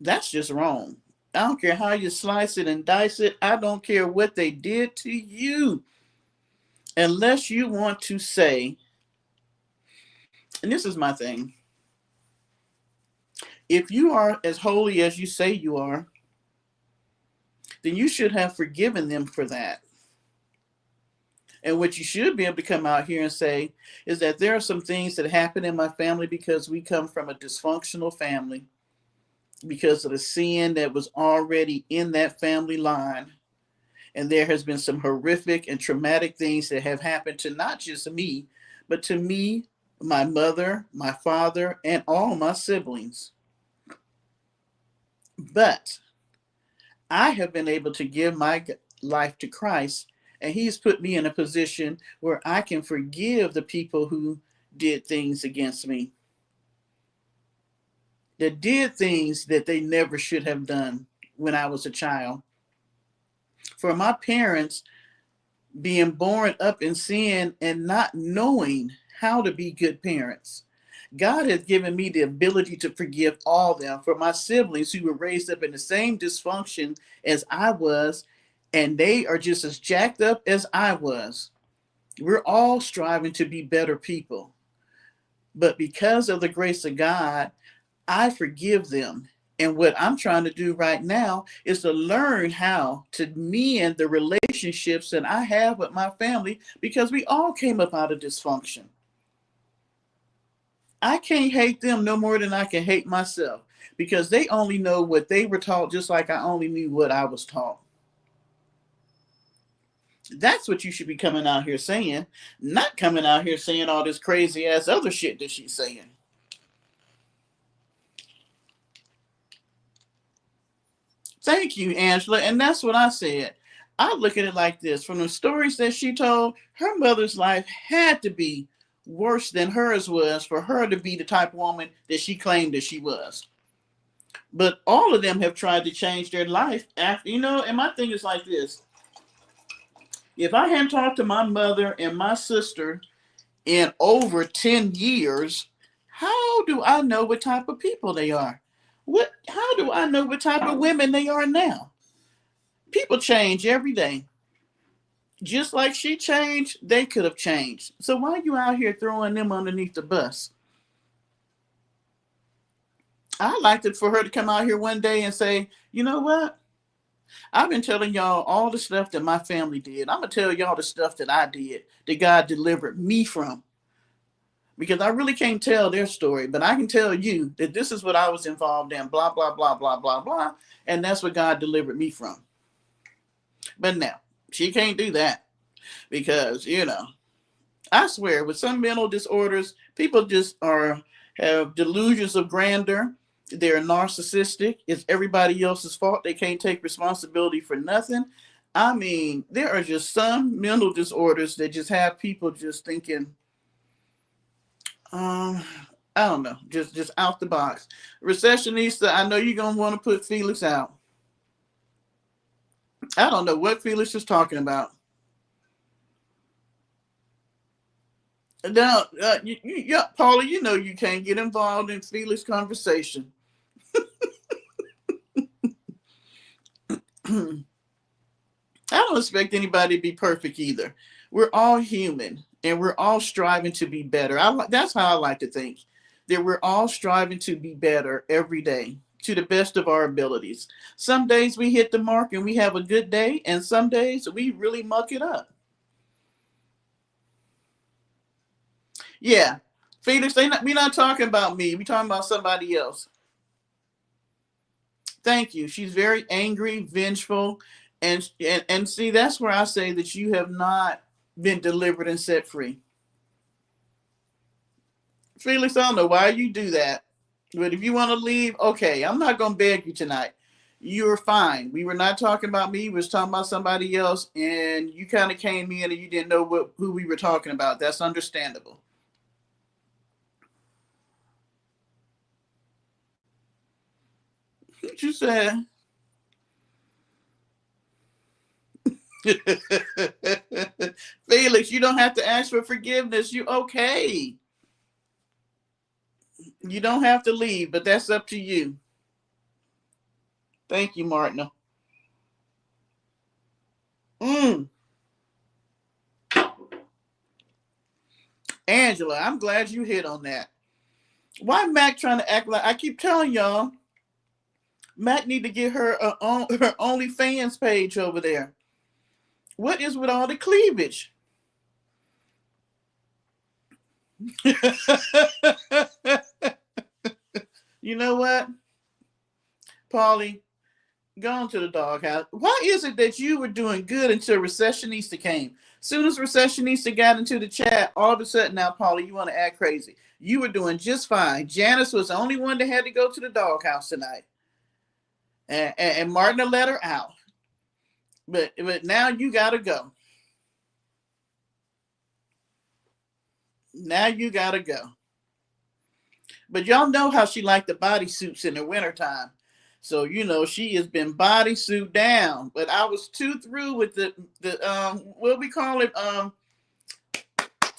That's just wrong. I don't care how you slice it and dice it. I don't care what they did to you. Unless you want to say, and this is my thing, if you are as holy as you say you are, then you should have forgiven them for that. And what you should be able to come out here and say is that there are some things that happen in my family because we come from a dysfunctional family, because of the sin that was already in that family line. And there has been some horrific and traumatic things that have happened to not just me, but to me, my mother, my father, and all my siblings. But I have been able to give my life to Christ, and He's put me in a position where I can forgive the people who did things against me, that did things that they never should have done when I was a child. For my parents being born up in sin and not knowing how to be good parents, God has given me the ability to forgive all them. For my siblings who were raised up in the same dysfunction as I was, and they are just as jacked up as I was. We're all striving to be better people. But because of the grace of God, I forgive them. And what I'm trying to do right now is to learn how to mend the relationships that I have with my family, because we all came up out of dysfunction. I can't hate them no more than I can hate myself, because they only know what they were taught, just like I only knew what I was taught. That's what you should be coming out here saying, not coming out here saying all this crazy ass other shit that she's saying. Thank you, Angela. And that's what I said. I look at it like this: from the stories that she told, her mother's life had to be worse than hers was for her to be the type of woman that she claimed that she was. But all of them have tried to change their life after, and my thing is like this. If I hadn't talked to my mother and my sister in over 10 years, how do I know what type of people they are? How do I know what type of women they are now? People change every day. Just like she changed, they could have changed. So why are you out here throwing them underneath the bus? I'd like for her to come out here one day and say, you know what? I've been telling y'all all the stuff that my family did. I'm going to tell y'all the stuff that I did, that God delivered me from. Because I really can't tell their story, but I can tell you that this is what I was involved in, blah, blah, blah, blah, blah, blah. And that's what God delivered me from. But now, she can't do that because, I swear with some mental disorders, people just have delusions of grandeur. They're narcissistic. It's everybody else's fault. They can't take responsibility for nothing. I mean, there are just some mental disorders that just have people just thinking, I don't know, just out the box. Recessionista, I know you're gonna want to put Felix out. I don't know what Felix is talking about. Now, Paula, you can't get involved in Felix conversation. I don't expect anybody to be perfect either. We're all human and we're all striving to be better. That's how I like to think, that we're all striving to be better every day to the best of our abilities. Some days we hit the mark and we have a good day, and some days we really muck it up. Yeah. Felix, we're not talking about me. We're talking about somebody else. Thank you. She's very angry, vengeful, and see, that's where I say that you have not been delivered and set free. Felix, I don't know why you do that, but if you want to leave, okay, I'm not going to beg you tonight. You're fine. We were not talking about me. We was talking about somebody else, and you kind of came in and you didn't know who we were talking about. That's understandable. What you said? Felix, you don't have to ask for forgiveness. You okay? You don't have to leave, but that's up to you. Thank you, Martina. Angela, I'm glad you hit on that. Why Mac trying to act like, I keep telling y'all, Mac need to get her her OnlyFans page over there. What is with all the cleavage? You know what, Paulie? Go on to the doghouse. Why is it that you were doing good until Recessionista came? Soon as Recessionista got into the chat, all of a sudden now, Paulie, you want to act crazy. You were doing just fine. Janice was the only one that had to go to the doghouse tonight. And Martina let her out. But now you got to go. Now you got to go. But y'all know how she liked the bodysuits in the wintertime. So, she has been bodysuit down. But I was too through with the what we call it?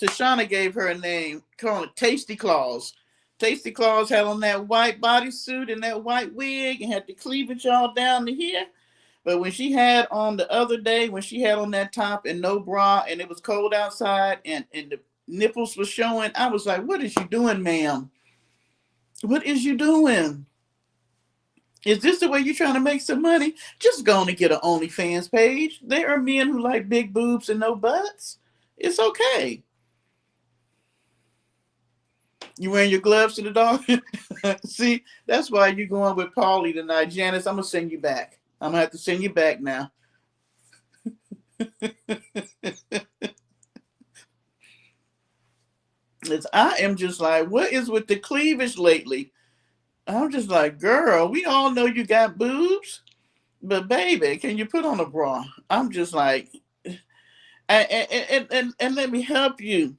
Tashana gave her a name, call it Tasty Claus. Tasty Claus had on that white bodysuit and that white wig and had the cleavage all down to here. But when she had on the other day, when she had on that top and no bra and it was cold outside and the nipples were showing, I was like, what is you doing, ma'am? What is you doing? Is this the way you're trying to make some money? Just go on and get an OnlyFans page. There are men who like big boobs and no butts. It's okay. You wearing your gloves to the dog? See, that's why you're going with Paulie tonight. Janice, I'm going to send you back. I'm going to have to send you back now. I am just like, what is with the cleavage lately? I'm just like, girl, we all know you got boobs, but baby, can you put on a bra? I'm just like, and let me help you.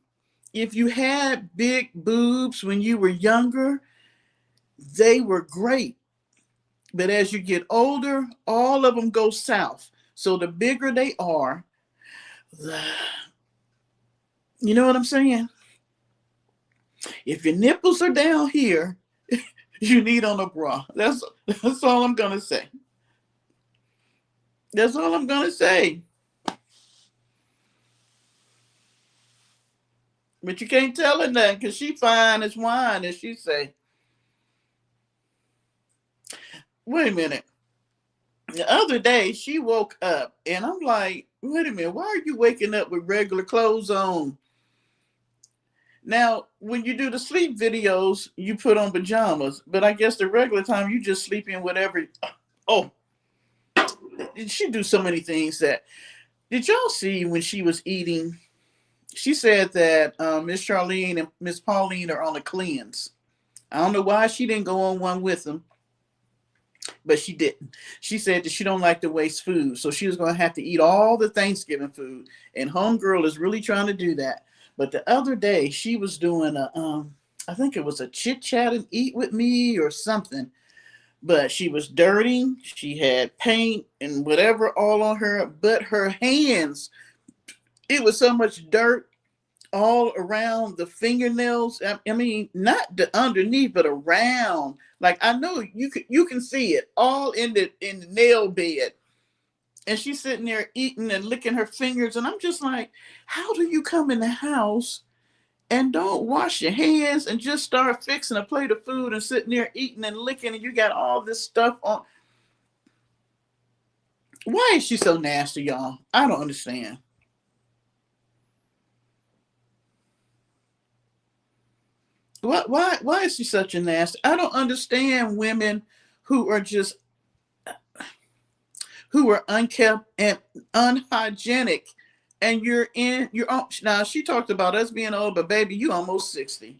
If you had big boobs when you were younger, they were great. But as you get older, all of them go south. So the bigger they are, you know what I'm saying? If your nipples are down here, you need on a bra. That's all I'm gonna say. That's all I'm gonna say. But you can't tell her nothing because she fine as wine, as she say. Wait a minute. The other day she woke up and I'm like, wait a minute, why are you waking up with regular clothes on? Now, when you do the sleep videos, you put on pajamas, but I guess the regular time you just sleep in whatever. Oh, she do so many things that. Did y'all see when she was eating? She said that Miss Charlene and Miss Pauline are on a cleanse. I don't know why she didn't go on one with them, but she didn't. She said that she don't like to waste food, so she was going to have to eat all the Thanksgiving food. And homegirl is really trying to do that. But the other day she was doing I think it was a chit chat and eat with me or something. But she was dirty. She had paint and whatever all on her, but her hands. It was so much dirt all around the fingernails. I mean, not the underneath, but around. Like I know you can see it all in the nail bed. And she's sitting there eating and licking her fingers, and I'm just like, how do you come in the house and don't wash your hands and just start fixing a plate of food and sitting there eating and licking, and you got all this stuff on? Why is she so nasty, y'all? I don't understand. Why is she such a nasty? I don't understand women who are just who are unkept and unhygienic. And you're on now. She talked about us being old, but baby, you almost 60.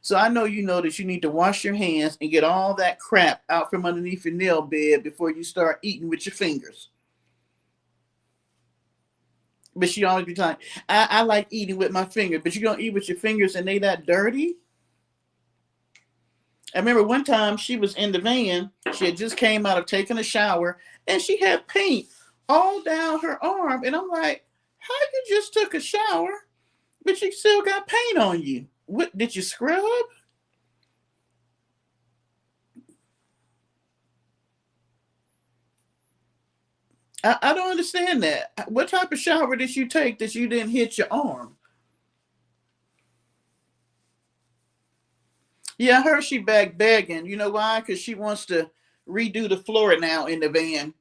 So I know that you need to wash your hands and get all that crap out from underneath your nail bed before you start eating with your fingers. But she always be telling, I like eating with my fingers, but you don't eat with your fingers and they that dirty. I remember one time she was in the van. She had just came out of taking a shower and she had paint all down her arm. And I'm like, how you just took a shower, but you still got paint on you? What did you scrub? I don't understand that. What type of shower did you take that you didn't hit your arm? Yeah, I heard she back begging. You know why? Because she wants to redo the floor now in the van.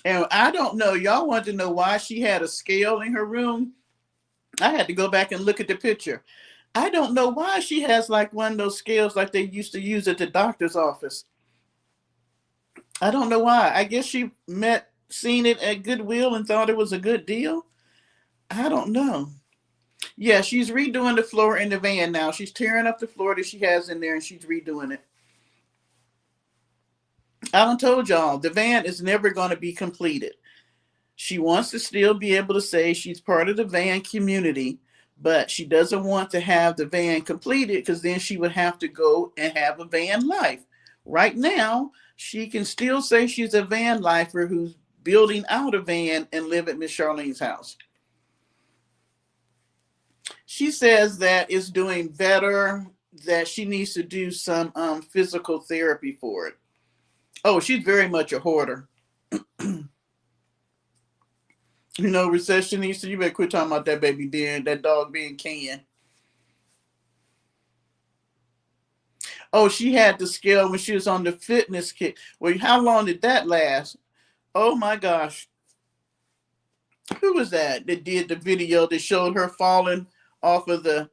And I don't know. Y'all want to know why she had a scale in her room? I had to go back and look at the picture. I don't know why she has like one of those scales like they used to use at the doctor's office. I don't know why. I guess she seen it at Goodwill and thought it was a good deal. I don't know. Yeah, she's redoing the floor in the van now. She's tearing up the floor that she has in there and she's redoing it. I done told y'all the van is never going to be completed. She wants to still be able to say she's part of the van community, but she doesn't want to have the van completed because then she would have to go and have a van life. Right now, she can still say she's a van lifer who's building out a van and live at Miss Charlene's house. She says that it's doing better, that she needs to do some physical therapy for it. Oh, she's very much a hoarder. You know, recessionista, you better quit talking about that baby being that dog being canned. Oh, she had the scale when she was on the fitness kick. Well, how long did that last? Oh my gosh. Who was that did the video that showed her falling off of the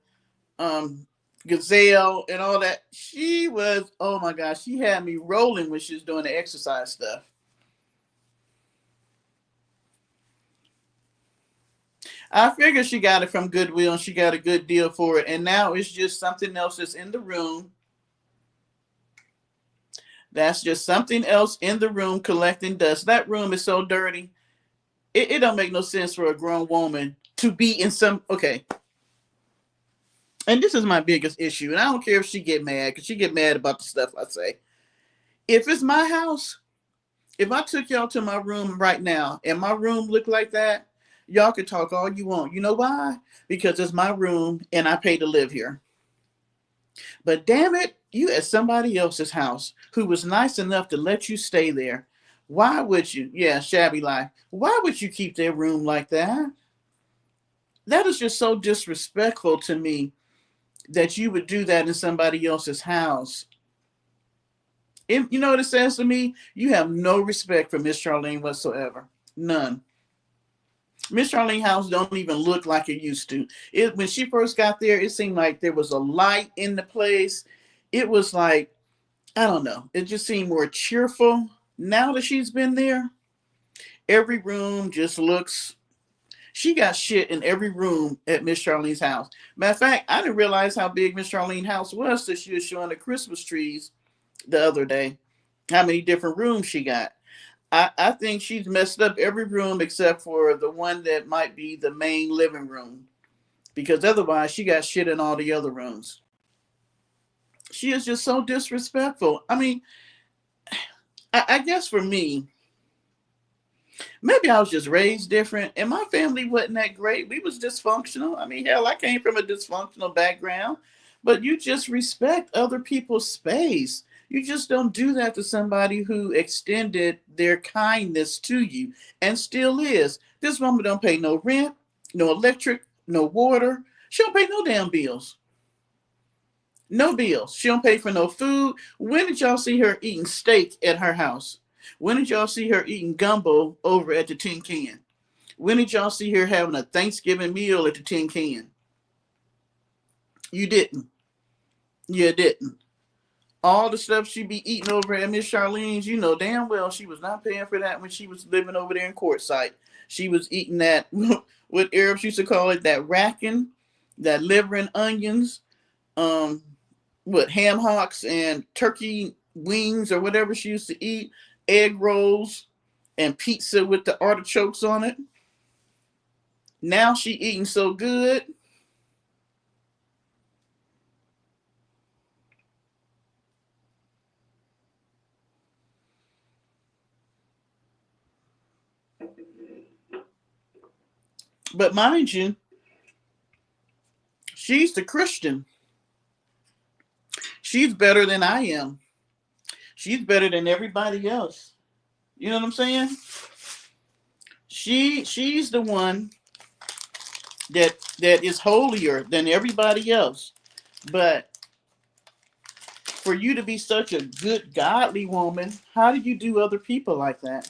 um gazelle and all that? She was, oh my gosh, she had me rolling when she was doing the exercise stuff. I figured she got it from Goodwill and she got a good deal for it. And now it's just something else that's in the room. That's just something else in the room collecting dust. That room is so dirty. It don't make no sense for a grown woman to be in some. Okay, and this is my biggest issue. And I don't care if she get mad, because she get mad about the stuff I say. If it's my house, if I took y'all to my room right now and my room looked like that, y'all could talk all you want. You know why? Because it's my room and I pay to live here. But damn it, you at somebody else's house who was nice enough to let you stay there. Why would you? Yeah, shabby life. Why would you keep their room like that? That is just so disrespectful to me that you would do that in somebody else's house. You know what it says to me? You have no respect for Miss Charlene whatsoever. None. Miss Charlene house don't even look like it used to. When she first got there, it seemed like there was a light in the place. It was like, I don't know. It just seemed more cheerful. Now that she's been there, every room just looks. She got shit in every room at Miss Charlene's house. Matter of fact, I didn't realize how big Miss Charlene's house was till she was showing the Christmas trees the other day. How many different rooms she got. I think she's messed up every room except for the one that might be the main living room. Because otherwise, she got shit in all the other rooms. She is just so disrespectful. I mean, I guess for me, maybe I was just raised different, and my family wasn't that great. We was dysfunctional. I mean, hell, I came from a dysfunctional background, but you just respect other people's space. You just don't do that to somebody who extended their kindness to you and still is. This woman don't pay no rent, no electric, no water. She don't pay no damn bills. No bills. She don't pay for no food. When did y'all see her eating steak at her house? When did y'all see her eating gumbo over at the Tin Can? When did y'all see her having a Thanksgiving meal at the Tin Can? You didn't. You didn't. All the stuff she be eating over at Miss Charlene's, you know damn well she was not paying for that when she was living over there in Quartzsite. She was eating that, what Arabs used to call it, that racking, that liver and onions, um, what, ham hocks and turkey wings or whatever she used to eat, egg rolls and pizza with the artichokes on it. Now she eating so good. But mind you, she's the Christian. She's better than I am. She's better than everybody else. You know what I'm saying? She's the one that is holier than everybody else. But for you to be such a good godly woman, how do you do other people like that?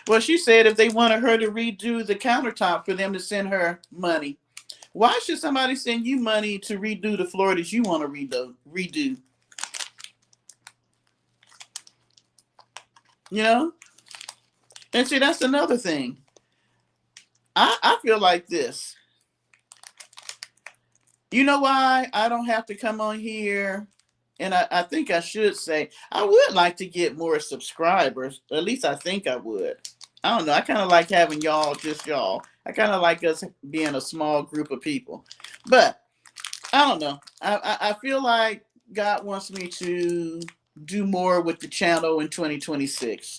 Well, she said if they wanted her to redo the countertop for them to send her money. Why should somebody send you money to redo the floor that you want to redo? You know? And see, that's another thing. I feel like this. You know why I don't have to come on here? And I think I should say, I would like to get more subscribers. At least I think I would. I don't know. I kind of like having y'all, just y'all. I kind of like us being a small group of people. But I don't know. I feel like God wants me to do more with the channel in 2026.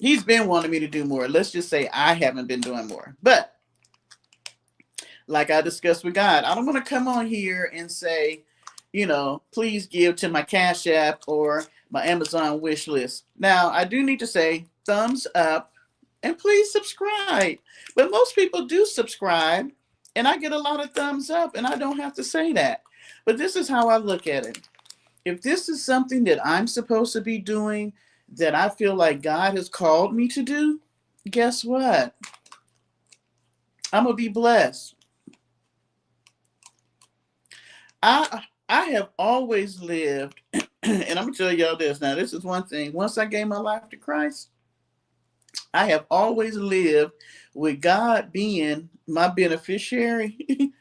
He's been wanting me to do more. Let's just say I haven't been doing more. But like I discussed with God, I don't want to come on here and say, please give to my Cash App or my Amazon wish list. Now, I do need to say thumbs up and please subscribe. But most people do subscribe and I get a lot of thumbs up and I don't have to say that. But this is how I look at it. If this is something that I'm supposed to be doing, that I feel like God has called me to do, guess what? I'm going to be blessed. I have always lived And I'm gonna tell y'all this now. This is one thing. Once I gave my life to Christ, I have always lived with God being my beneficiary,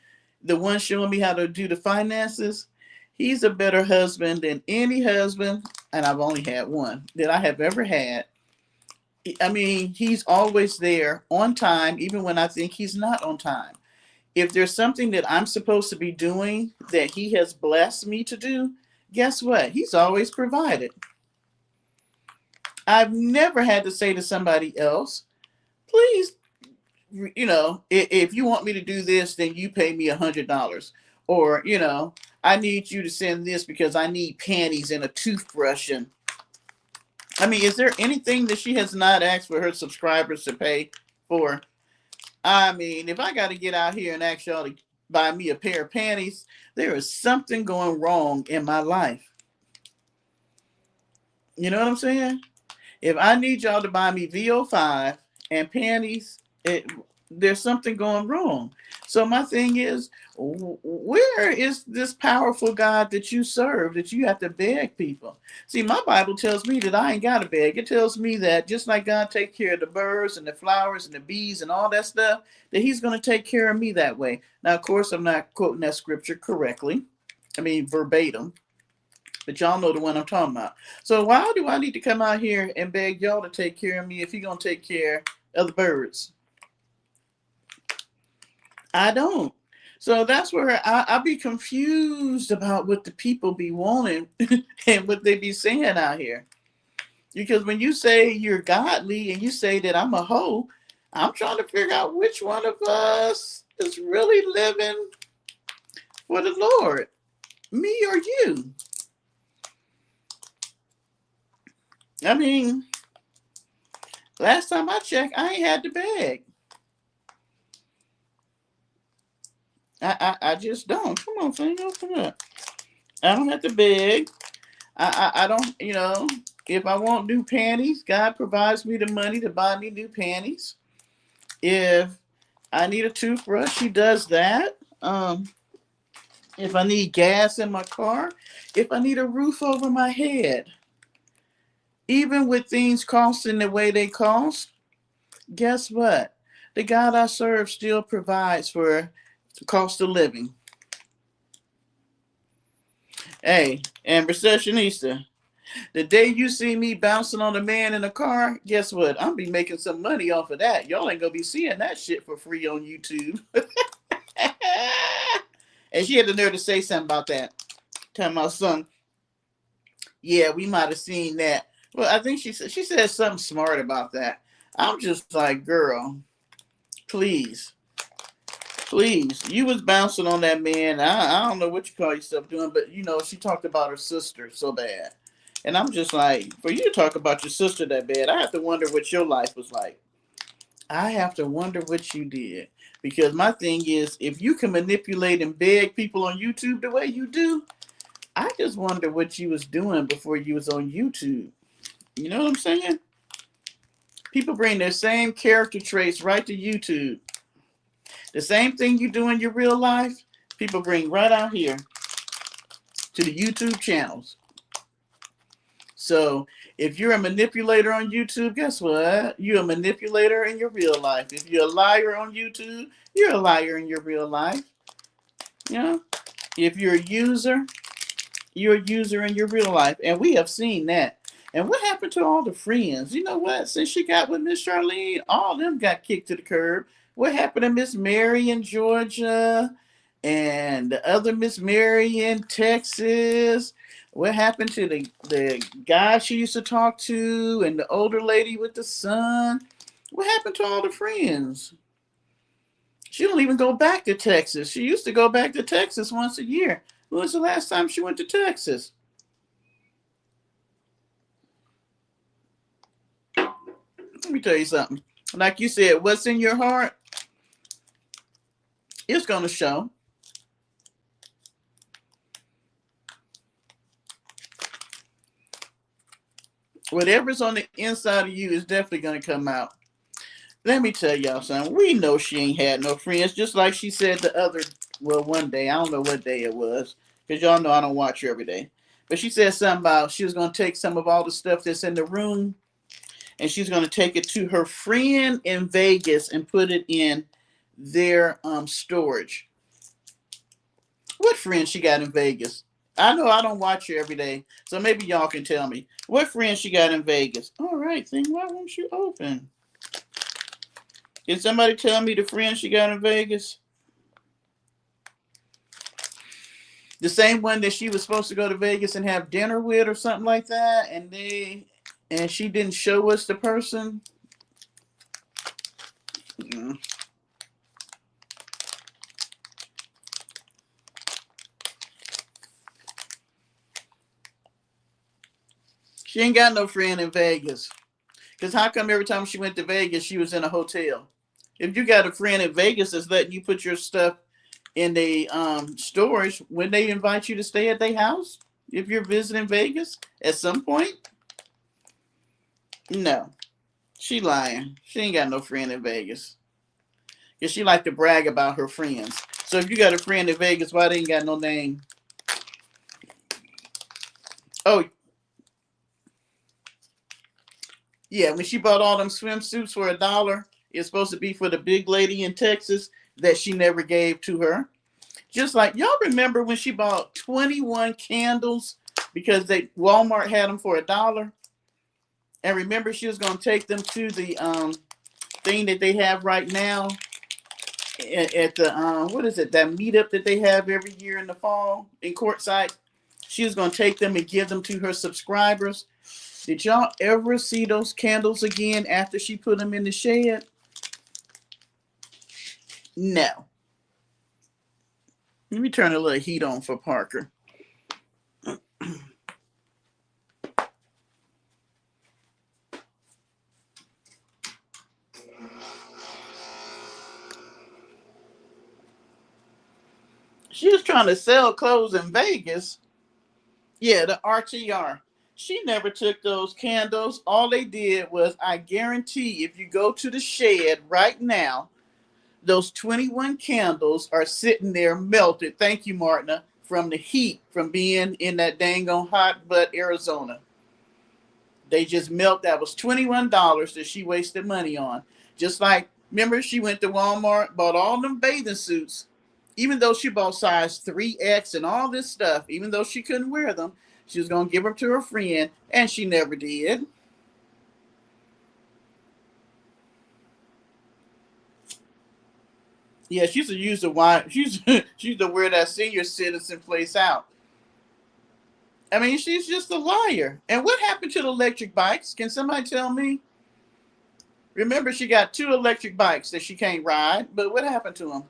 the one showing me how to do the finances. He's a better husband than any husband, and I've only had one that I have ever had. I mean, he's always there on time, even when I think he's not on time. If there's something that I'm supposed to be doing that he has blessed me to do, guess what? He's always provided. I've never had to say to somebody else, please, if you want me to do this, then you pay me $100. Or, I need you to send this because I need panties and a toothbrush. And I mean, is there anything that she has not asked for her subscribers to pay for? I mean, if I got to get out here and ask y'all to buy me a pair of panties, there is something going wrong in my life. You know what I'm saying? If I need y'all to buy me VO5 and panties, there's something going wrong. So my thing is, where is this powerful God that you serve that you have to beg people? See, my Bible tells me that I ain't got to beg. It tells me that just like God take care of the birds and the flowers and the bees and all that stuff, that he's going to take care of me that way. Now, of course, I'm not quoting that scripture correctly. I mean, verbatim. But y'all know the one I'm talking about. So why do I need to come out here and beg y'all to take care of me if you're going to take care of the birds? I don't. So that's where I be confused about what the people be wanting and what they be saying out here. Because when you say you're godly and you say that I'm a hoe, I'm trying to figure out which one of us is really living for the Lord, me or you. I mean, last time I checked, I ain't had to beg. I just don't. Come on, thing, open up. I don't have to beg. I don't, if I want new panties, God provides me the money to buy me new panties. If I need a toothbrush, he does that. If I need gas in my car, if I need a roof over my head, even with things costing the way they cost, guess what? The God I serve still provides for the cost of living. Hey, and recessionista, the day you see me bouncing on a man in a car, guess what? I'm be making some money off of that. Y'all ain't gonna be seeing that shit for free on YouTube. And she had the nerve to say something about that. Tell my son, yeah, we might have seen that. Well, I think she said something smart about that. I'm just like, girl, please. Please. You was bouncing on that man. I don't know what you call yourself doing, but she talked about her sister so bad. And I'm just like, for you to talk about your sister that bad, I have to wonder what your life was like. I have to wonder what you did. Because my thing is, if you can manipulate and beg people on YouTube the way you do, I just wonder what you was doing before you was on YouTube. You know what I'm saying? People bring their same character traits right to YouTube. The same thing you do in your real life, people bring right out here to the YouTube channels. So if you're a manipulator on YouTube, guess what? You're a manipulator in your real life. If you're a liar on YouTube, you're a liar in your real life. If you're a user, you're a user in your real life. And we have seen that. And what happened to all the friends? You know what? Since she got with Miss Charlene, all of them got kicked to the curb. What happened to Miss Mary in Georgia and the other Miss Mary in Texas? What happened to the guy she used to talk to and the older lady with the son? What happened to all the friends? She don't even go back to Texas. She used to go back to Texas once a year. When was the last time she went to Texas? Let me tell you something. Like you said, what's in your heart, it's going to show. Whatever's on the inside of you is definitely going to come out. Let me tell y'all something. We know she ain't had no friends, just like she said one day. I don't know what day it was, because y'all know I don't watch her every day. But she said something about she was going to take some of all the stuff that's in the room and she's going to take it to her friend in Vegas and put it in their storage. What friend she got in Vegas? I know I don't watch her every day, so maybe y'all can tell me. What friend she got in Vegas? All right, then why won't you open? Can somebody tell me the friend she got in Vegas? The same one that she was supposed to go to Vegas and have dinner with or something like that, and she didn't show us the person. Mm. She ain't got no friend in Vegas. Because how come every time she went to Vegas, she was in a hotel? If you got a friend in Vegas that's letting you put your stuff in the storage, when they invite you to stay at their house, if you're visiting Vegas at some point, no, she lying. She ain't got no friend in Vegas. Because she like to brag about her friends. So if you got a friend in Vegas, why they ain't got no name? Oh, yeah, when she bought all them swimsuits for $1, it's supposed to be for the big lady in Texas that she never gave to her. Just like y'all remember when she bought 21 candles because Walmart had them for $1, and remember she was going to take them to the thing that they have right now at the what is it, that meetup that they have every year in the fall in Quartzsite. She was going to take them and give them to her subscribers. Did y'all ever see those candles again after she put them in the shed? No. Let me turn a little heat on for Parker. She was trying to sell clothes in Vegas. Yeah, the RTR. She never took those candles. All they did was, I guarantee, if you go to the shed right now, those 21 candles are sitting there melted. Thank you, Martina, from the heat from being in that dang on hot butt Arizona. They just melt. That was $21 that she wasted money on. Just like, remember, she went to Walmart, bought all them bathing suits, even though she bought size 3X and all this stuff, even though she couldn't wear them, she was going to give them to her friend, and she never did. Yeah, she's to use the why she's she's to wear that senior citizen place out. I mean, she's just a liar. And what happened to the electric bikes? Can somebody tell me? Remember, she got 2 electric bikes that she can't ride, but what happened to them?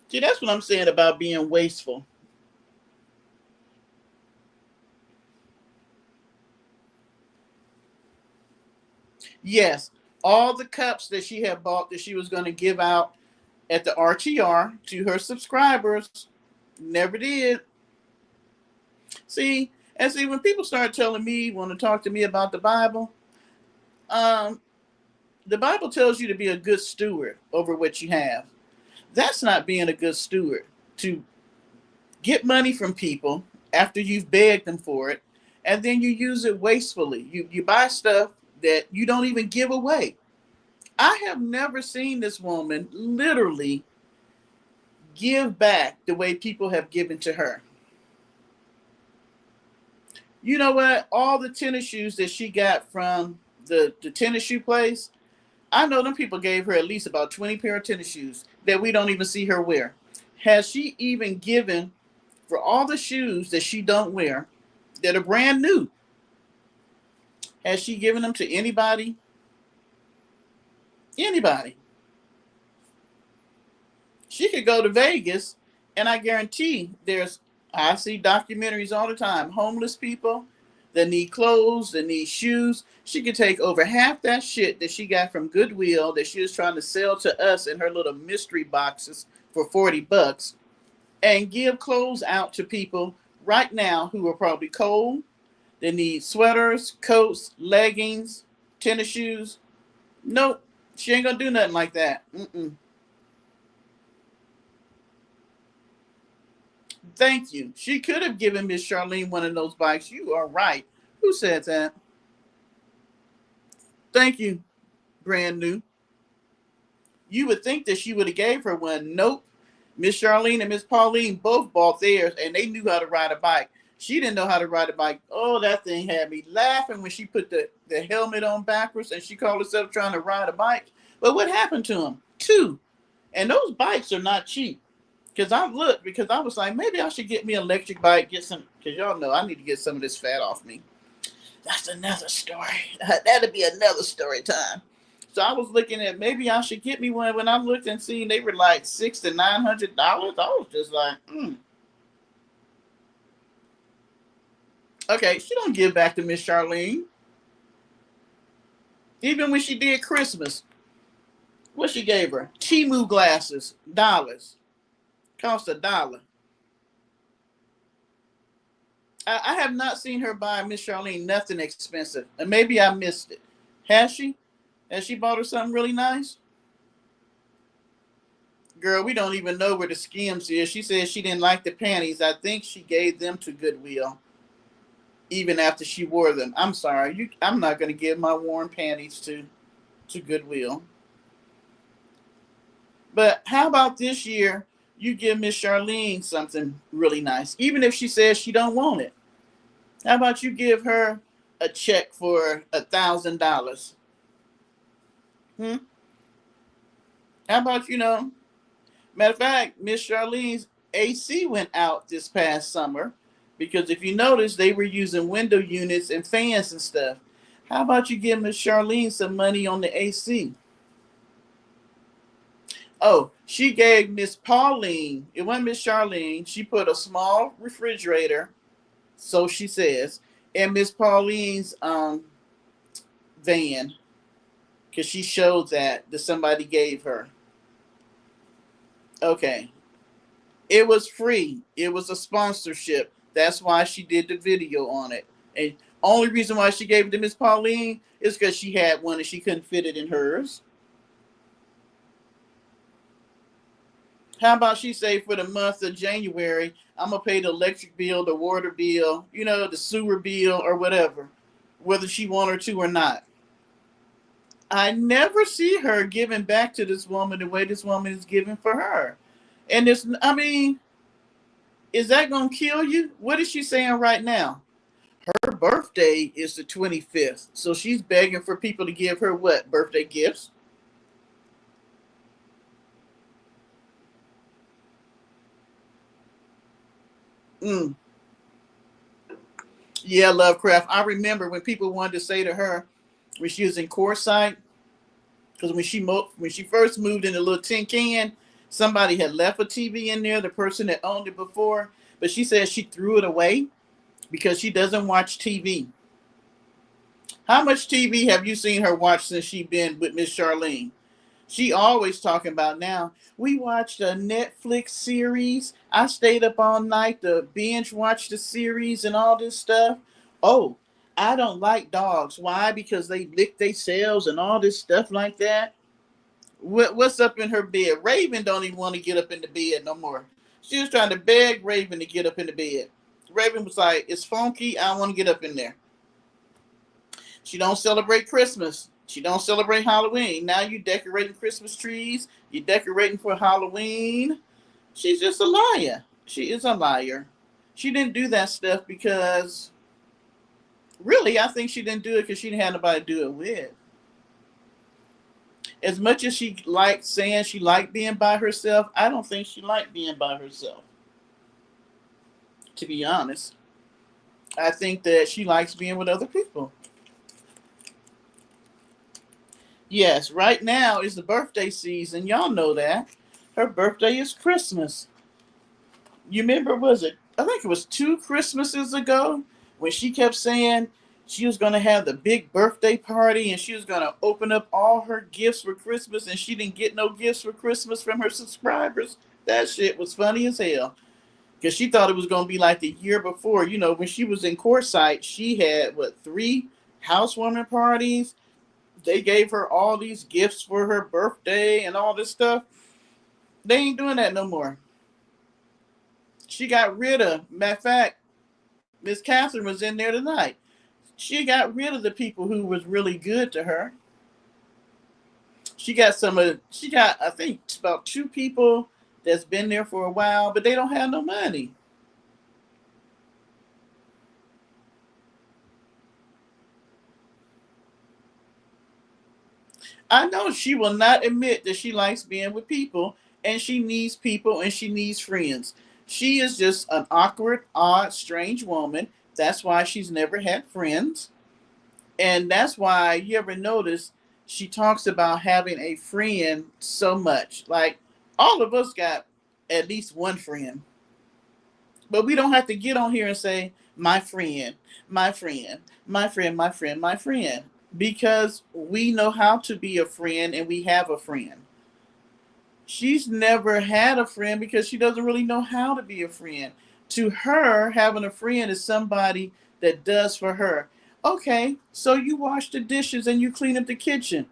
See, that's what I'm saying about being wasteful. Yes, all the cups that she had bought that she was going to give out at the RTR to her subscribers, never did. See, and see, when people start telling me, want to talk to me about um, the Bible tells you to be a good steward over what you have. That's not being a good steward. To get money from people after you've begged them for it, and then you use it wastefully. You buy stuff that you don't even give away. I have never seen this woman literally give back the way people have given to her. You know what? All the tennis shoes that she got from the tennis shoe place, I know them people gave her at least about 20 pair of tennis shoes that we don't even see her wear. Has she even given for all the shoes that she don't wear that are brand new? Has she given them to anybody? Anybody? She could go to Vegas, and I guarantee I see documentaries all the time. Homeless people that need clothes, that need shoes. She could take over half that shit that she got from Goodwill that she was trying to sell to us in her little mystery boxes for $40 and give clothes out to people right now who are probably cold. They need sweaters, coats, leggings, tennis shoes. Nope, she ain't gonna do nothing like that. Mm-mm. Thank you. She could have given Miss Charlene one of those bikes. You are right. Who said that? Thank you, brand new. You would think that she would have gave her one. Nope. Miss Charlene and Miss Pauline both bought theirs, and they knew how to ride a bike. She didn't know how to ride a bike. Oh, that thing had me laughing when she put the helmet on backwards and she called herself trying to ride a bike. But what happened to them? Two. And those bikes are not cheap. Because I looked, because I was like, maybe I should get me an electric bike, get some, because y'all know I need to get some of this fat off me. That's another story. That'll be another story time. So I was looking at maybe I should get me one. When I looked and seen they were like $600 to $900, I was just like, Okay, she don't give back to Miss Charlene. Even when she did Christmas, what she gave her? Timu glasses, dollars. Cost $1. I have not seen her buy Miss Charlene nothing expensive. And maybe I missed it. Has she? Has she bought her something really nice? Girl, we don't even know where the Skims is. She said she didn't like the panties. I think she gave them to Goodwill. Even after she wore them. I'm sorry. I'm not going to give my worn panties to Goodwill. But how about this year, you give Miss Charlene something really nice, even if she says she don't want it. How about you give her a check for $1,000? How about, matter of fact, Miss Charlene's AC went out this past summer because if you notice, they were using window units and fans and stuff. How about you give Miss Charlene some money on the AC? Oh, she gave Miss Pauline, it wasn't Miss Charlene, she put a small refrigerator, so she says, in Miss Pauline's van, because she showed that somebody gave her. Okay. It was free. It was a sponsorship. That's why she did the video on it. And only reason why she gave it to Miss Pauline is because she had one and she couldn't fit it in hers. How about she say for the month of January, I'm going to pay the electric bill, the water bill, the sewer bill or whatever, whether she want her to or not. I never see her giving back to this woman the way this woman is giving for her. And is that going to kill you? What is she saying right now? Her birthday is the 25th. So she's begging for people to give her what? Birthday gifts? Yeah, Lovecraft. I remember when people wanted to say to her when she was in Courtside, because when she first moved in a little tin can, somebody had left a TV in there, the person that owned it before, but she said she threw it away because she doesn't watch TV. How much TV have you seen her watch since she been with Miss Charlene? She always talking about now. We watched a Netflix series. I stayed up all night to binge watch the series and all this stuff. Oh, I don't like dogs. Why? Because they lick themselves and all this stuff like that. What's up in her bed? Raven don't even want to get up in the bed no more. She was trying to beg Raven to get up in the bed. Raven was like, it's funky. I don't want to get up in there. She don't celebrate Christmas. She don't celebrate Halloween. Now you decorating Christmas trees. You decorating for Halloween. She's just a liar. She is a liar. She didn't do that stuff because, really, I think she didn't do it because she didn't have nobody to do it with. As much as she liked saying she liked being by herself, I don't think she liked being by herself. To be honest. I think that she likes being with other people. Yes, right now is the birthday season. Y'all know that. Her birthday is Christmas. You remember, I think it was 2 Christmases ago when she kept saying she was going to have the big birthday party and she was going to open up all her gifts for Christmas and she didn't get no gifts for Christmas from her subscribers. That shit was funny as hell. Because she thought it was going to be like the year before. When she was in Courtside, she had, 3 housewarming parties. They gave her all these gifts for her birthday and all this stuff. They ain't doing that no more. She got rid of, matter of fact, Miss Catherine was in there tonight. She got rid of the people who was really good to her. She got, I think, about two people that's been there for a while, but they don't have no money. I know she will not admit that she likes being with people and she needs people and she needs friends. She is just an awkward, odd, strange woman. That's why she's never had friends. And that's why you ever notice she talks about having a friend so much. Like all of us got at least one friend. But we don't have to get on here and say, my friend, my friend, my friend, my friend, my friend. Because we know how to be a friend and we have a friend. She's never had a friend because she doesn't really know how to be a friend. To her, having a friend is somebody that does for her. Okay, so you wash the dishes and you clean up the kitchen.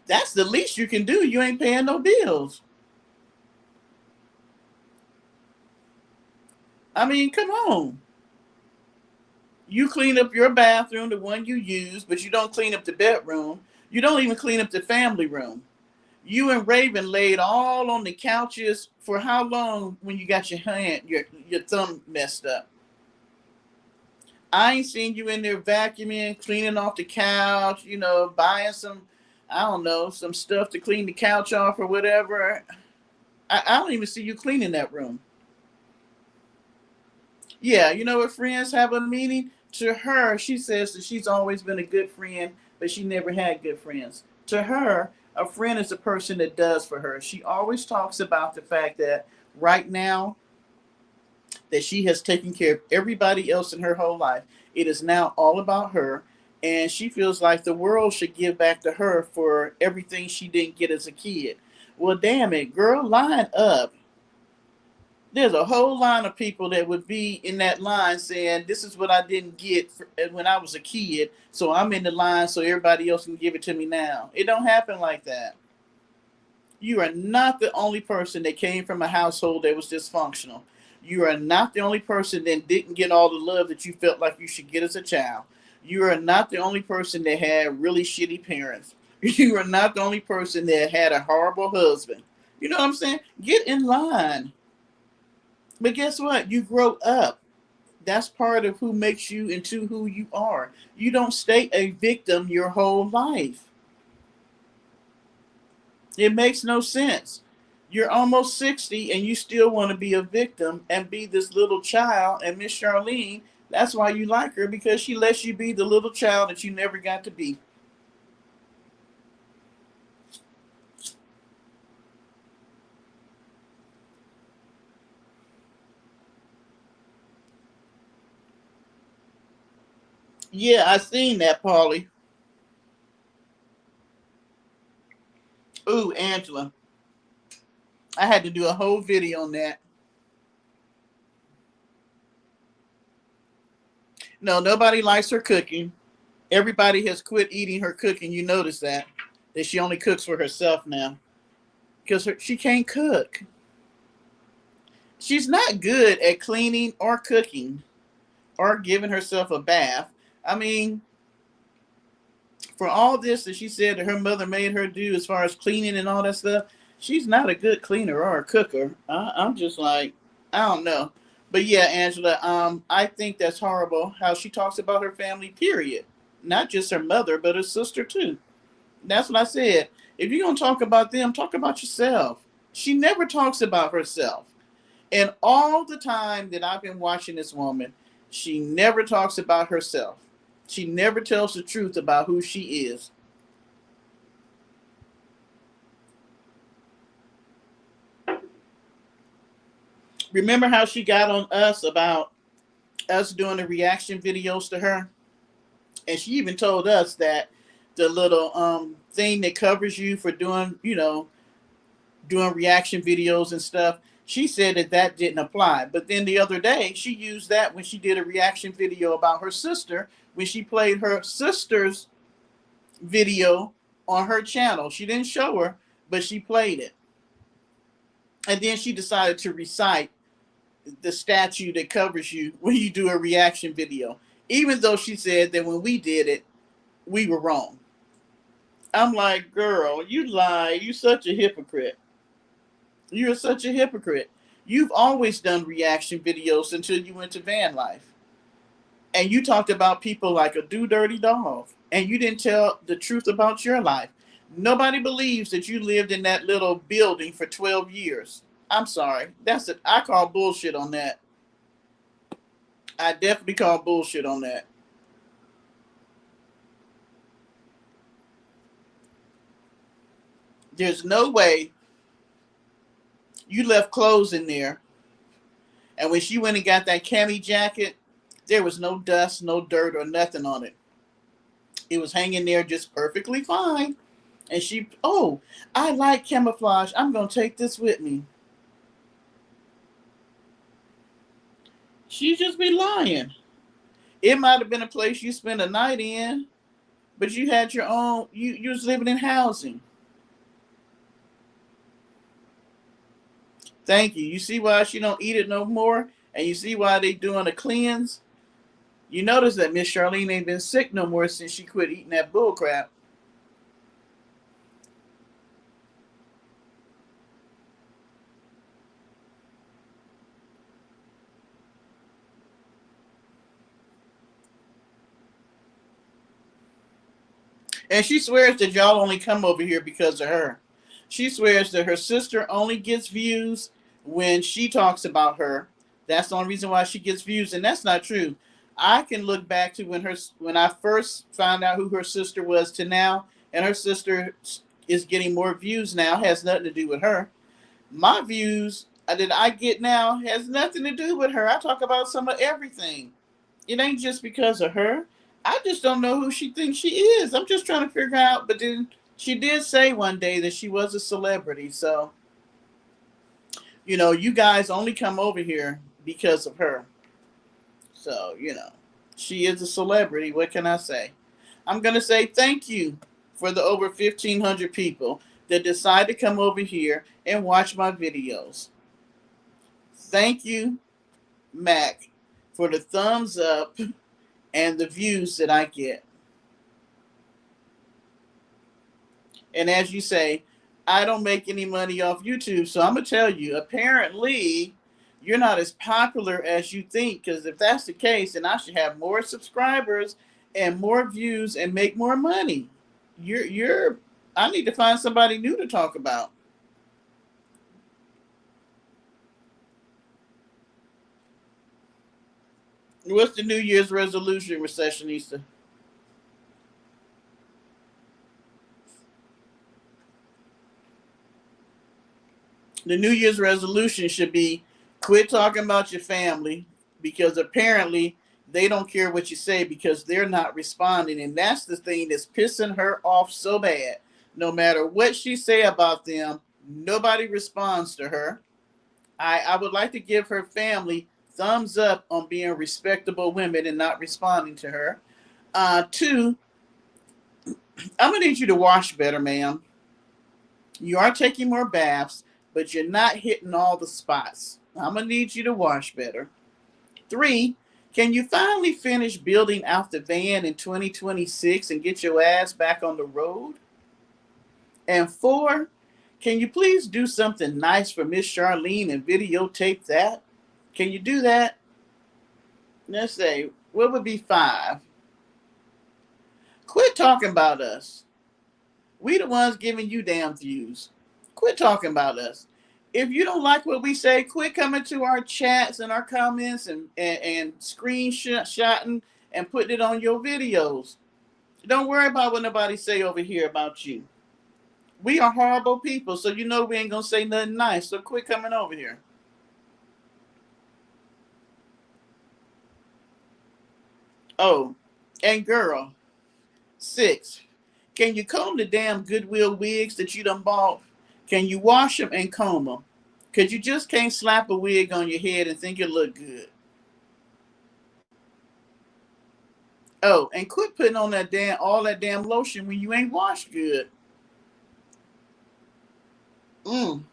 That's the least you can do. You ain't paying no bills. I mean, come on. You clean up your bathroom, the one you use, but you don't clean up the bedroom. You don't even clean up the family room. You and Raven laid all on the couches for how long when you got your thumb messed up? I ain't seen you in there vacuuming, cleaning off the couch, buying some, I don't know, some stuff to clean the couch off or whatever. I don't even see you cleaning that room. Yeah, you know what friends have a meaning? To her, she says that she's always been a good friend, but she never had good friends. To her, a friend is a person that does for her. She always talks about the fact that right now that she has taken care of everybody else in her whole life. It is now all about her, and she feels like the world should give back to her for everything she didn't get as a kid. Well, damn it, girl, line up. There's a whole line of people that would be in that line saying, this is what I didn't get when I was a kid, so I'm in the line so everybody else can give it to me now. It don't happen like that. You are not the only person that came from a household that was dysfunctional. You are not the only person that didn't get all the love that you felt like you should get as a child. You are not the only person that had really shitty parents. You are not the only person that had a horrible husband. You know what I'm saying? Get in line. But guess what? You grow up. That's part of who makes you into who you are. You don't stay a victim your whole life. It makes no sense. You're almost 60 and you still want to be a victim and be this little child. And Miss Charlene, that's why you like her, because she lets you be the little child that you never got to be. Yeah, I seen that, Paulie. Ooh, Angela. I had to do a whole video on that. No, nobody likes her cooking. Everybody has quit eating her cooking. You notice that. That she only cooks for herself now. Because she can't cook. She's not good at cleaning or cooking or giving herself a bath. I mean, for all this that she said that her mother made her do as far as cleaning and all that stuff, she's not a good cleaner or a cooker. I'm just like, I don't know. But yeah, Angela, I think that's horrible how she talks about her family, period. Not just her mother, but her sister too. That's what I said. If you're going to talk about them, talk about yourself. She never talks about herself. And all the time that I've been watching this woman, she never talks about herself. She never tells the truth about who she is. Remember how she got on us about us doing the reaction videos to her? And she even told us that the little thing that covers you for doing, doing reaction videos and stuff, she said that that didn't apply. But then the other day, she used that when she did a reaction video about her sister, when she played her sister's video on her channel. She didn't show her, but she played it. And then she decided to recite the statue that covers you when you do a reaction video, even though she said that when we did it, we were wrong. I'm like, girl, you lie. You such a hypocrite. You're such a hypocrite. You've always done reaction videos until you went to van life. And you talked about people like a do dirty dog. And you didn't tell the truth about your life. Nobody believes that you lived in that little building for 12 years. I'm sorry. That's it. I call bullshit on that. I definitely call bullshit on that. There's no way you left clothes in there. And when she went and got that cami jacket, there was no dust, no dirt, or nothing on it. It was hanging there just perfectly fine. And she, oh, I like camouflage. I'm going to take this with me. She just be lying. It might have been a place you spent a night in, but you had your own, you was living in housing. Thank you. You see why she don't eat it no more? And you see why they doing a cleanse? You notice that Miss Charlene ain't been sick no more since she quit eating that bull crap. And she swears that y'all only come over here because of her. She swears that her sister only gets views when she talks about her. That's the only reason why she gets views, and that's not true. I can look back to when I first found out who her sister was to now, and her sister is getting more views now. Has nothing to do with her. My views that I get now has nothing to do with her. I talk about some of everything. It ain't just because of her. I just don't know who she thinks she is. I'm just trying to figure out. But then she did say one day that she was a celebrity. So, you guys only come over here because of her. So, she is a celebrity. What can I say? I'm going to say thank you for the over 1,500 people that decide to come over here and watch my videos. Thank you, Mac, for the thumbs up and the views that I get. And as you say, I don't make any money off YouTube. So I'm going to tell you, apparently, you're not as popular as you think. Because if that's the case, then I should have more subscribers and more views and make more money. I need to find somebody new to talk about. What's the New Year's resolution, Recessionista? The New Year's resolution should be quit talking about your family because apparently they don't care what you say because they're not responding. And that's the thing that's pissing her off so bad. No matter what she say about them, nobody responds to her. I would like to give her family thumbs up on being respectable women and not responding to her. Two, I'm going to need you to wash better, ma'am. You are taking more baths, but you're not hitting all the spots. I'm going to need you to wash better. Three, can you finally finish building out the van in 2026 and get your ass back on the road? And four, can you please do something nice for Miss Charlene and videotape that? Can you do that? Let's say, what would be five? Quit talking about us. We the ones giving you damn views. Quit talking about us. If you don't like what we say, quit coming to our chats and our comments and screenshotting and putting it on your videos. Don't worry about what nobody say over here about you. We are horrible people, so we ain't gonna say nothing nice. So quit coming over here. Oh, and girl, 6. Can you comb the damn Goodwill wigs that you done bought? Can you wash them and comb them? Because you just can't slap a wig on your head and think it look good. Oh, and quit putting on all that damn lotion when you ain't washed good. Mm.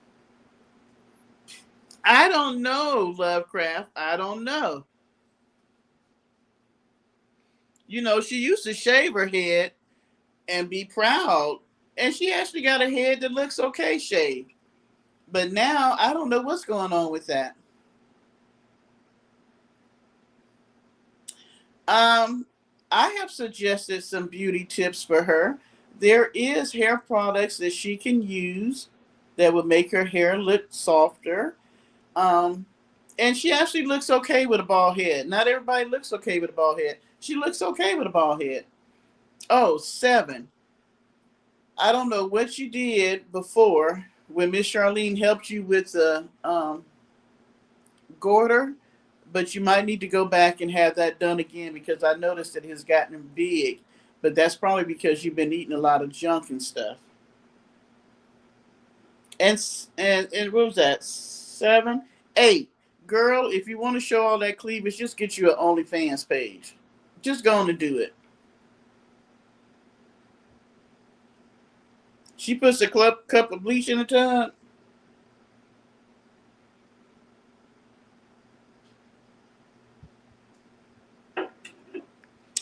I don't know, Lovecraft. I don't know. You know, she used to shave her head and be proud. And she actually got a head that looks okay shaved. But now I don't know what's going on with that. Um, I have suggested some beauty tips for her. There is hair products that she can use that would make her hair look softer. Um, and she actually looks okay with a bald head. Not everybody looks okay with a bald head. She looks okay with a bald head. Oh, seven. I don't know what you did before when Miss Charlene helped you with the Gorder, but you might need to go back and have that done again because I noticed that it has gotten big. But that's probably because you've been eating a lot of junk and stuff. And what was that? Seven, eight. Girl, if you want to show all that cleavage, just get you an OnlyFans page. Just go on to do it. She puts a cup of bleach in the tub.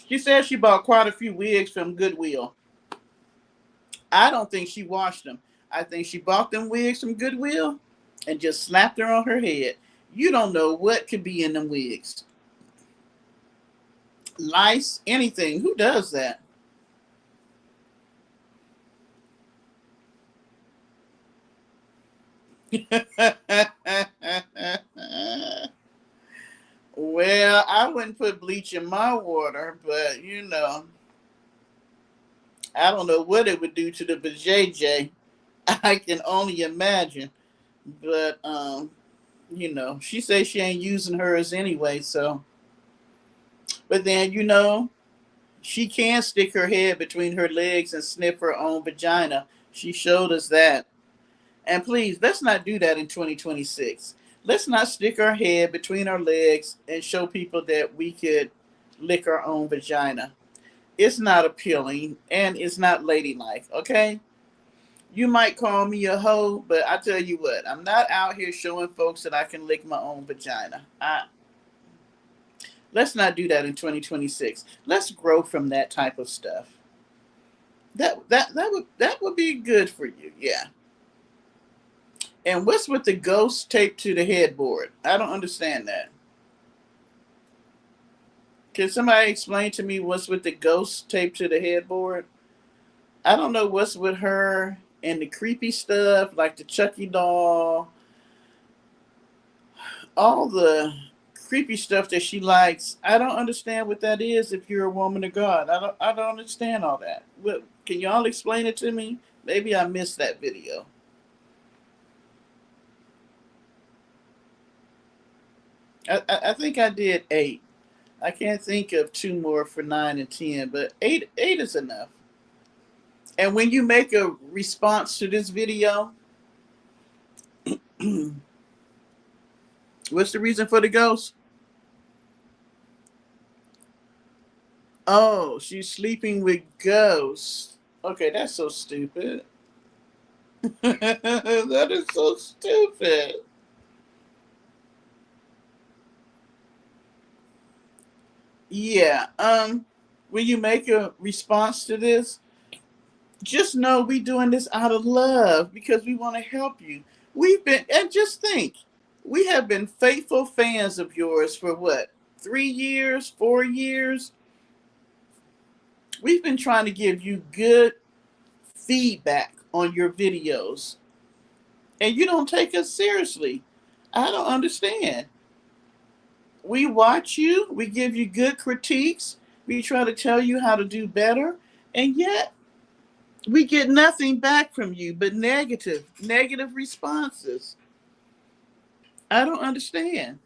She said she bought quite a few wigs from Goodwill. I don't think she washed them. I think she bought them wigs from Goodwill and just slapped her on her head. You don't know what could be in them wigs. Lice, anything. Who does that? Well, I wouldn't put bleach in my water, but I don't know what it would do to the vajayjay. I can only imagine. But she says she ain't using hers anyway, so but then she can stick her head between her legs and sniff her own vagina. She showed us that. And please, let's not do that in 2026. Let's not stick our head between our legs and show people that we could lick our own vagina. It's not appealing and it's not ladylike, okay? You might call me a hoe, but I tell you what, I'm not out here showing folks that I can lick my own vagina. Let's not do that in 2026. Let's grow from that type of stuff. That would be good for you, yeah. And what's with the ghost taped to the headboard? I don't understand that. Can somebody explain to me what's with the ghost taped to the headboard? I don't know what's with her and the creepy stuff like the Chucky doll, all the creepy stuff that she likes. I don't understand what that is if you're a woman of God. I don't understand all that. What, can y'all explain it to me? Maybe I missed that video. I think I did 8. I can't think of 2 more for 9 and 10, but eight is enough. And when you make a response to this video, what's the reason for the ghost? Oh, she's sleeping with ghosts. Okay, that's so stupid. That is so stupid. Yeah. When you make a response to this, just know we doing this out of love because we want to help you. We've been and just think, we have been faithful fans of yours for what? 3 years, 4 years. We've been trying to give you good feedback on your videos, and you don't take us seriously. I don't understand. We watch you, we give you good critiques, we try to tell you how to do better, and yet we get nothing back from you but negative responses. I don't understand.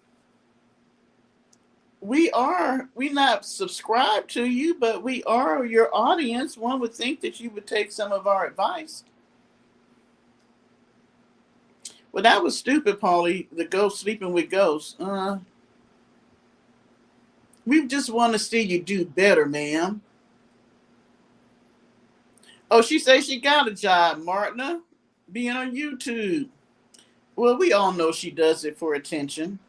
We not subscribed to you, but we are your audience. One would think that you would take some of our advice. Well, that was stupid, Paulie. The ghost sleeping with ghosts. We just want to see you do better, ma'am. Oh, she says she got a job, Martina, being on YouTube. Well, we all know she does it for attention.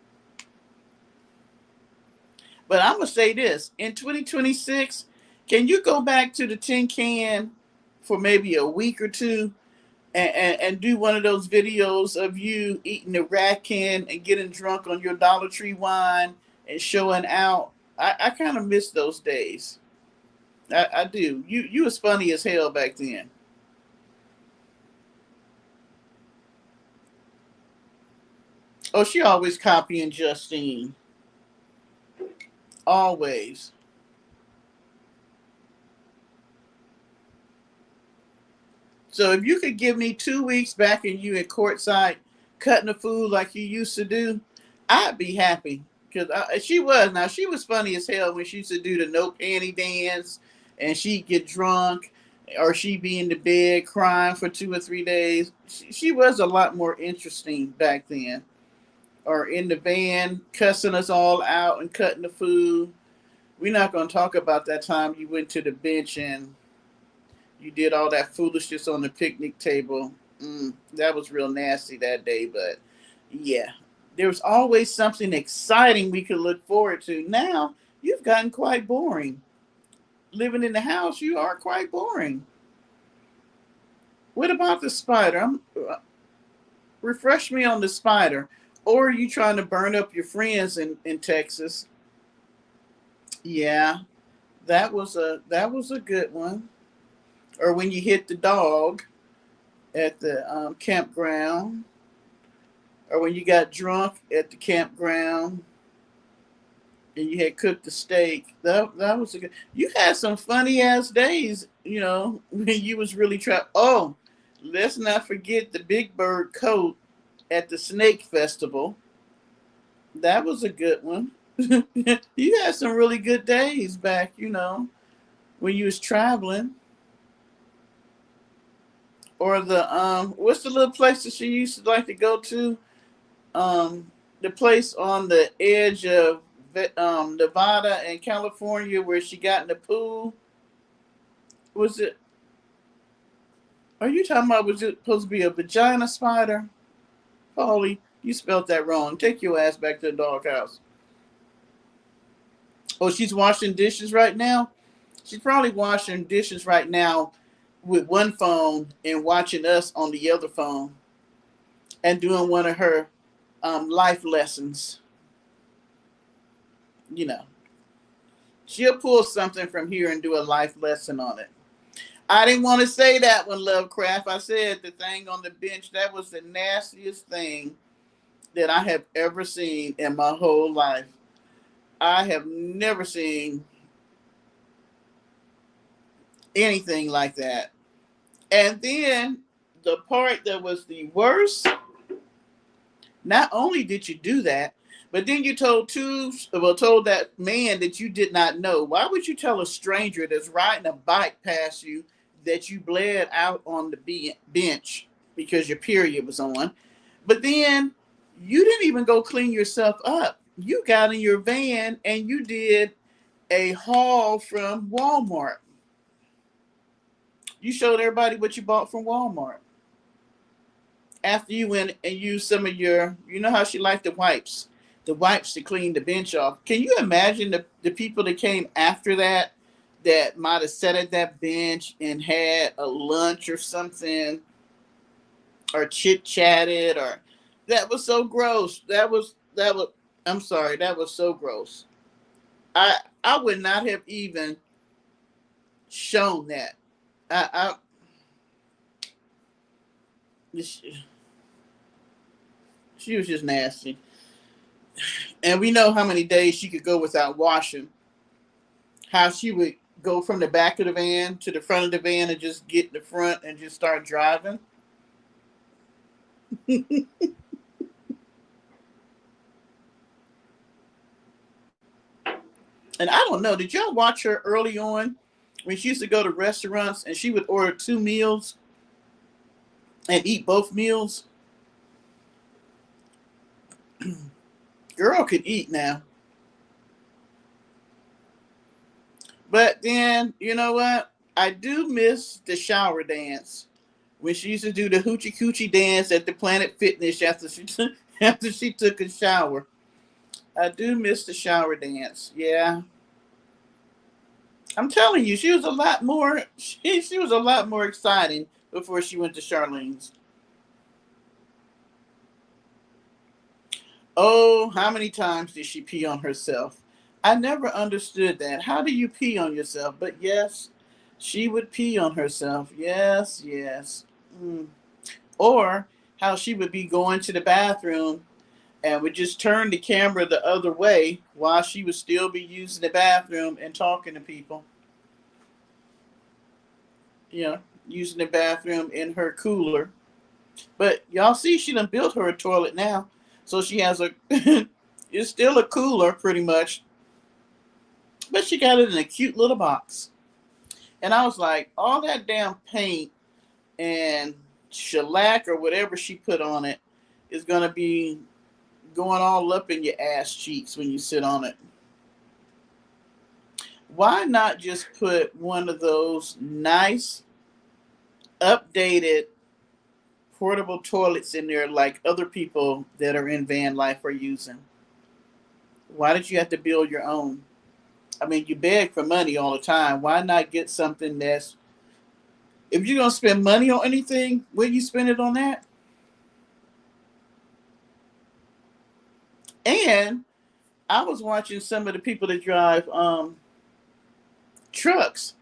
But I'm going to say this. In 2026, can you go back to the tin can for maybe a week or two and do one of those videos of you eating the rat can and getting drunk on your Dollar Tree wine and showing out? I kind of miss those days. I do. You was funny as hell back then. Oh, she always copying Justine. Always. So if you could give me 2 weeks back and you at courtside cutting the food like you used to do, I'd be happy. Because she was funny as hell when she used to do the no panty dance and she'd get drunk or she'd be in the bed crying for 2 or 3 days. She was a lot more interesting back then. Or in the van cussing us all out and cutting the food. We're not going to talk about that time you went to the bench and you did all that foolishness on the picnic table. That was real nasty that day, but yeah. There was always something exciting we could look forward to. Now, you've gotten quite boring. Living in the house, you are quite boring. What about the spider? Refresh me on the spider. Or are you trying to burn up your friends in Texas? Yeah, that was a good one. Or when you hit the dog at the campground, or when you got drunk at the campground and you had cooked the steak. That was a good. You had some funny ass days, when you was really trapped. Oh, let's not forget the Big Bird coat at the Snake Festival. That was a good one. You had some really good days back, when you was traveling. Or the what's the little place that she used to like to go to? The place on the edge of Nevada and California where she got in the pool. Was it? Are you talking about? Was it supposed to be a vagina spider? Paulie, you spelled that wrong. Take your ass back to the doghouse. Oh, she's washing dishes right now. She's probably washing dishes right now with one phone and watching us on the other phone and doing one of her life lessons. You know, she'll pull something from here and do a life lesson on it. I didn't want to say that one, Lovecraft. I said the thing on the bench, that was the nastiest thing that I have ever seen in my whole life. I have never seen anything like that. And then the part that was the worst, not only did you do that, but then you told that man that you did not know. Why would you tell a stranger that's riding a bike past you that you bled out on the bench because your period was on? But then you didn't even go clean yourself up. You got in your van and you did a haul from Walmart. You showed everybody what you bought from Walmart. After you went and used some of you know how she liked the wipes to clean the bench off. Can you imagine the people that came after that might have sat at that bench and had a lunch or something or chit chatted or that was so gross. That was I'm sorry, that was so gross. I would not have even shown that. I she was just nasty. And we know how many days she could go without washing. How she would go from the back of the van to the front of the van and just get in the front and just start driving. And I don't know, did y'all watch her early on when she used to go to restaurants and she would order 2 meals and eat both meals? Girl could eat now. But then, you know what? I do miss the shower dance when she used to do the hoochie coochie dance at the Planet Fitness after she took a shower. I do miss the shower dance. Yeah, I'm telling you, she was a lot more. She was a lot more exciting before she went to Charlene's. Oh, how many times did she pee on herself? I never understood that. How do you pee on yourself? But yes, she would pee on herself. Yes, yes. Mm. Or how she would be going to the bathroom and would just turn the camera the other way while she would still be using the bathroom and talking to people. You know, using the bathroom in her cooler. But y'all see, she done built her a toilet now. So she has a, it's still a cooler pretty much, but she got it in a cute little box. And I was like, all that damn paint and shellac or whatever she put on it is going to be going all up in your ass cheeks when you sit on it. Why not just put one of those nice, updated, portable toilets in there like other people that are in van life are using? Why did you have to build your own? I mean, you beg for money all the time. Why not get something that's, if you're going to spend money on anything, will you spend it on that? And I was watching some of the people that drive trucks.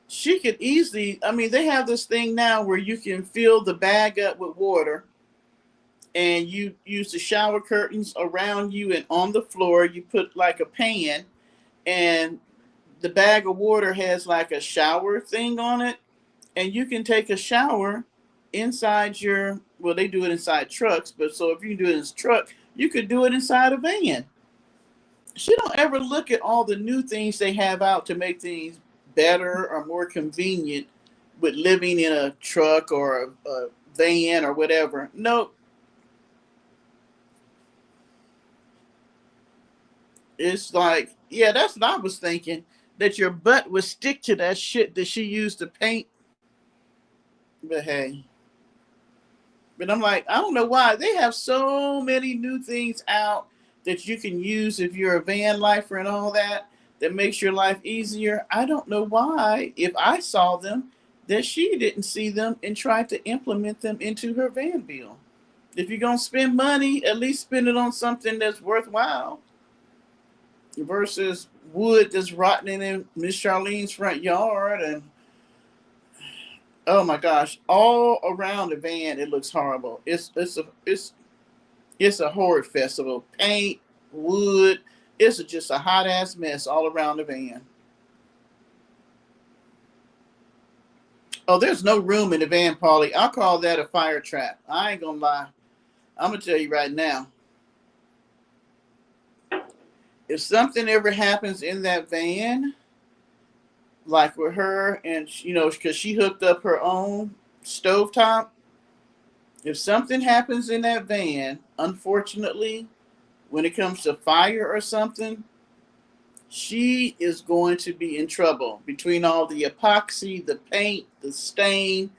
She could easily, I mean, they have this thing now where you can fill the bag up with water and you use the shower curtains around you, and on the floor you put like a pan, and the bag of water has like a shower thing on it, and you can take a shower inside your, well, they do it inside trucks, but so if you can do it in a truck, you could do it inside a van. She don't ever look at all the new things they have out to make things better or more convenient with living in a truck or a van or whatever. Nope. It's like, yeah, that's what I was thinking. That your butt would stick to that shit that she used to paint. But hey. But I'm like, I don't know why. They have so many new things out that you can use if you're a van lifer and all that, that makes your life easier. I don't know why, if I saw them, that she didn't see them and tried to implement them into her van bill. If you're going to spend money, at least spend it on something that's worthwhile versus wood that's rotting in Miss Charlene's front yard. And oh my gosh, all around the van it looks horrible. It's a horrid festival. Paint, wood, it's just a hot ass mess all around the van. Oh, there's no room in the van, Paulie. I'll call that a fire trap. I ain't gonna lie. I'm gonna tell you right now. If something ever happens in that van, like with her, and you know, because she hooked up her own stovetop, if something happens in that van, unfortunately, when it comes to fire or something, she is going to be in trouble between all the epoxy, the paint, the stain,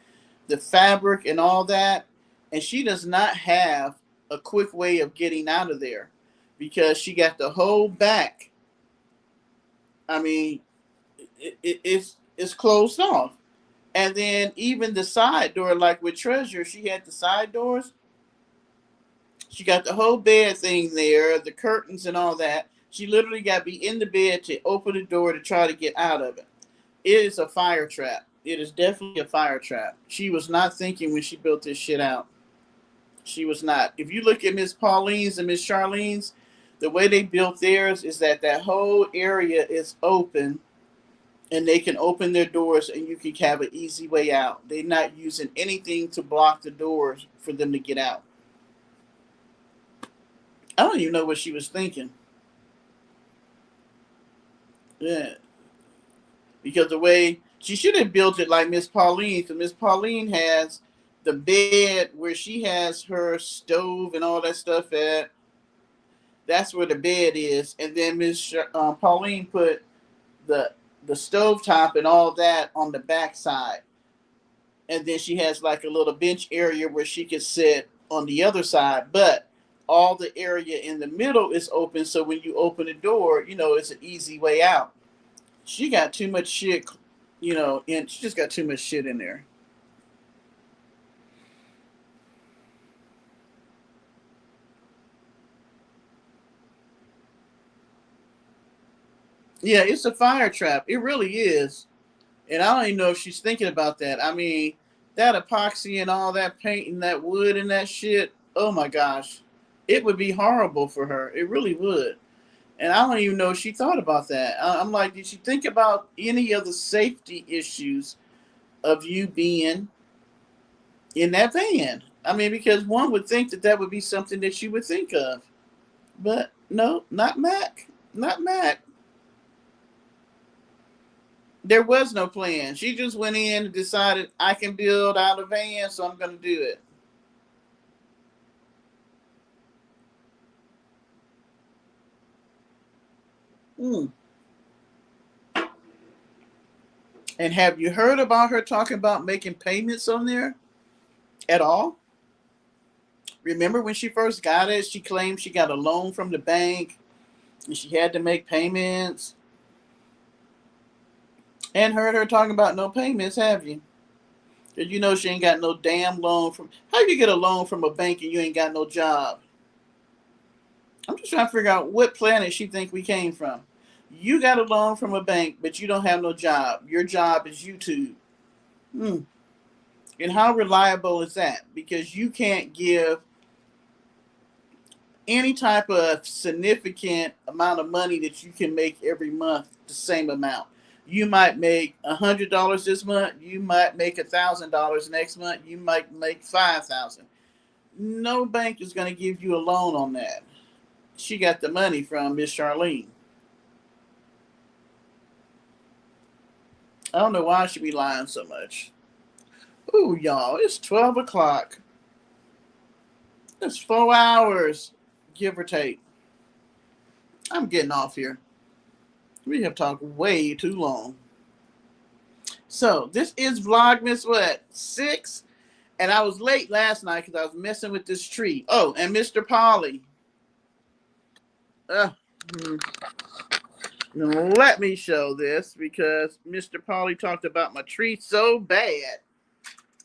the fabric, and all that. And she does not have a quick way of getting out of there because she got the whole back. I mean, it's closed off. And then even the side door, like with Treasure, she had the side doors. She got the whole bed thing there, the curtains and all that. She literally got to be in the bed to open the door to try to get out of it. It is a fire trap. It is definitely a fire trap. She was not thinking when she built this shit out. She was not. If you look at Miss Pauline's and Miss Charlene's, the way they built theirs is that that whole area is open and they can open their doors and you can have an easy way out. They're not using anything to block the doors for them to get out. I don't even know what she was thinking. Yeah. Because the way she should have built it like Miss Pauline, because Miss Pauline has the bed where she has her stove and all that stuff at. That's where the bed is, and then Miss Pauline put the the stove top and all that on the back side. and then she has like a little bench area where she can sit on the other side, but all the area in the middle is open, so when you open the door, it's an easy way out. She got too much shit, and she just got too much shit in there. Yeah, it's a fire trap. It really is. And I don't even know if she's thinking about that. I mean, that epoxy and all that paint and that wood and that shit, oh my gosh. It would be horrible for her. It really would. And I don't even know if she thought about that. I'm like, did she think about any of the safety issues of you being in that van? I mean, because one would think that that would be something that you would think of. But no, not Mac. Not Mac. There was no plan. She just went in and decided I can build out a van, so I'm going to do it. Mm. And have you heard about her talking about making payments on there at all? Remember when she first got it, she claimed she got a loan from the bank and she had to make payments. And heard her talking about no payments, have you? Because she ain't got no damn loan from. How you get a loan from a bank and you ain't got no job? I'm just trying to figure out what planet she think we came from. You got a loan from a bank, but you don't have no job. Your job is YouTube. Hmm. And how reliable is that? Because you can't give any type of significant amount of money that you can make every month the same amount. You might make $100 this month. You might make $1,000 next month. You might make 5,000. No bank is going to give you a loan on that. She got the money from Miss Charlene. I don't know why she be lying so much. Ooh, y'all, it's 12 o'clock. It's 4 hours, give or take. I'm getting off here. We have talked way too long. So, this is Vlogmas, what, 6? And I was late last night because I was messing with this tree. Oh, and Mr. Polly. Uh, Let me show this because Mr. Polly talked about my tree so bad.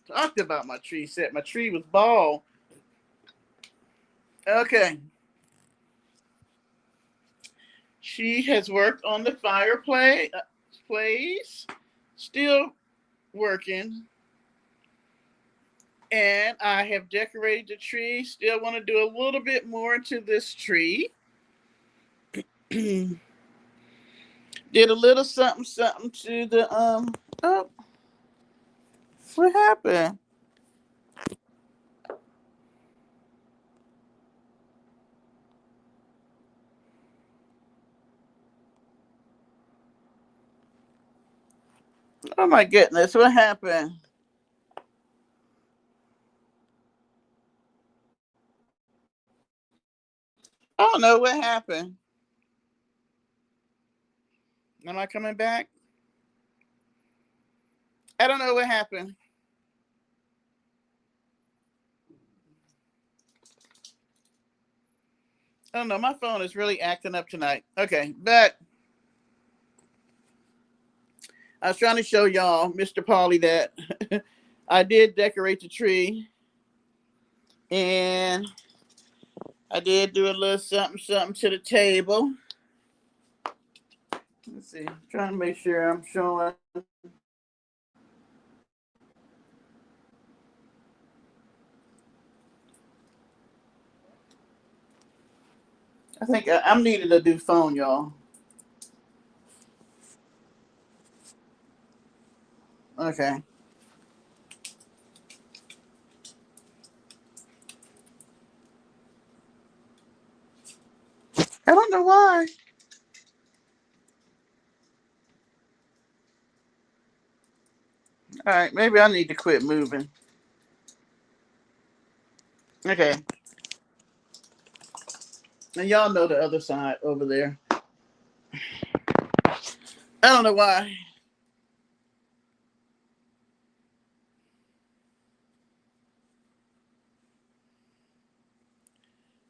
Talked about my tree, said my tree was bald. Okay. She has worked on the fireplace, still working. And I have decorated the tree. Still want to do a little bit more to this tree. Did a little something to the oh, what happened? Oh my goodness, what happened? I don't know what happened. Am I coming back? I don't know what happened. I don't know. My phone is really acting up tonight. Okay, but I was trying to show y'all, Mr. Polly, that I did decorate the tree, and I did do a little something to the table. Let's see. I'm trying to make sure I'm showing. I think I'm needing to do phone, y'all. Okay. I don't know why. All right, maybe I need to quit moving. Okay. And y'all know the other side over there. I don't know why.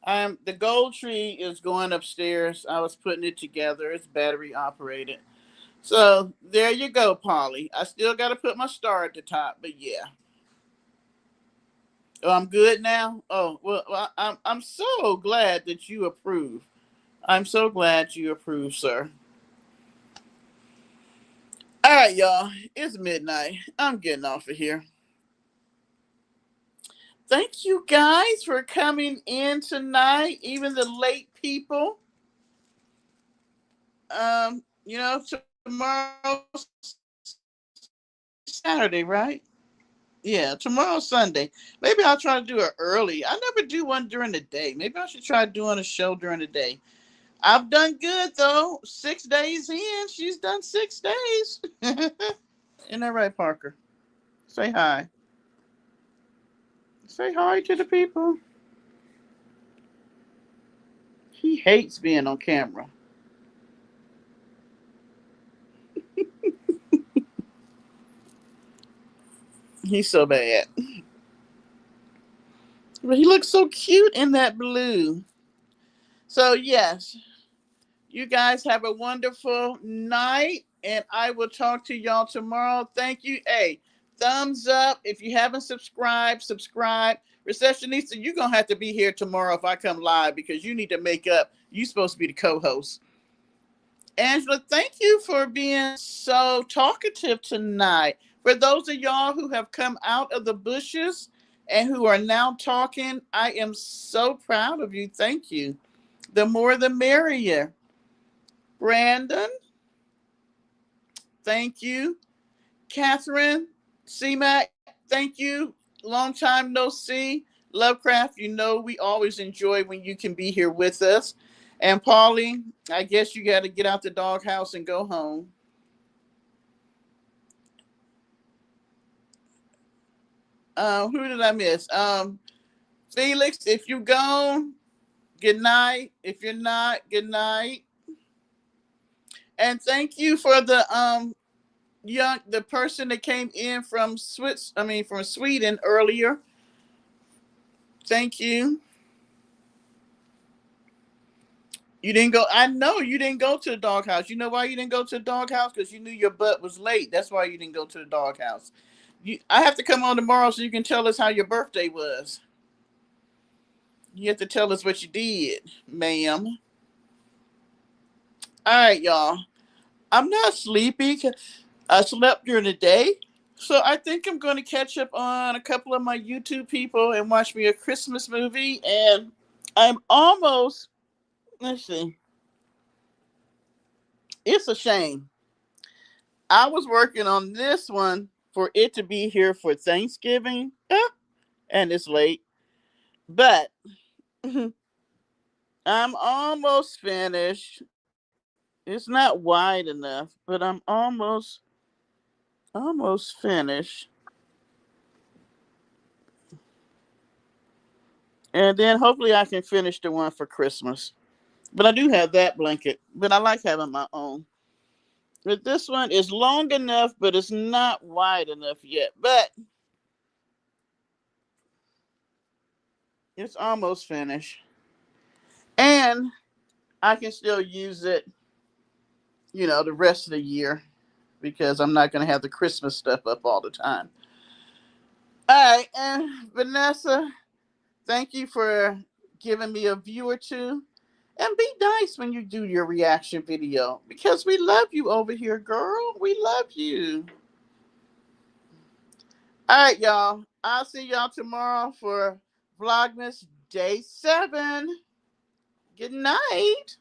The gold tree is going upstairs. I was putting it together. It's battery operated. So there you go, Polly. I still got to put my star at the top, but yeah. Oh, I'm good now. Oh well, I'm so glad that you approve. I'm so glad you approve, sir. All right, y'all. It's midnight. I'm getting off of here. Thank you guys for coming in tonight, even the late people. Tomorrow's Saturday, right? Yeah, tomorrow's Sunday. Maybe I'll try to do it early. I never do one during the day. Maybe I should try doing a show during the day. I've done good though. 6 days in, she's done 6 days. Isn't that right, Parker? Say hi. Say hi to the people. He hates being on camera. He's so bad. But he looks so cute in that blue. So, yes, you guys have a wonderful night, and I will talk to y'all tomorrow. Thank you. Hey, thumbs up. If you haven't subscribed, subscribe. Receptionista, you're going to have to be here tomorrow if I come live because you need to make up. You're supposed to be the co host. Angela, thank you for being so talkative tonight. For those of y'all who have come out of the bushes and who are now talking, I am so proud of you. Thank you. The more the merrier. Brandon, thank you. Catherine, CMAC, thank you. Long time no see. Lovecraft, you know we always enjoy when you can be here with us. And Paulie, I guess you got to get out the doghouse and go home. Who did I miss? Felix, if you gone, good night. If you're not, good night. And thank you for the person that came in from from Sweden earlier. Thank you. You didn't go. I know you didn't go to the doghouse. You know why you didn't go to the doghouse? Because you knew your butt was late. That's why you didn't go to the doghouse. I have to come on tomorrow so you can tell us how your birthday was. You have to tell us what you did, ma'am. All right, y'all. I'm not sleepy. I slept during the day. So I think I'm going to catch up on a couple of my YouTube people and watch me a Christmas movie. And I'm almost, let's see, it's a shame. I was working on this one for it to be here for Thanksgiving, and it's late. But I'm almost finished. It's not wide enough, but I'm almost finished. And then hopefully I can finish the one for Christmas. But I do have that blanket, but I like having my own. But this one is long enough, but it's not wide enough yet. But it's almost finished. And I can still use it, the rest of the year because I'm not going to have the Christmas stuff up all the time. All right. And Vanessa, thank you for giving me a view or two. And be nice when you do your reaction video because we love you over here, girl. We love you. All right, y'all. I'll see y'all tomorrow for Vlogmas Day 7. Good night.